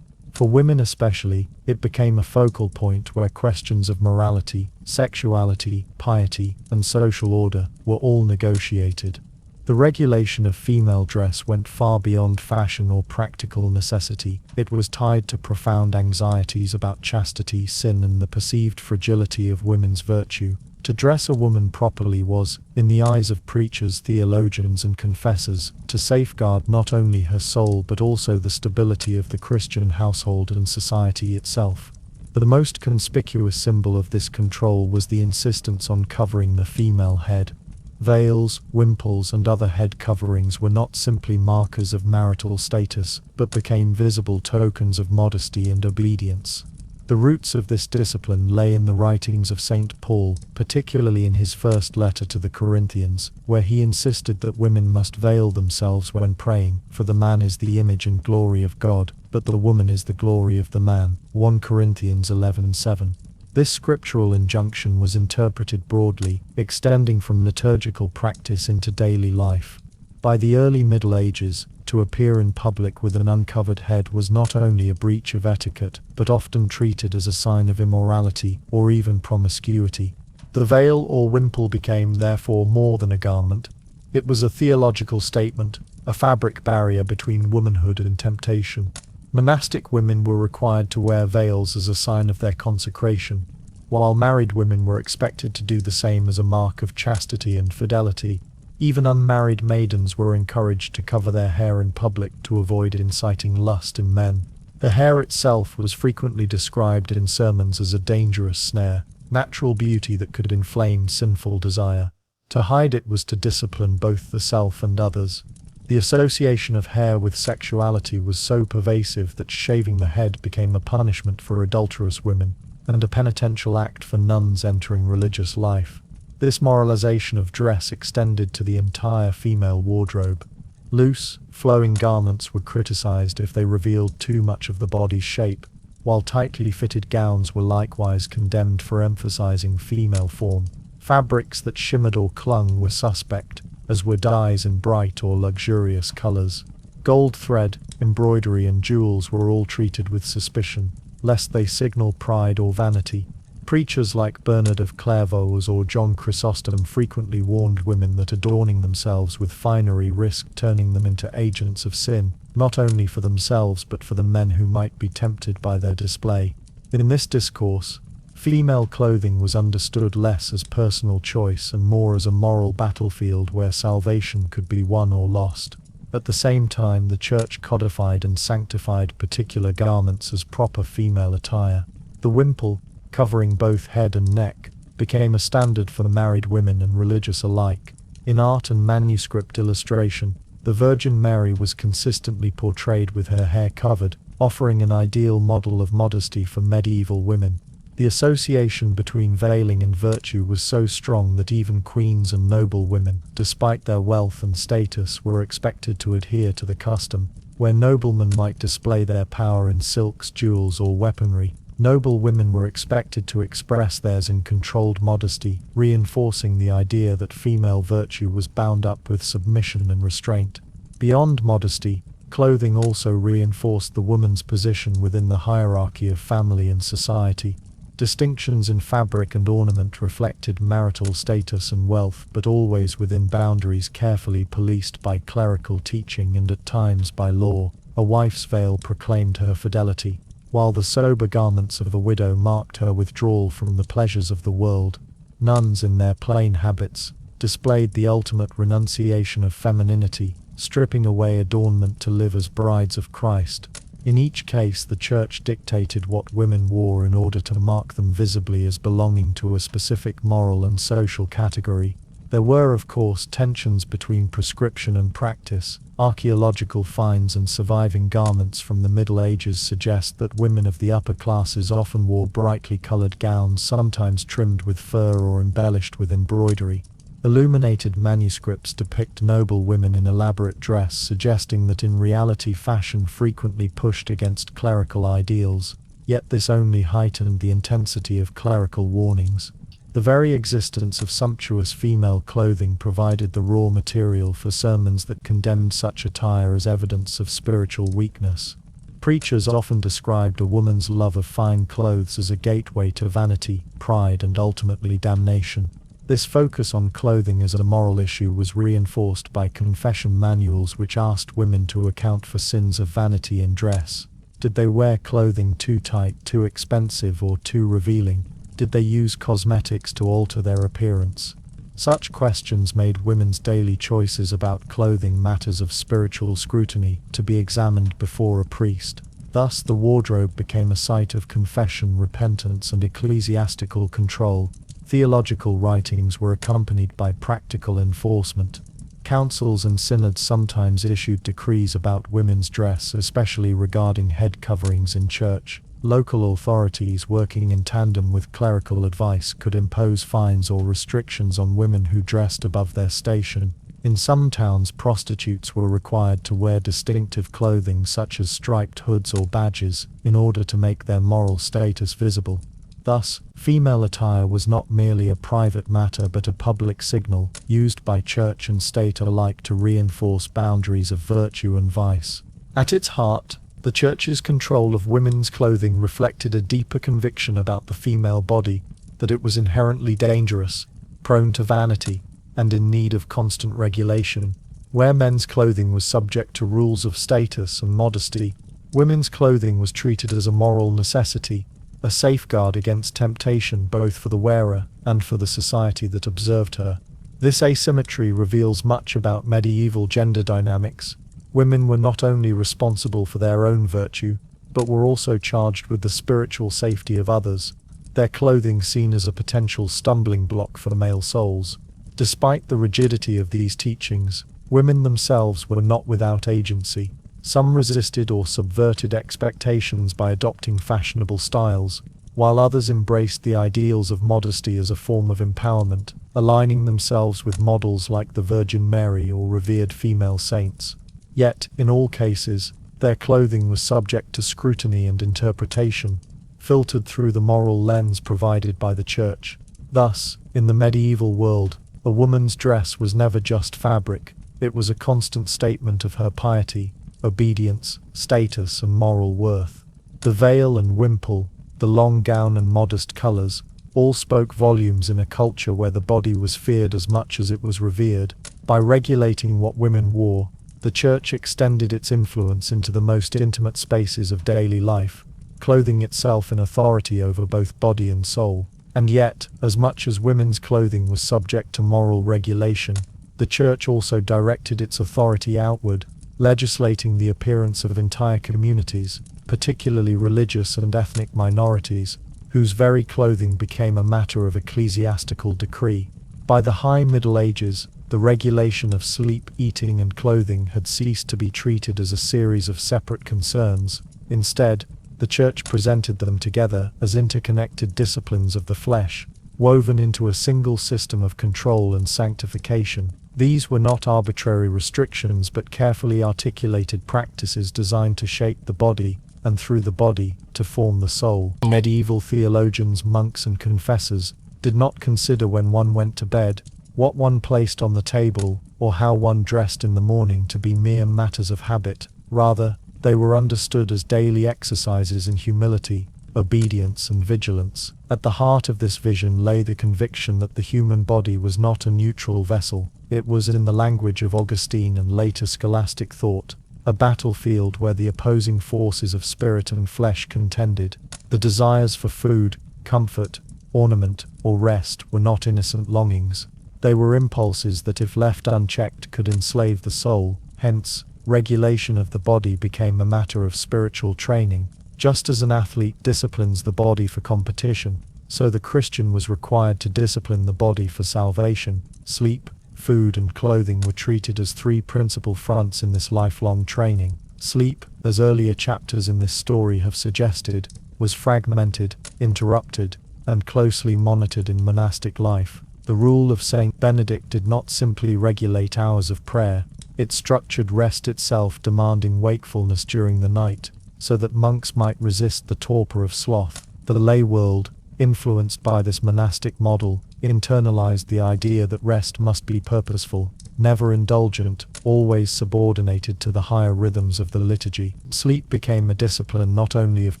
For women especially, it became a focal point where questions of morality, sexuality, piety, and social order were all negotiated. The regulation of female dress went far beyond fashion or practical necessity. It was tied to profound anxieties about chastity, sin, and the perceived fragility of women's virtue. To dress a woman properly was, in the eyes of preachers, theologians, and confessors, to safeguard not only her soul but also the stability of the Christian household and society itself. The most conspicuous symbol of this control was the insistence on covering the female head. Veils, wimples, and other head coverings were not simply markers of marital status, but became visible tokens of modesty and obedience. The roots of this discipline lay in the writings of St. Paul, particularly in his first letter to the Corinthians, where he insisted that women must veil themselves when praying, for the man is the image and glory of God, but the woman is the glory of the man. 1 Corinthians 11:7. This scriptural injunction was interpreted broadly, extending from liturgical practice into daily life. By the early Middle Ages, to appear in public with an uncovered head was not only a breach of etiquette, but often treated as a sign of immorality or even promiscuity. The veil or wimple became therefore more than a garment. It was a theological statement, a fabric barrier between womanhood and temptation. Monastic women were required to wear veils as a sign of their consecration, while married women were expected to do the same as a mark of chastity and fidelity. Even unmarried maidens were encouraged to cover their hair in public to avoid inciting lust in men. The hair itself was frequently described in sermons as a dangerous snare. natural beauty that could inflame sinful desire. To hide it was to discipline both the self and others. The association of hair with sexuality was so pervasive that shaving the head became a punishment for adulterous women, and a penitential act for nuns entering religious life. This moralization of dress extended to the entire female wardrobe. Loose, flowing garments were criticized if they revealed too much of the body's shape, while tightly fitted gowns were likewise condemned for emphasizing female form. Fabrics that shimmered or clung were suspect, as were dyes in bright or luxurious colors. Gold thread, embroidery and jewels were all treated with suspicion, lest they signal pride or vanity. Preachers like Bernard of Clairvaux or John Chrysostom frequently warned women that adorning themselves with finery risked turning them into agents of sin, not only for themselves but for the men who might be tempted by their display. In this discourse, female clothing was understood less as personal choice and more as a moral battlefield where salvation could be won or lost. At the same time, the Church codified and sanctified particular garments as proper female attire. The wimple, covering both head and neck, became a standard for married women and religious alike. In art and manuscript illustration, the Virgin Mary was consistently portrayed with her hair covered, offering an ideal model of modesty for medieval women. The association between veiling and virtue was so strong that even queens and noble women, despite their wealth and status, were expected to adhere to the custom. Where noblemen might display their power in silks, jewels, or weaponry, noble women were expected to express theirs in controlled modesty, reinforcing the idea that female virtue was bound up with submission and restraint. Beyond modesty, clothing also reinforced the woman's position within the hierarchy of family and society. Distinctions in fabric and ornament reflected marital status and wealth, but always within boundaries carefully policed by clerical teaching and at times by law. A wife's veil proclaimed her fidelity, while the sober garments of a widow marked her withdrawal from the pleasures of the world. Nuns, in their plain habits, displayed the ultimate renunciation of femininity, stripping away adornment to live as brides of Christ. In each case, the Church dictated what women wore in order to mark them visibly as belonging to a specific moral and social category. There were, of course, tensions between prescription and practice. Archaeological finds and surviving garments from the Middle Ages suggest that women of the upper classes often wore brightly colored gowns, sometimes trimmed with fur or embellished with embroidery. Illuminated manuscripts depict noble women in elaborate dress, suggesting that in reality fashion frequently pushed against clerical ideals, yet this only heightened the intensity of clerical warnings. The very existence of sumptuous female clothing provided the raw material for sermons that condemned such attire as evidence of spiritual weakness. Preachers often described a woman's love of fine clothes as a gateway to vanity, pride, and ultimately damnation. This focus on clothing as a moral issue was reinforced by confession manuals which asked women to account for sins of vanity in dress. Did they wear clothing too tight, too expensive, or too revealing? Did they use cosmetics to alter their appearance? Such questions made women's daily choices about clothing matters of spiritual scrutiny, to be examined before a priest. Thus, the wardrobe became a site of confession, repentance, and ecclesiastical control. Theological writings were accompanied by practical enforcement. Councils and synods sometimes issued decrees about women's dress, especially regarding head coverings in church. Local authorities working in tandem with clerical advice could impose fines or restrictions on women who dressed above their station. In some towns, prostitutes were required to wear distinctive clothing such as striped hoods or badges, in order to make their moral status visible. Thus, female attire was not merely a private matter but a public signal, used by church and state alike to reinforce boundaries of virtue and vice. At its heart, the Church's control of women's clothing reflected a deeper conviction about the female body, that it was inherently dangerous, prone to vanity, and in need of constant regulation. Where men's clothing was subject to rules of status and modesty, women's clothing was treated as a moral necessity, a safeguard against temptation both for the wearer and for the society that observed her. This asymmetry reveals much about medieval gender dynamics. Women were not only responsible for their own virtue, but were also charged with the spiritual safety of others. their clothing seen as a potential stumbling block for male souls. Despite the rigidity of these teachings, women themselves were not without agency. Some resisted or subverted expectations by adopting fashionable styles, while others embraced the ideals of modesty as a form of empowerment, aligning themselves with models like the Virgin Mary or revered female saints. Yet, in all cases, their clothing was subject to scrutiny and interpretation, filtered through the moral lens provided by the Church. Thus, in the medieval world, a woman's dress was never just fabric, it was a constant statement of her piety, obedience, status, and moral worth. The veil and wimple, the long gown and modest colours, all spoke volumes in a culture where the body was feared as much as it was revered. By regulating what women wore, the Church extended its influence into the most intimate spaces of daily life, clothing itself in authority over both body and soul. And yet, as much as women's clothing was subject to moral regulation, the Church also directed its authority outward, legislating the appearance of entire communities, particularly religious and ethnic minorities, whose very clothing became a matter of ecclesiastical decree. By the High Middle Ages, the regulation of sleep, eating, and clothing had ceased to be treated as a series of separate concerns. Instead, the Church presented them together as interconnected disciplines of the flesh, woven into a single system of control and sanctification. These were not arbitrary restrictions but carefully articulated practices designed to shape the body, and through the body, to form the soul. Medieval theologians, monks, and confessors did not consider when one went to bed, what one placed on the table, or how one dressed in the morning to be mere matters of habit. Rather, they were understood as daily exercises in humility, obedience, and vigilance. At the heart of this vision lay the conviction that the human body was not a neutral vessel. It was, in the language of Augustine and later scholastic thought, a battlefield where the opposing forces of spirit and flesh contended. The desires for food, comfort, ornament, or rest were not innocent longings. They were impulses that, if left unchecked, could enslave the soul. Hence, regulation of the body became a matter of spiritual training. Just as an athlete disciplines the body for competition, so the Christian was required to discipline the body for salvation. Sleep, food, and clothing were treated as three principal fronts in this lifelong training. Sleep, as earlier chapters in this story have suggested, was fragmented, interrupted, and closely monitored in monastic life. The rule of Saint Benedict did not simply regulate hours of prayer, it structured rest itself, demanding wakefulness during the night, so that monks might resist the torpor of sloth. The lay world, influenced by this monastic model, internalized the idea that rest must be purposeful, never indulgent, always subordinated to the higher rhythms of the liturgy. Sleep became a discipline not only of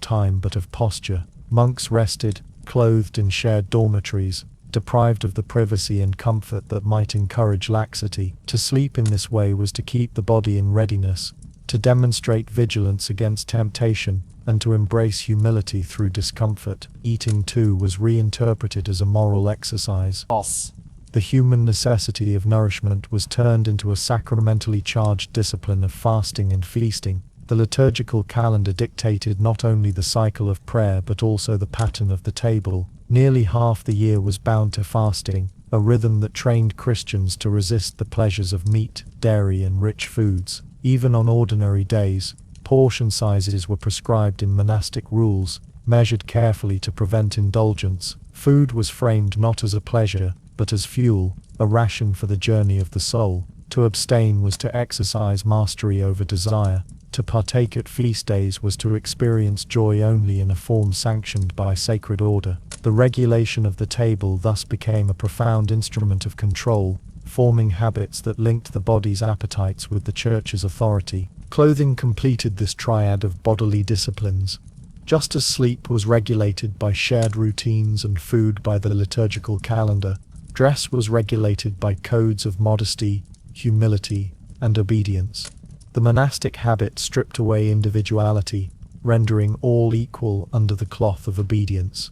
time but of posture. Monks rested, clothed in shared dormitories, deprived of the privacy and comfort that might encourage laxity. To sleep in this way was to keep the body in readiness, to demonstrate vigilance against temptation, and to embrace humility through discomfort. Eating, too, was reinterpreted as a moral exercise. The human necessity of nourishment was turned into a sacramentally charged discipline of fasting and feasting. The liturgical calendar dictated not only the cycle of prayer but also the pattern of the table. Nearly half the year was bound to fasting, a rhythm that trained Christians to resist the pleasures of meat, dairy, and rich foods. Even on ordinary days, portion sizes were prescribed in monastic rules, measured carefully to prevent indulgence. Food was framed not as a pleasure, but as fuel, a ration for the journey of the soul. To abstain was to exercise mastery over desire. To partake at feast days was to experience joy only in a form sanctioned by sacred order. The regulation of the table thus became a profound instrument of control, forming habits that linked the body's appetites with the Church's authority. Clothing completed this triad of bodily disciplines. Just as sleep was regulated by shared routines and food by the liturgical calendar, dress was regulated by codes of modesty, humility, and obedience. The monastic habit stripped away individuality, rendering all equal under the cloth of obedience.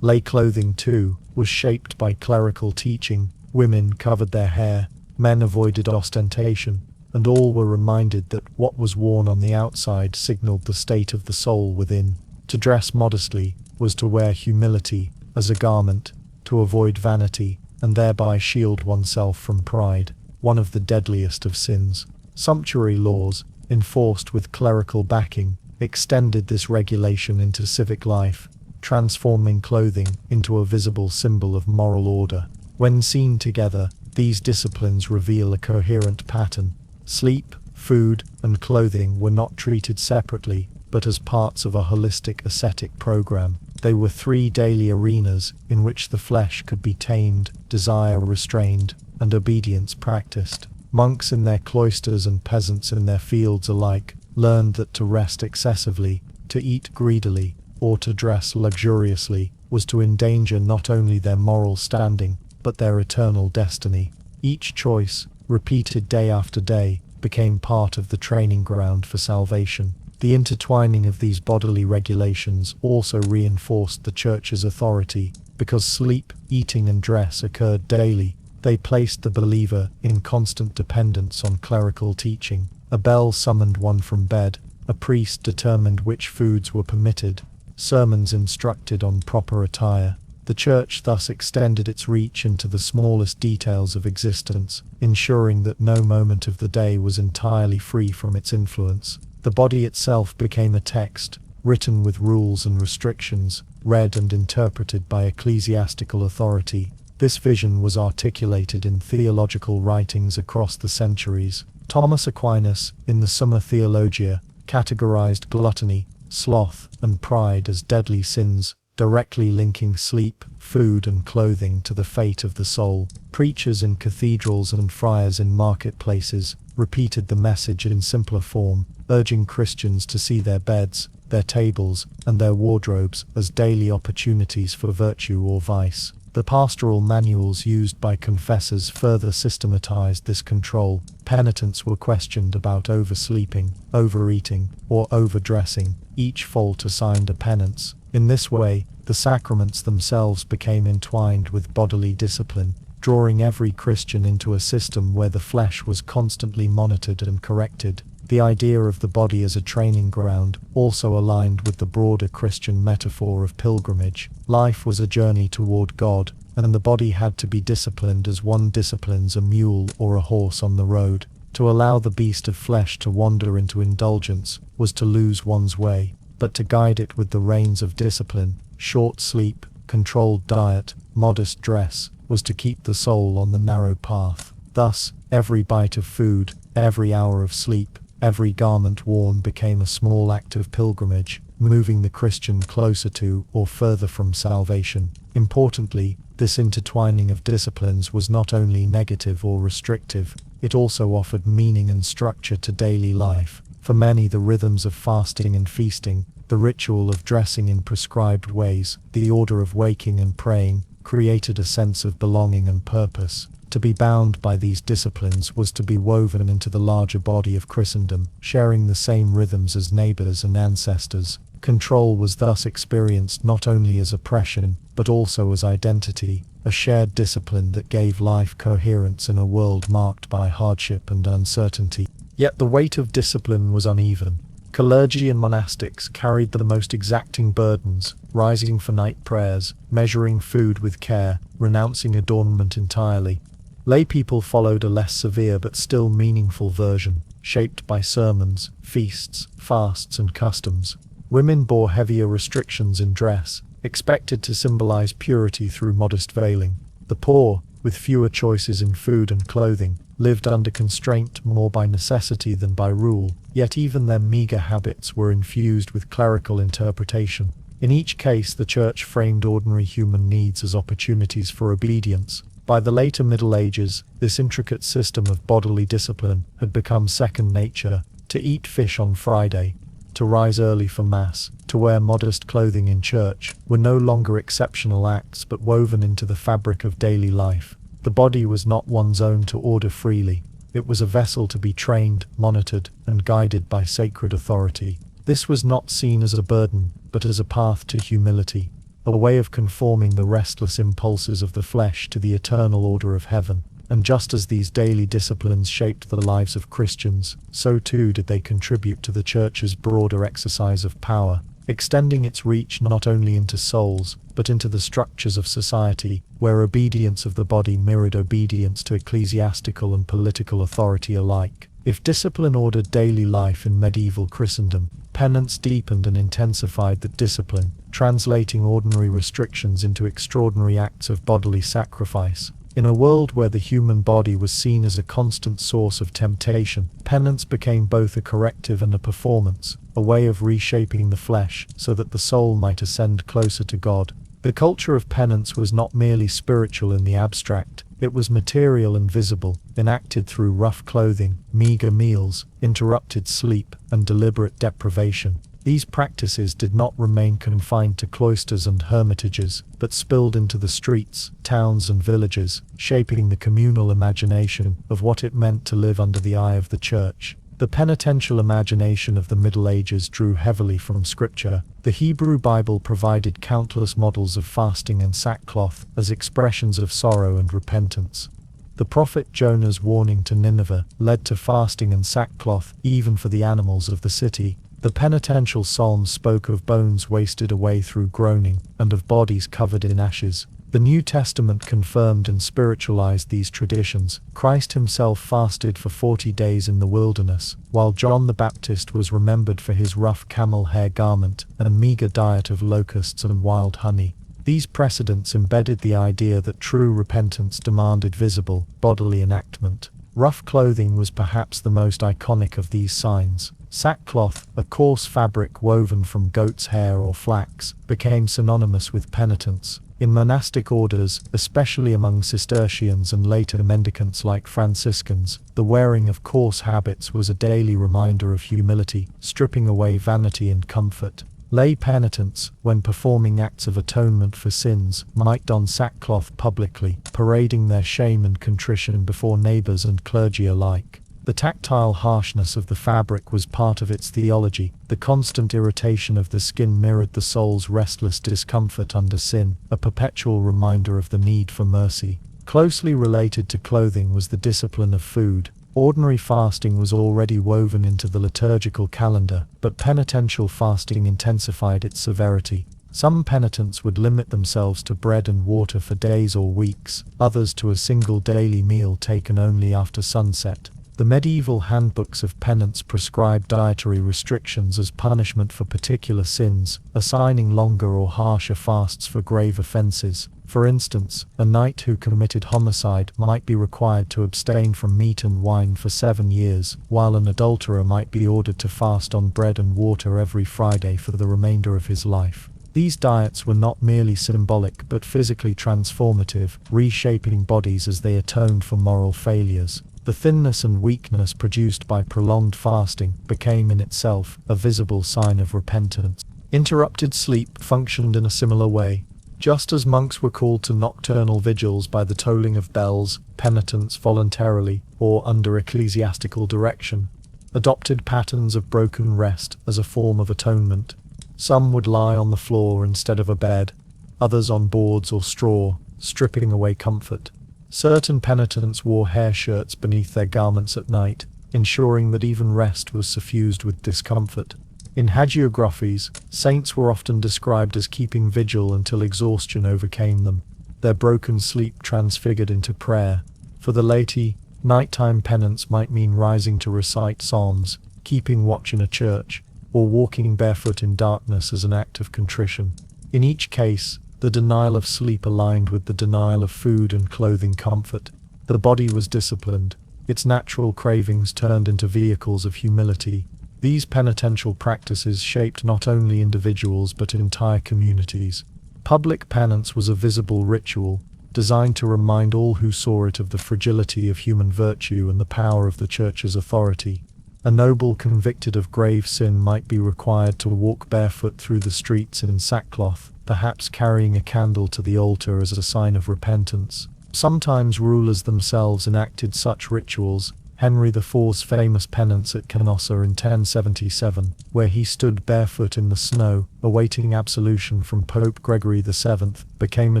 Lay clothing, too, was shaped by clerical teaching. Women covered their hair, men avoided ostentation, and all were reminded that what was worn on the outside signaled the state of the soul within. To dress modestly was to wear humility, as a garment, to avoid vanity, and thereby shield oneself from pride, one of the deadliest of sins. Sumptuary laws, enforced with clerical backing, extended this regulation into civic life, transforming clothing into a visible symbol of moral order. When seen together, these disciplines reveal a coherent pattern. Sleep, food, and clothing were not treated separately, but as parts of a holistic ascetic program. They were three daily arenas in which the flesh could be tamed, desire restrained, and obedience practiced. Monks in their cloisters and peasants in their fields alike learned that to rest excessively, to eat greedily, or to dress luxuriously was to endanger not only their moral standing, but their eternal destiny. Each choice, repeated day after day, became part of the training ground for salvation. The intertwining of these bodily regulations also reinforced the Church's authority, because sleep, eating and dress occurred daily. They placed the believer in constant dependence on clerical teaching. A bell summoned one from bed, a priest determined which foods were permitted, sermons instructed on proper attire. The Church thus extended its reach into the smallest details of existence, ensuring that no moment of the day was entirely free from its influence. The body itself became a text, written with rules and restrictions, read and interpreted by ecclesiastical authority. This vision was articulated in theological writings across the centuries. Thomas Aquinas, in the Summa Theologia, categorized gluttony, sloth, and pride as deadly sins, directly linking sleep, food, and clothing to the fate of the soul. Preachers in cathedrals and friars in marketplaces repeated the message in simpler form, urging Christians to see their beds, their tables, and their wardrobes as daily opportunities for virtue or vice. The pastoral manuals used by confessors further systematized this control. Penitents were questioned about oversleeping, overeating, or overdressing. Each fault assigned a penance. In this way, the sacraments themselves became entwined with bodily discipline, drawing every Christian into a system where the flesh was constantly monitored and corrected. The idea of the body as a training ground also aligned with the broader Christian metaphor of pilgrimage. Life was a journey toward God, and the body had to be disciplined as one disciplines a mule or a horse on the road. To allow the beast of flesh to wander into indulgence was to lose one's way, but to guide it with the reins of discipline, short sleep, controlled diet, modest dress, was to keep the soul on the narrow path. Thus, every bite of food, every hour of sleep, every garment worn became a small act of pilgrimage, moving the Christian closer to or further from salvation. Importantly, this intertwining of disciplines was not only negative or restrictive, it also offered meaning and structure to daily life. For many, the rhythms of fasting and feasting, the ritual of dressing in prescribed ways, the order of waking and praying, created a sense of belonging and purpose. To be bound by these disciplines was to be woven into the larger body of Christendom, sharing the same rhythms as neighbors and ancestors. Control was thus experienced not only as oppression, but also as identity, a shared discipline that gave life coherence in a world marked by hardship and uncertainty. Yet the weight of discipline was uneven. Clergy and monastics carried the most exacting burdens, rising for night prayers, measuring food with care, renouncing adornment entirely. Lay people followed a less severe but still meaningful version, shaped by sermons, feasts, fasts, and customs. Women bore heavier restrictions in dress, expected to symbolize purity through modest veiling. The poor, with fewer choices in food and clothing, lived under constraint more by necessity than by rule, yet even their meager habits were infused with clerical interpretation. In each case, the Church framed ordinary human needs as opportunities for obedience. By the later Middle Ages, this intricate system of bodily discipline had become second nature. To eat fish on Friday, to rise early for Mass, to wear modest clothing in church, were no longer exceptional acts but woven into the fabric of daily life. The body was not one's own to order freely. It was a vessel to be trained, monitored, and guided by sacred authority. This was not seen as a burden, but as a path to humility, a way of conforming the restless impulses of the flesh to the eternal order of heaven. And just as these daily disciplines shaped the lives of Christians, so too did they contribute to the Church's broader exercise of power. extending its reach not only into souls, but into the structures of society, where obedience of the body mirrored obedience to ecclesiastical and political authority alike. If discipline ordered daily life in medieval Christendom, penance deepened and intensified that discipline, translating ordinary restrictions into extraordinary acts of bodily sacrifice. In a world where the human body was seen as a constant source of temptation, penance became both a corrective and a performance, a way of reshaping the flesh so that the soul might ascend closer to God. The culture of penance was not merely spiritual in the abstract, it was material and visible, enacted through rough clothing, meager meals, interrupted sleep, and deliberate deprivation. These practices did not remain confined to cloisters and hermitages, but spilled into the streets, towns and villages, shaping the communal imagination of what it meant to live under the eye of the Church. The penitential imagination of the Middle Ages drew heavily from Scripture. The Hebrew Bible provided countless models of fasting and sackcloth as expressions of sorrow and repentance. The prophet Jonah's warning to Nineveh led to fasting and sackcloth, even for the animals of the city. The penitential psalms spoke of bones wasted away through groaning, and of bodies covered in ashes. The New Testament confirmed and spiritualized these traditions. Christ himself fasted for 40 days in the wilderness, while John the Baptist was remembered for his rough camel hair garment and a meager diet of locusts and wild honey. These precedents embedded the idea that true repentance demanded visible, bodily enactment. Rough clothing was perhaps the most iconic of these signs. Sackcloth, a coarse fabric woven from goat's hair or flax, became synonymous with penitence. In monastic orders, especially among Cistercians and later mendicants like Franciscans, the wearing of coarse habits was a daily reminder of humility, stripping away vanity and comfort. Lay penitents, when performing acts of atonement for sins, might don sackcloth publicly, parading their shame and contrition before neighbors and clergy alike. The tactile harshness of the fabric was part of its theology. The constant irritation of the skin mirrored the soul's restless discomfort under sin, a perpetual reminder of the need for mercy. Closely related to clothing was the discipline of food. Ordinary fasting was already woven into the liturgical calendar, but penitential fasting intensified its severity. Some penitents would limit themselves to bread and water for days or weeks, others to a single daily meal taken only after sunset. The medieval handbooks of penance prescribed dietary restrictions as punishment for particular sins, assigning longer or harsher fasts for grave offenses. For instance, a knight who committed homicide might be required to abstain from meat and wine for 7 years, while an adulterer might be ordered to fast on bread and water every Friday for the remainder of his life. These diets were not merely symbolic but physically transformative, reshaping bodies as they atoned for moral failures. The thinness and weakness produced by prolonged fasting became in itself a visible sign of repentance. Interrupted sleep functioned in a similar way. Just as monks were called to nocturnal vigils by the tolling of bells, penitents voluntarily, or under ecclesiastical direction, adopted patterns of broken rest as a form of atonement. Some would lie on the floor instead of a bed, others on boards or straw, stripping away comfort. Certain penitents wore hair shirts beneath their garments at night, ensuring that even rest was suffused with discomfort. In hagiographies, saints were often described as keeping vigil until exhaustion overcame them, their broken sleep transfigured into prayer. For the laity, nighttime penance might mean rising to recite psalms, keeping watch in a church, or walking barefoot in darkness as an act of contrition. In each case, the denial of sleep aligned with the denial of food and clothing comfort. The body was disciplined, its natural cravings turned into vehicles of humility. These penitential practices shaped not only individuals but entire communities. Public penance was a visible ritual, designed to remind all who saw it of the fragility of human virtue and the power of the Church's authority. A noble convicted of grave sin might be required to walk barefoot through the streets in sackcloth, perhaps carrying a candle to the altar as a sign of repentance. Sometimes rulers themselves enacted such rituals. Henry IV's famous penance at Canossa in 1077, where he stood barefoot in the snow, awaiting absolution from Pope Gregory VII, became a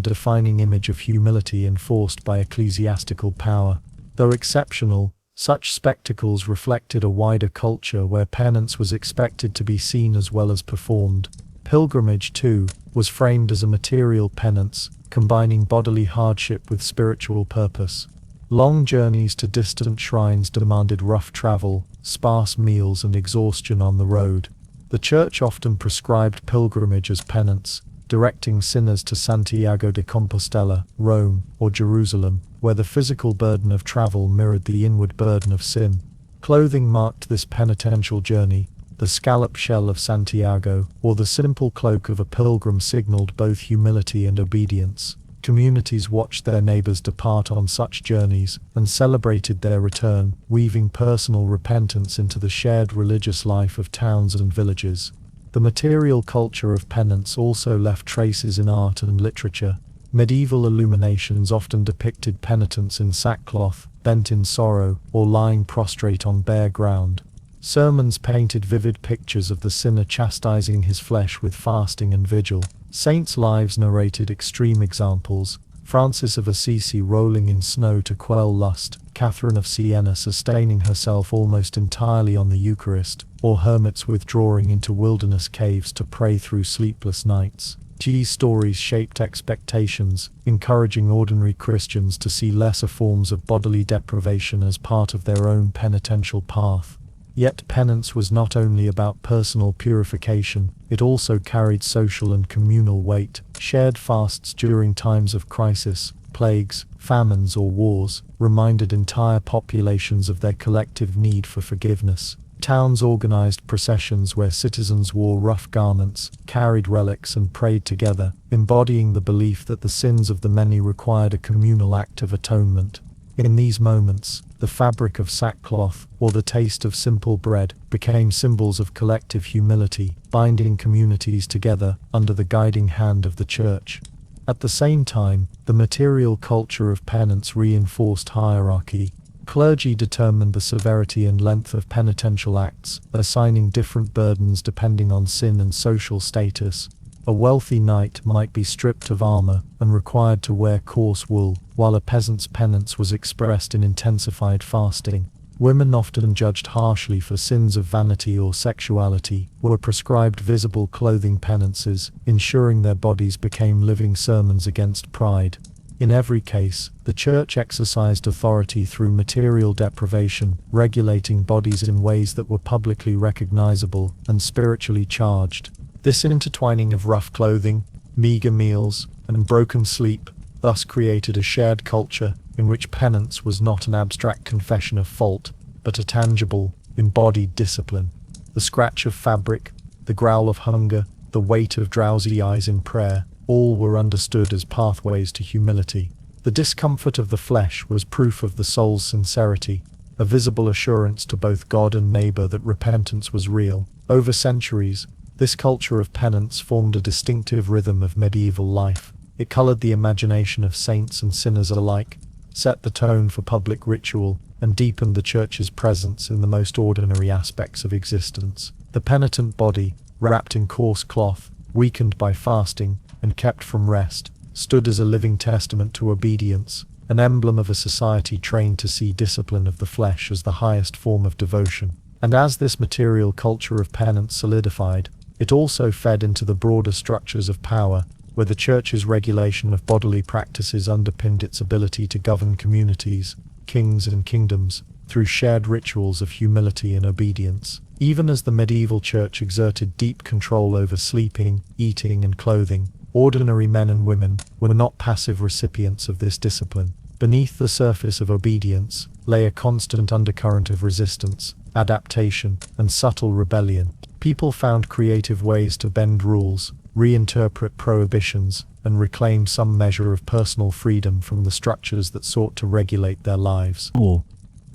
defining image of humility enforced by ecclesiastical power. Though exceptional, such spectacles reflected a wider culture where penance was expected to be seen as well as performed. Pilgrimage, too, was framed as a material penance, combining bodily hardship with spiritual purpose. Long journeys to distant shrines demanded rough travel, sparse meals, and exhaustion on the road. The Church often prescribed pilgrimage as penance, directing sinners to Santiago de Compostela, Rome, or Jerusalem, where the physical burden of travel mirrored the inward burden of sin. Clothing marked this penitential journey. The scallop shell of Santiago, or the simple cloak of a pilgrim, signaled both humility and obedience. Communities watched their neighbors depart on such journeys and celebrated their return, weaving personal repentance into the shared religious life of towns and villages. The material culture of penance also left traces in art and literature. Medieval illuminations often depicted penitents in sackcloth, bent in sorrow, or lying prostrate on bare ground. Sermons painted vivid pictures of the sinner chastising his flesh with fasting and vigil. Saints' lives narrated extreme examples: Francis of Assisi rolling in snow to quell lust, Catherine of Siena sustaining herself almost entirely on the Eucharist, or hermits withdrawing into wilderness caves to pray through sleepless nights. These stories shaped expectations, encouraging ordinary Christians to see lesser forms of bodily deprivation as part of their own penitential path. Yet penance was not only about personal purification, it also carried social and communal weight. Shared fasts during times of crisis, plagues, famines, or wars reminded entire populations of their collective need for forgiveness. Towns organized processions where citizens wore rough garments, carried relics, and prayed together, embodying the belief that the sins of the many required a communal act of atonement. In these moments, the fabric of sackcloth, or the taste of simple bread, became symbols of collective humility, binding communities together under the guiding hand of the Church. At the same time, the material culture of penance reinforced hierarchy. Clergy determined the severity and length of penitential acts, assigning different burdens depending on sin and social status. A wealthy knight might be stripped of armor and required to wear coarse wool, while a peasant's penance was expressed in intensified fasting. Women, often judged harshly for sins of vanity or sexuality, were prescribed visible clothing penances, ensuring their bodies became living sermons against pride. In every case, the Church exercised authority through material deprivation, regulating bodies in ways that were publicly recognizable and spiritually charged. This intertwining of rough clothing, meager meals, and broken sleep thus created a shared culture in which penance was not an abstract confession of fault, but a tangible, embodied discipline. The scratch of fabric, the growl of hunger, the weight of drowsy eyes in prayer, all were understood as pathways to humility. The discomfort of the flesh was proof of the soul's sincerity, a visible assurance to both God and neighbor that repentance was real. Over centuries, this culture of penance formed a distinctive rhythm of medieval life. It colored the imagination of saints and sinners alike, set the tone for public ritual, and deepened the Church's presence in the most ordinary aspects of existence. The penitent body, wrapped in coarse cloth, weakened by fasting, and kept from rest, stood as a living testament to obedience, an emblem of a society trained to see discipline of the flesh as the highest form of devotion. And as this material culture of penance solidified, it also fed into the broader structures of power, where the Church's regulation of bodily practices underpinned its ability to govern communities, kings and kingdoms, through shared rituals of humility and obedience. Even as the medieval Church exerted deep control over sleeping, eating, and clothing, ordinary men and women were not passive recipients of this discipline. Beneath the surface of obedience lay a constant undercurrent of resistance, adaptation, and subtle rebellion. People found creative ways to bend rules, reinterpret prohibitions, and reclaim some measure of personal freedom from the structures that sought to regulate their lives.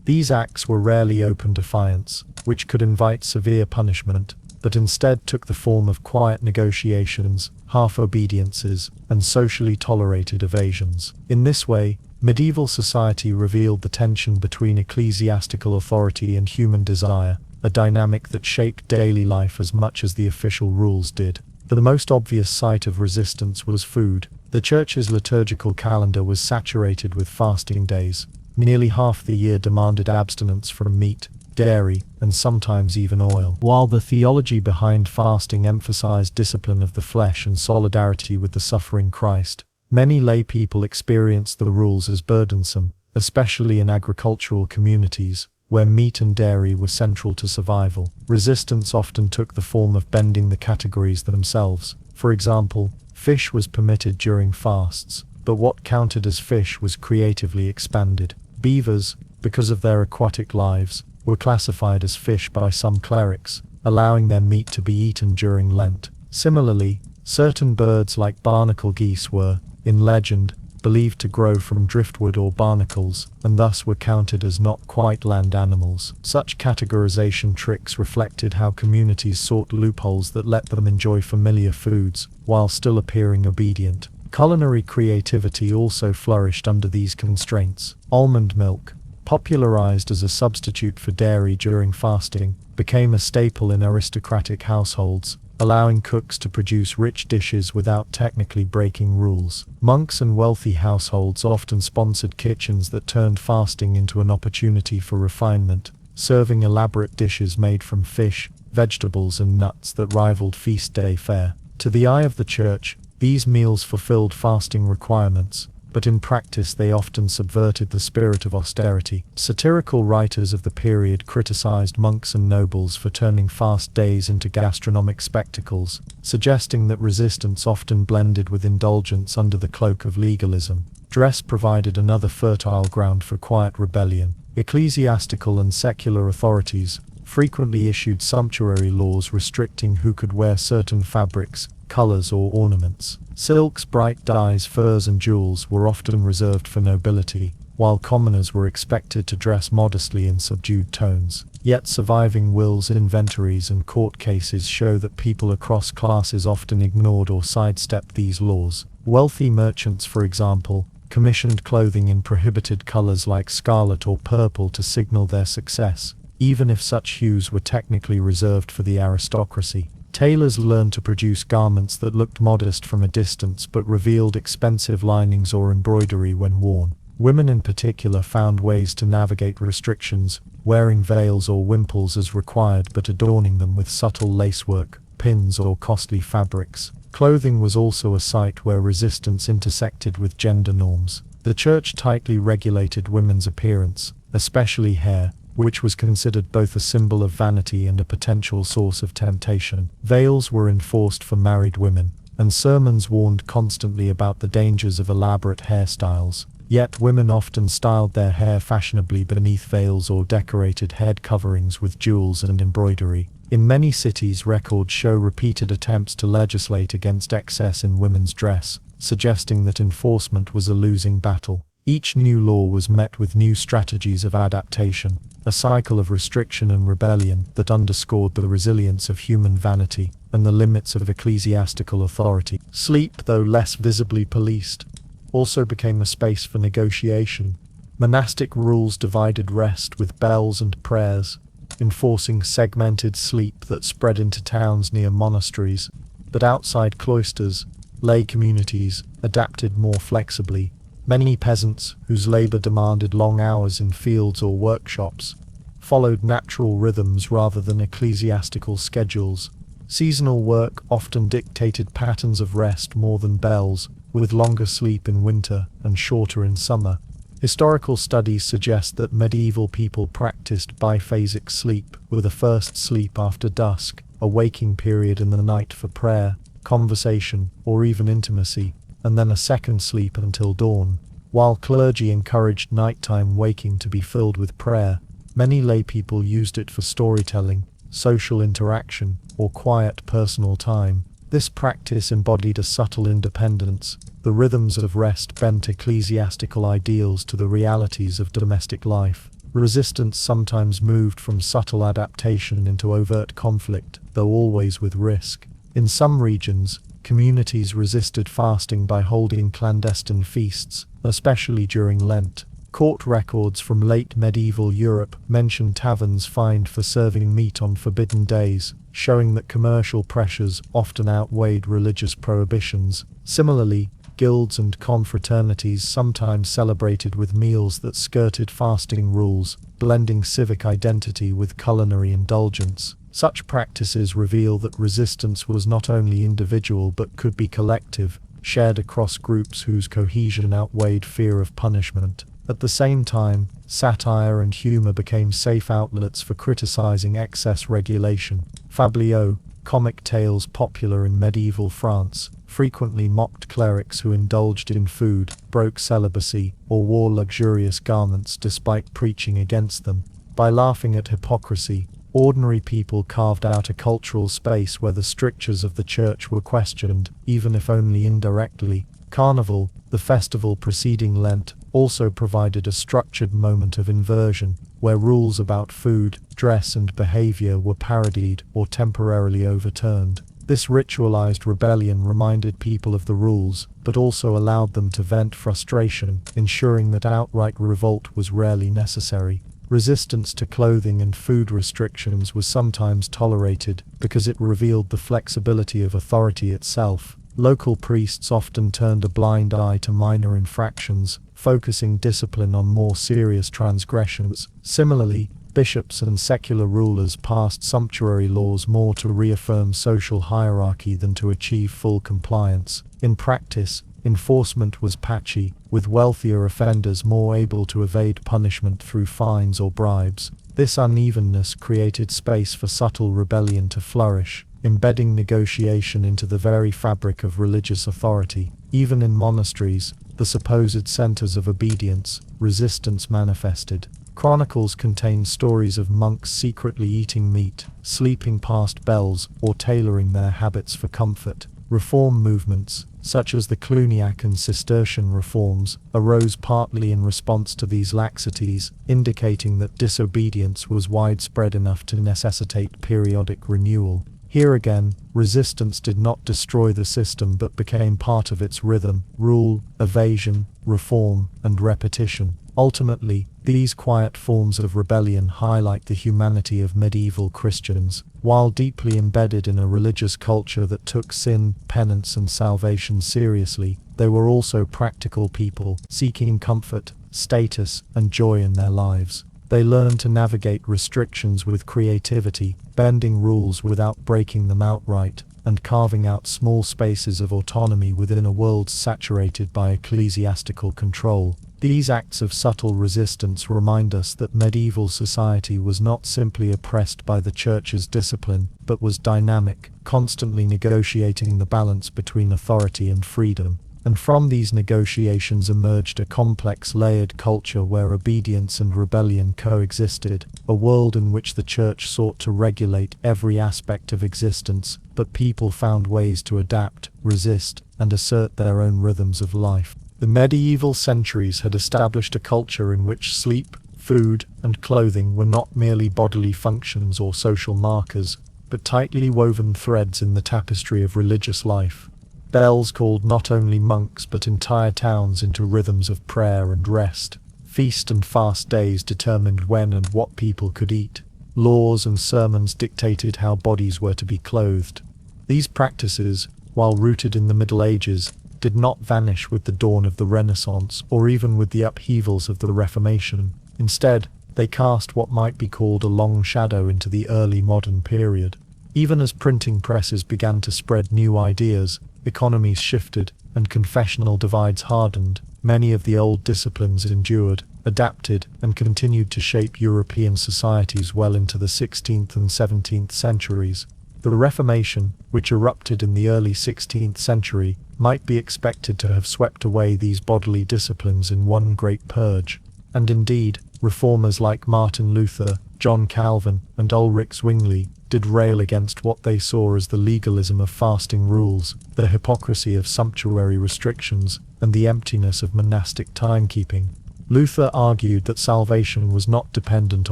These acts were rarely open defiance, which could invite severe punishment, but instead took the form of quiet negotiations, half-obediences, and socially tolerated evasions. In this way, medieval society revealed the tension between ecclesiastical authority and human desire, a dynamic that shaped daily life as much as the official rules did. The most obvious site of resistance was food. The Church's liturgical calendar was saturated with fasting days. Nearly half the year demanded abstinence from meat, dairy, and sometimes even oil. While the theology behind fasting emphasized discipline of the flesh and solidarity with the suffering Christ, many lay people experienced the rules as burdensome, especially in agricultural communities, where meat and dairy were central to survival. Resistance often took the form of bending the categories themselves. For example, fish was permitted during fasts, but what counted as fish was creatively expanded. Beavers, because of their aquatic lives, were classified as fish by some clerics, allowing their meat to be eaten during Lent. Similarly, certain birds like barnacle geese were, in legend, believed to grow from driftwood or barnacles, and thus were counted as not quite land animals. Such categorization tricks reflected how communities sought loopholes that let them enjoy familiar foods, while still appearing obedient. Culinary creativity also flourished under these constraints. Almond milk, popularized as a substitute for dairy during fasting, became a staple in aristocratic households, allowing cooks to produce rich dishes without technically breaking rules. Monks and wealthy households often sponsored kitchens that turned fasting into an opportunity for refinement, serving elaborate dishes made from fish, vegetables and nuts that rivaled feast day fare. To the eye of the church, these meals fulfilled fasting requirements, but in practice they often subverted the spirit of austerity. Satirical writers of the period criticized monks and nobles for turning fast days into gastronomic spectacles, suggesting that resistance often blended with indulgence under the cloak of legalism. Dress provided another fertile ground for quiet rebellion. Ecclesiastical and secular authorities frequently issued sumptuary laws restricting who could wear certain fabrics, colors or ornaments. Silks, bright dyes, furs and jewels were often reserved for nobility, while commoners were expected to dress modestly in subdued tones. Yet surviving wills, inventories and court cases show that people across classes often ignored or sidestepped these laws. Wealthy merchants, for example, commissioned clothing in prohibited colors like scarlet or purple to signal their success, even if such hues were technically reserved for the aristocracy. Tailors learned to produce garments that looked modest from a distance but revealed expensive linings or embroidery when worn. Women in particular found ways to navigate restrictions, wearing veils or wimples as required but adorning them with subtle lacework, pins or costly fabrics. Clothing was also a site where resistance intersected with gender norms. The church tightly regulated women's appearance, especially hair, which was considered both a symbol of vanity and a potential source of temptation. Veils were enforced for married women, and sermons warned constantly about the dangers of elaborate hairstyles. Yet women often styled their hair fashionably beneath veils or decorated head coverings with jewels and embroidery. In many cities, records show repeated attempts to legislate against excess in women's dress, suggesting that enforcement was a losing battle. Each new law was met with new strategies of adaptation, a cycle of restriction and rebellion that underscored the resilience of human vanity and the limits of ecclesiastical authority. Sleep, though less visibly policed, also became a space for negotiation. Monastic rules divided rest with bells and prayers, enforcing segmented sleep that spread into towns near monasteries. But outside cloisters, lay communities adapted more flexibly. Many peasants, whose labor demanded long hours in fields or workshops, followed natural rhythms rather than ecclesiastical schedules. Seasonal work often dictated patterns of rest more than bells, with longer sleep in winter and shorter in summer. Historical studies suggest that medieval people practiced biphasic sleep, with a first sleep after dusk, a waking period in the night for prayer, conversation, or even intimacy, and then a second sleep until dawn. While clergy encouraged nighttime waking to be filled with prayer, many laypeople used it for storytelling, social interaction, or quiet personal time. This practice embodied a subtle independence. The rhythms of rest bent ecclesiastical ideals to the realities of domestic life. Resistance sometimes moved from subtle adaptation into overt conflict, though always with risk. In some regions, communities resisted fasting by holding clandestine feasts, especially during Lent. Court records from late medieval Europe mention taverns fined for serving meat on forbidden days, showing that commercial pressures often outweighed religious prohibitions. Similarly, guilds and confraternities sometimes celebrated with meals that skirted fasting rules, blending civic identity with culinary indulgence. Such practices reveal that resistance was not only individual but could be collective, shared across groups whose cohesion outweighed fear of punishment. At the same time, satire and humor became safe outlets for criticizing excess regulation. Fabliaux, comic tales popular in medieval France, frequently mocked clerics who indulged in food, broke celibacy, or wore luxurious garments despite preaching against them. By laughing at hypocrisy, ordinary people carved out a cultural space where the strictures of the church were questioned, even if only indirectly. Carnival, the festival preceding Lent, also provided a structured moment of inversion, where rules about food, dress and behavior were parodied or temporarily overturned. This ritualized rebellion reminded people of the rules, but also allowed them to vent frustration, ensuring that outright revolt was rarely necessary. Resistance to clothing and food restrictions was sometimes tolerated because it revealed the flexibility of authority itself. Local priests often turned a blind eye to minor infractions, focusing discipline on more serious transgressions. Similarly, bishops and secular rulers passed sumptuary laws more to reaffirm social hierarchy than to achieve full compliance. In practice, enforcement was patchy, with wealthier offenders more able to evade punishment through fines or bribes. This unevenness created space for subtle rebellion to flourish, embedding negotiation into the very fabric of religious authority. Even in monasteries, the supposed centers of obedience, resistance manifested. Chronicles contain stories of monks secretly eating meat, sleeping past bells, or tailoring their habits for comfort. Reform movements, such as the Cluniac and Cistercian reforms, arose partly in response to these laxities, indicating that disobedience was widespread enough to necessitate periodic renewal. Here again, resistance did not destroy the system but became part of its rhythm: rule, evasion, reform, and repetition. Ultimately, these quiet forms of rebellion highlight the humanity of medieval Christians. While deeply embedded in a religious culture that took sin, penance, and salvation seriously, they were also practical people, seeking comfort, status, and joy in their lives. They learned to navigate restrictions with creativity, bending rules without breaking them outright, and carving out small spaces of autonomy within a world saturated by ecclesiastical control. These acts of subtle resistance remind us that medieval society was not simply oppressed by the church's discipline, but was dynamic, constantly negotiating the balance between authority and freedom. And from these negotiations emerged a complex, layered culture where obedience and rebellion coexisted, a world in which the church sought to regulate every aspect of existence, but people found ways to adapt, resist, and assert their own rhythms of life. The medieval centuries had established a culture in which sleep, food, and clothing were not merely bodily functions or social markers, but tightly woven threads in the tapestry of religious life. Bells called not only monks but entire towns into rhythms of prayer and rest. Feast and fast days determined when and what people could eat. Laws and sermons dictated how bodies were to be clothed. These practices, while rooted in the Middle Ages, did not vanish with the dawn of the Renaissance or even with the upheavals of the Reformation. Instead, they cast what might be called a long shadow into the early modern period. Even as printing presses began to spread new ideas, economies shifted, and confessional divides hardened, many of the old disciplines endured, adapted, and continued to shape European societies well into the 16th and 17th centuries. The Reformation, which erupted in the early 16th century, might be expected to have swept away these bodily disciplines in one great purge. And indeed, reformers like Martin Luther, John Calvin, and Ulrich Zwingli did rail against what they saw as the legalism of fasting rules, the hypocrisy of sumptuary restrictions, and the emptiness of monastic timekeeping. Luther argued that salvation was not dependent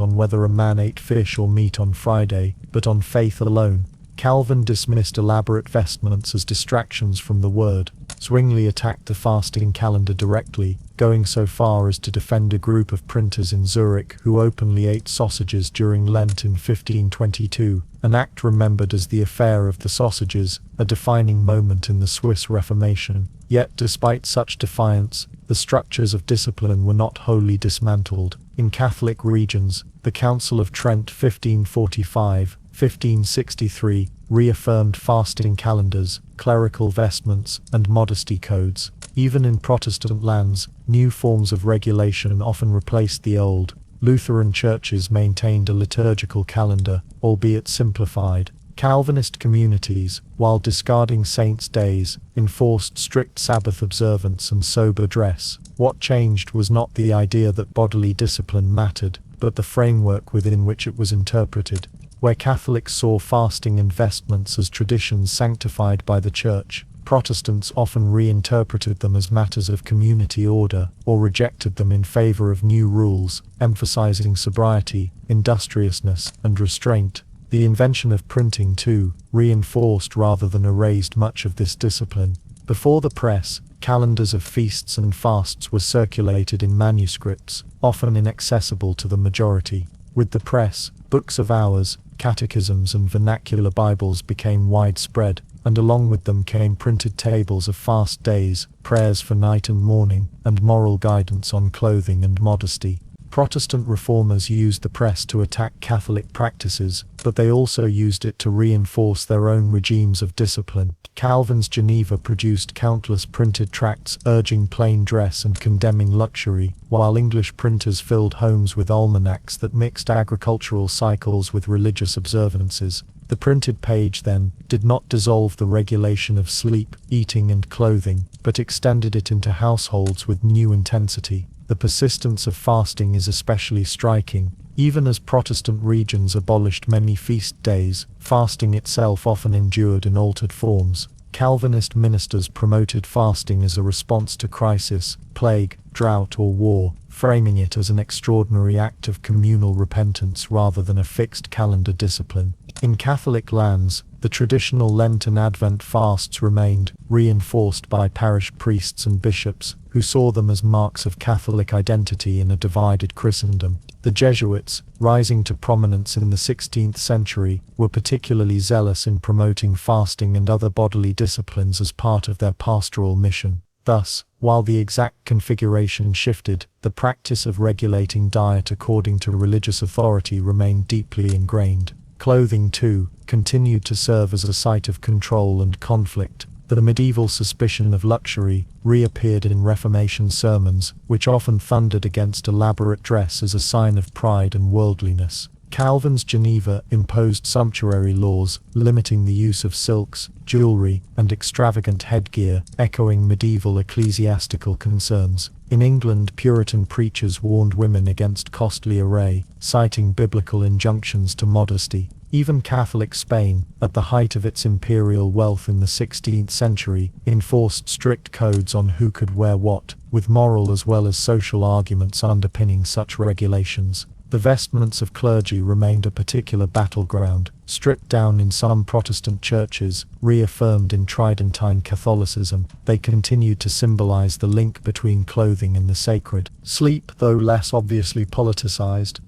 on whether a man ate fish or meat on Friday, but on faith alone. Calvin dismissed elaborate vestments as distractions from the word. Zwingli attacked the fasting calendar directly, going so far as to defend a group of printers in Zurich who openly ate sausages during Lent in 1522, an act remembered as the affair of the sausages, a defining moment in the Swiss Reformation. Yet despite such defiance, the structures of discipline were not wholly dismantled. In Catholic regions, the Council of Trent 1545-1563 reaffirmed fasting calendars, clerical vestments, and modesty codes. Even in Protestant lands, new forms of regulation often replaced the old. Lutheran churches maintained a liturgical calendar, albeit simplified. Calvinist communities, while discarding saints' days, enforced strict Sabbath observance and sober dress. What changed was not the idea that bodily discipline mattered, but the framework within which it was interpreted. Where Catholics saw fasting and vestments as traditions sanctified by the Church, Protestants often reinterpreted them as matters of community order, or rejected them in favor of new rules, emphasizing sobriety, industriousness, and restraint. The invention of printing, too, reinforced rather than erased much of this discipline. Before the press, calendars of feasts and fasts were circulated in manuscripts, often inaccessible to the majority. With the press, books of hours, catechisms and vernacular Bibles became widespread, and along with them came printed tables of fast days, prayers for night and morning, and moral guidance on clothing and modesty. Protestant reformers used the press to attack Catholic practices, but they also used it to reinforce their own regimes of discipline. Calvin's Geneva produced countless printed tracts urging plain dress and condemning luxury, while English printers filled homes with almanacs that mixed agricultural cycles with religious observances. The printed page, then, did not dissolve the regulation of sleep, eating and clothing, but extended it into households with new intensity. The persistence of fasting is especially striking. Even as Protestant regions abolished many feast days, fasting itself often endured in altered forms. Calvinist ministers promoted fasting as a response to crisis, plague, drought or war, framing it as an extraordinary act of communal repentance rather than a fixed calendar discipline. In Catholic lands, the traditional Lent and Advent fasts remained, reinforced by parish priests and bishops, who saw them as marks of Catholic identity in a divided Christendom. The Jesuits, rising to prominence in the 16th century, were particularly zealous in promoting fasting and other bodily disciplines as part of their pastoral mission. Thus, while the exact configuration shifted, the practice of regulating diet according to religious authority remained deeply ingrained. Clothing, too, continued to serve as a site of control and conflict. The medieval suspicion of luxury reappeared in Reformation sermons, which often thundered against elaborate dress as a sign of pride and worldliness. Calvin's Geneva imposed sumptuary laws, limiting the use of silks, jewelry, and extravagant headgear, echoing medieval ecclesiastical concerns. In England, Puritan preachers warned women against costly array, citing biblical injunctions to modesty. Even Catholic Spain, at the height of its imperial wealth in the 16th century, enforced strict codes on who could wear what, with moral as well as social arguments underpinning such regulations. The vestments of clergy remained a particular battleground, stripped down in some Protestant churches, reaffirmed in Tridentine Catholicism. They continued to symbolize the link between clothing and the sacred. Sleep, though less obviously politicized,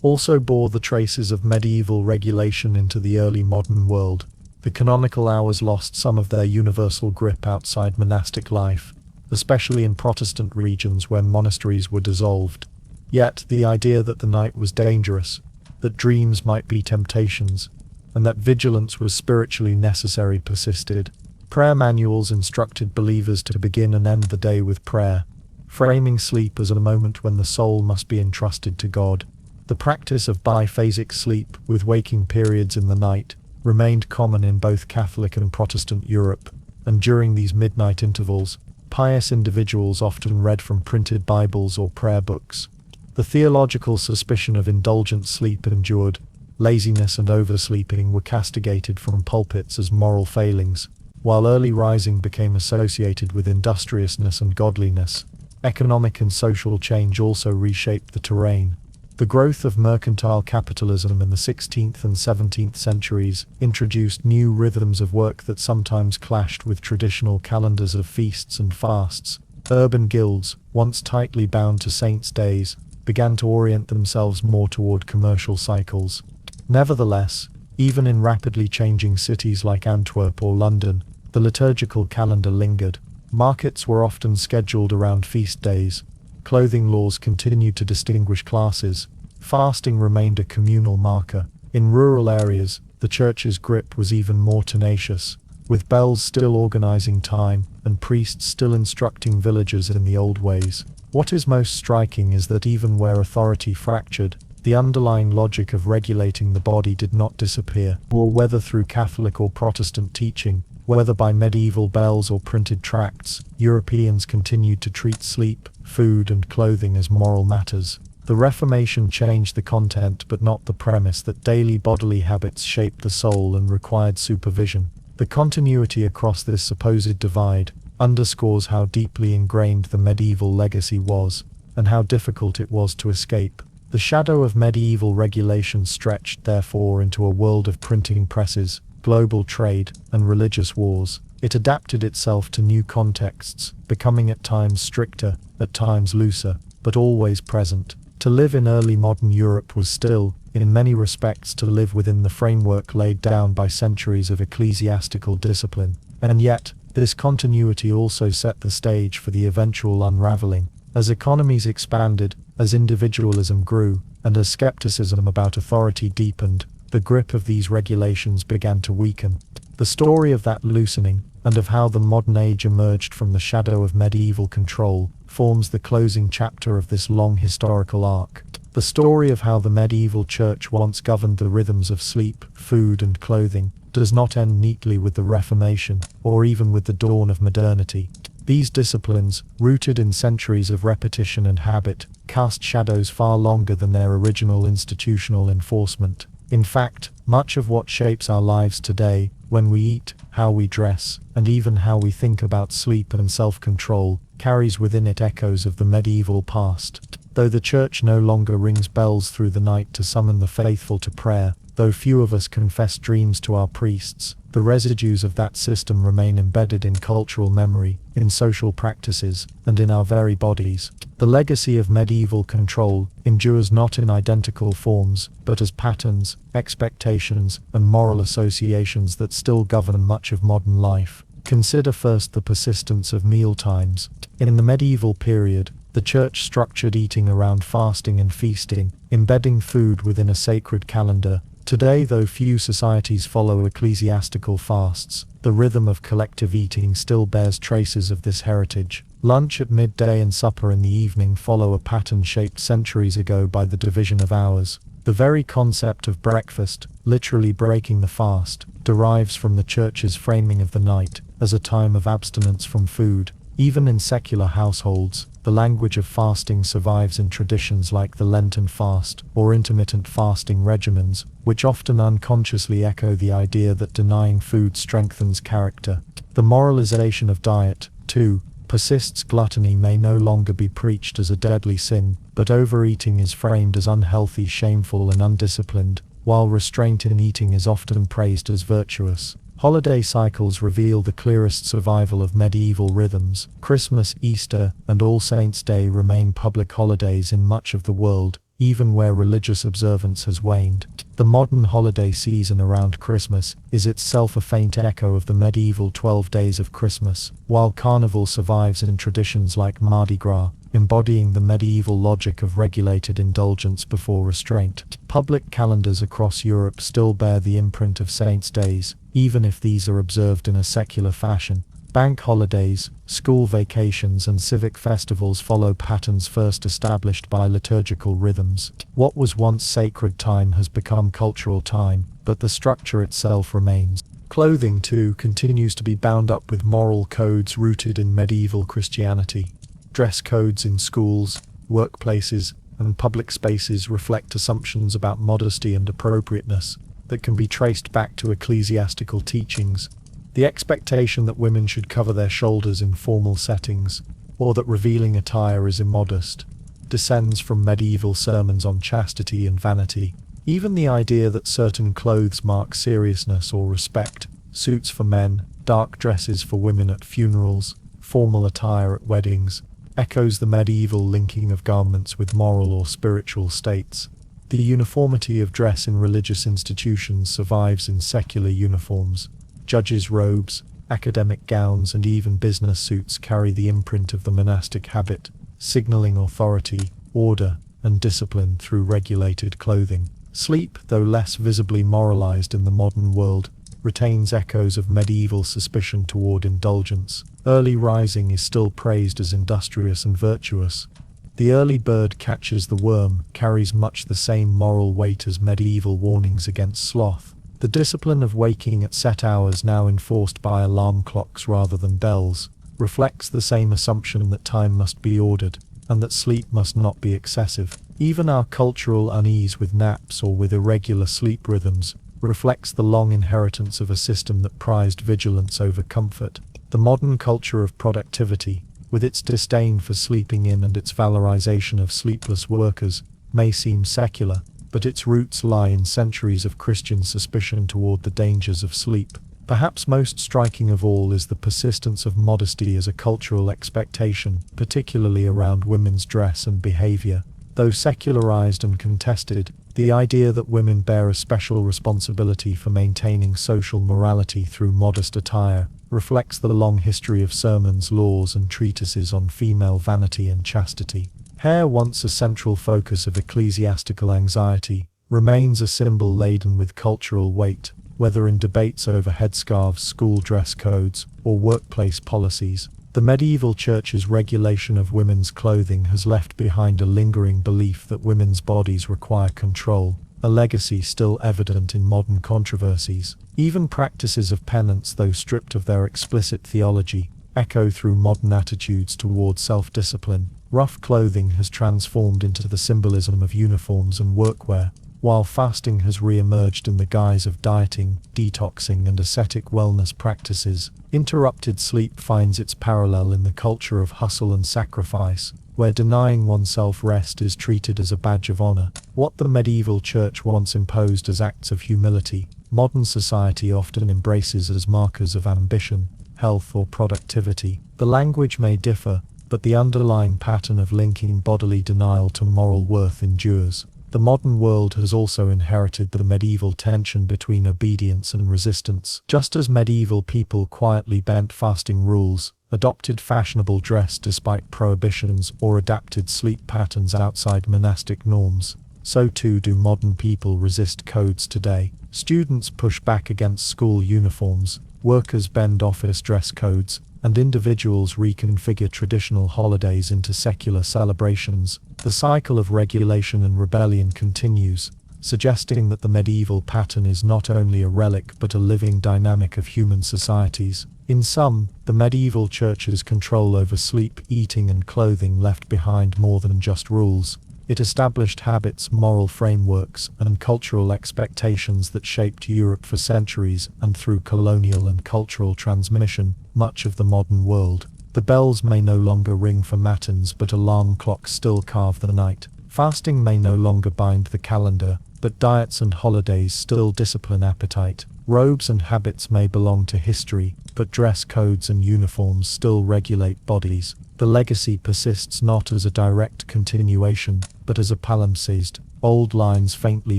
also bore the traces of medieval regulation into the early modern world. The canonical hours lost some of their universal grip outside monastic life, especially in Protestant regions where monasteries were dissolved. Yet the idea that the night was dangerous, that dreams might be temptations, and that vigilance was spiritually necessary persisted. Prayer manuals instructed believers to begin and end the day with prayer, framing sleep as a moment when the soul must be entrusted to God. The practice of biphasic sleep, with waking periods in the night, remained common in both Catholic and Protestant Europe, and during these midnight intervals, pious individuals often read from printed Bibles or prayer books. The theological suspicion of indulgent sleep endured. Laziness and oversleeping were castigated from pulpits as moral failings, while early rising became associated with industriousness and godliness. Economic and social change also reshaped the terrain. The growth of mercantile capitalism in the 16th and 17th centuries introduced new rhythms of work that sometimes clashed with traditional calendars of feasts and fasts. Urban guilds, once tightly bound to saints' days, began to orient themselves more toward commercial cycles. Nevertheless, even in rapidly changing cities like Antwerp or London, the liturgical calendar lingered. Markets were often scheduled around feast days. Clothing laws continued to distinguish classes. Fasting remained a communal marker. In rural areas, the church's grip was even more tenacious, with bells still organizing time and priests still instructing villagers in the old ways. What is most striking is that even where authority fractured, the underlying logic of regulating the body did not disappear, or whether through Catholic or Protestant teaching, whether by medieval bells or printed tracts, Europeans continued to treat sleep, food and clothing as moral matters. The Reformation changed the content but not the premise that daily bodily habits shaped the soul and required supervision. The continuity across this supposed divide underscores how deeply ingrained the medieval legacy was, and how difficult it was to escape. The shadow of medieval regulation stretched therefore into a world of printing presses, global trade, and religious wars. It adapted itself to new contexts, becoming at times stricter, at times looser, but always present. To live in early modern Europe was still, in many respects, to live within the framework laid down by centuries of ecclesiastical discipline. And yet, this continuity also set the stage for the eventual unraveling. As economies expanded, as individualism grew, and as skepticism about authority deepened, the grip of these regulations began to weaken. The story of that loosening, and of how the modern age emerged from the shadow of medieval control, forms the closing chapter of this long historical arc. The story of how the medieval church once governed the rhythms of sleep, food and clothing does not end neatly with the Reformation, or even with the dawn of modernity. These disciplines, rooted in centuries of repetition and habit, cast shadows far longer than their original institutional enforcement. In fact, much of what shapes our lives today, when we eat, how we dress, and even how we think about sleep and self-control, carries within it echoes of the medieval past. Though the church no longer rings bells through the night to summon the faithful to prayer, though few of us confess dreams to our priests, the residues of that system remain embedded in cultural memory, in social practices, and in our very bodies. The legacy of medieval control endures not in identical forms, but as patterns, expectations, and moral associations that still govern much of modern life. Consider first the persistence of mealtimes. In the medieval period, the church structured eating around fasting and feasting, embedding food within a sacred calendar. Today, though few societies follow ecclesiastical fasts, the rhythm of collective eating still bears traces of this heritage. Lunch at midday and supper in the evening follow a pattern shaped centuries ago by the division of hours. The very concept of breakfast, literally breaking the fast, derives from the church's framing of the night as a time of abstinence from food. Even in secular households, the language of fasting survives in traditions like the Lenten fast or intermittent fasting regimens, which often unconsciously echo the idea that denying food strengthens character. The moralization of diet, too, persists. Gluttony may no longer be preached as a deadly sin, but overeating is framed as unhealthy, shameful, and undisciplined, while restraint in eating is often praised as virtuous. Holiday cycles reveal the clearest survival of medieval rhythms. Christmas, Easter, and All Saints' Day remain public holidays in much of the world, even where religious observance has waned. The modern holiday season around Christmas is itself a faint echo of the medieval 12 days of Christmas, while Carnival survives in traditions like Mardi Gras, embodying the medieval logic of regulated indulgence before restraint. Public calendars across Europe still bear the imprint of saints' days, even if these are observed in a secular fashion. Bank holidays, school vacations, and civic festivals follow patterns first established by liturgical rhythms. What was once sacred time has become cultural time, but the structure itself remains. Clothing, too, continues to be bound up with moral codes rooted in medieval Christianity. Dress codes in schools, workplaces, and public spaces reflect assumptions about modesty and appropriateness that can be traced back to ecclesiastical teachings. The expectation that women should cover their shoulders in formal settings, or that revealing attire is immodest, descends from medieval sermons on chastity and vanity. Even the idea that certain clothes mark seriousness or respect, suits for men, dark dresses for women at funerals, formal attire at weddings, echoes the medieval linking of garments with moral or spiritual states. The uniformity of dress in religious institutions survives in secular uniforms. Judges' robes, academic gowns and even business suits carry the imprint of the monastic habit, signaling authority, order, and discipline through regulated clothing. Sleep, though less visibly moralized in the modern world, retains echoes of medieval suspicion toward indulgence. Early rising is still praised as industrious and virtuous. The early bird catches the worm carries much the same moral weight as medieval warnings against sloth. The discipline of waking at set hours, now enforced by alarm clocks rather than bells, reflects the same assumption that time must be ordered, and that sleep must not be excessive. Even our cultural unease with naps or with irregular sleep rhythms reflects the long inheritance of a system that prized vigilance over comfort. The modern culture of productivity, with its disdain for sleeping in and its valorization of sleepless workers, may seem secular, but its roots lie in centuries of Christian suspicion toward the dangers of sleep. Perhaps most striking of all is the persistence of modesty as a cultural expectation, particularly around women's dress and behavior. Though secularized and contested, the idea that women bear a special responsibility for maintaining social morality through modest attire reflects the long history of sermons, laws, and treatises on female vanity and chastity. Hair, once a central focus of ecclesiastical anxiety, remains a symbol laden with cultural weight, whether in debates over headscarves, school dress codes, or workplace policies. The medieval church's regulation of women's clothing has left behind a lingering belief that women's bodies require control, a legacy still evident in modern controversies. Even practices of penance, though stripped of their explicit theology, echo through modern attitudes toward self-discipline. Rough clothing has transformed into the symbolism of uniforms and workwear, while fasting has re-emerged in the guise of dieting, detoxing, and ascetic wellness practices. Interrupted sleep finds its parallel in the culture of hustle and sacrifice, where denying oneself rest is treated as a badge of honor. What the medieval church once imposed as acts of humility, modern society often embraces as markers of ambition, health, or productivity. The language may differ, but the underlying pattern of linking bodily denial to moral worth endures. The modern world has also inherited the medieval tension between obedience and resistance. Just as medieval people quietly bent fasting rules, adopted fashionable dress despite prohibitions, or adapted sleep patterns outside monastic norms, so too do modern people resist codes today. Students push back against school uniforms, workers bend office dress codes, and individuals reconfigure traditional holidays into secular celebrations. The cycle of regulation and rebellion continues, suggesting that the medieval pattern is not only a relic but a living dynamic of human societies. In sum, the medieval church's control over sleep, eating, and clothing left behind more than just rules. It established habits, moral frameworks, and cultural expectations that shaped Europe for centuries, and through colonial and cultural transmission, much of the modern world. The bells may no longer ring for matins, but alarm clocks still carve the night. Fasting may no longer bind the calendar, but diets and holidays still discipline appetite. Robes and habits may belong to history, but dress codes and uniforms still regulate bodies. The legacy persists not as a direct continuation, but as a palimpsest, old lines faintly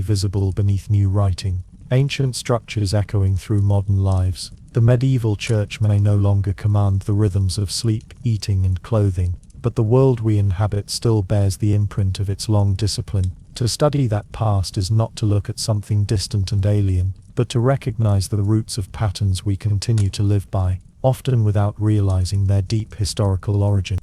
visible beneath new writing, ancient structures echoing through modern lives. The medieval church may no longer command the rhythms of sleep, eating, and clothing, but the world we inhabit still bears the imprint of its long discipline. To study that past is not to look at something distant and alien, but to recognize the roots of patterns we continue to live by, often without realizing their deep historical origin.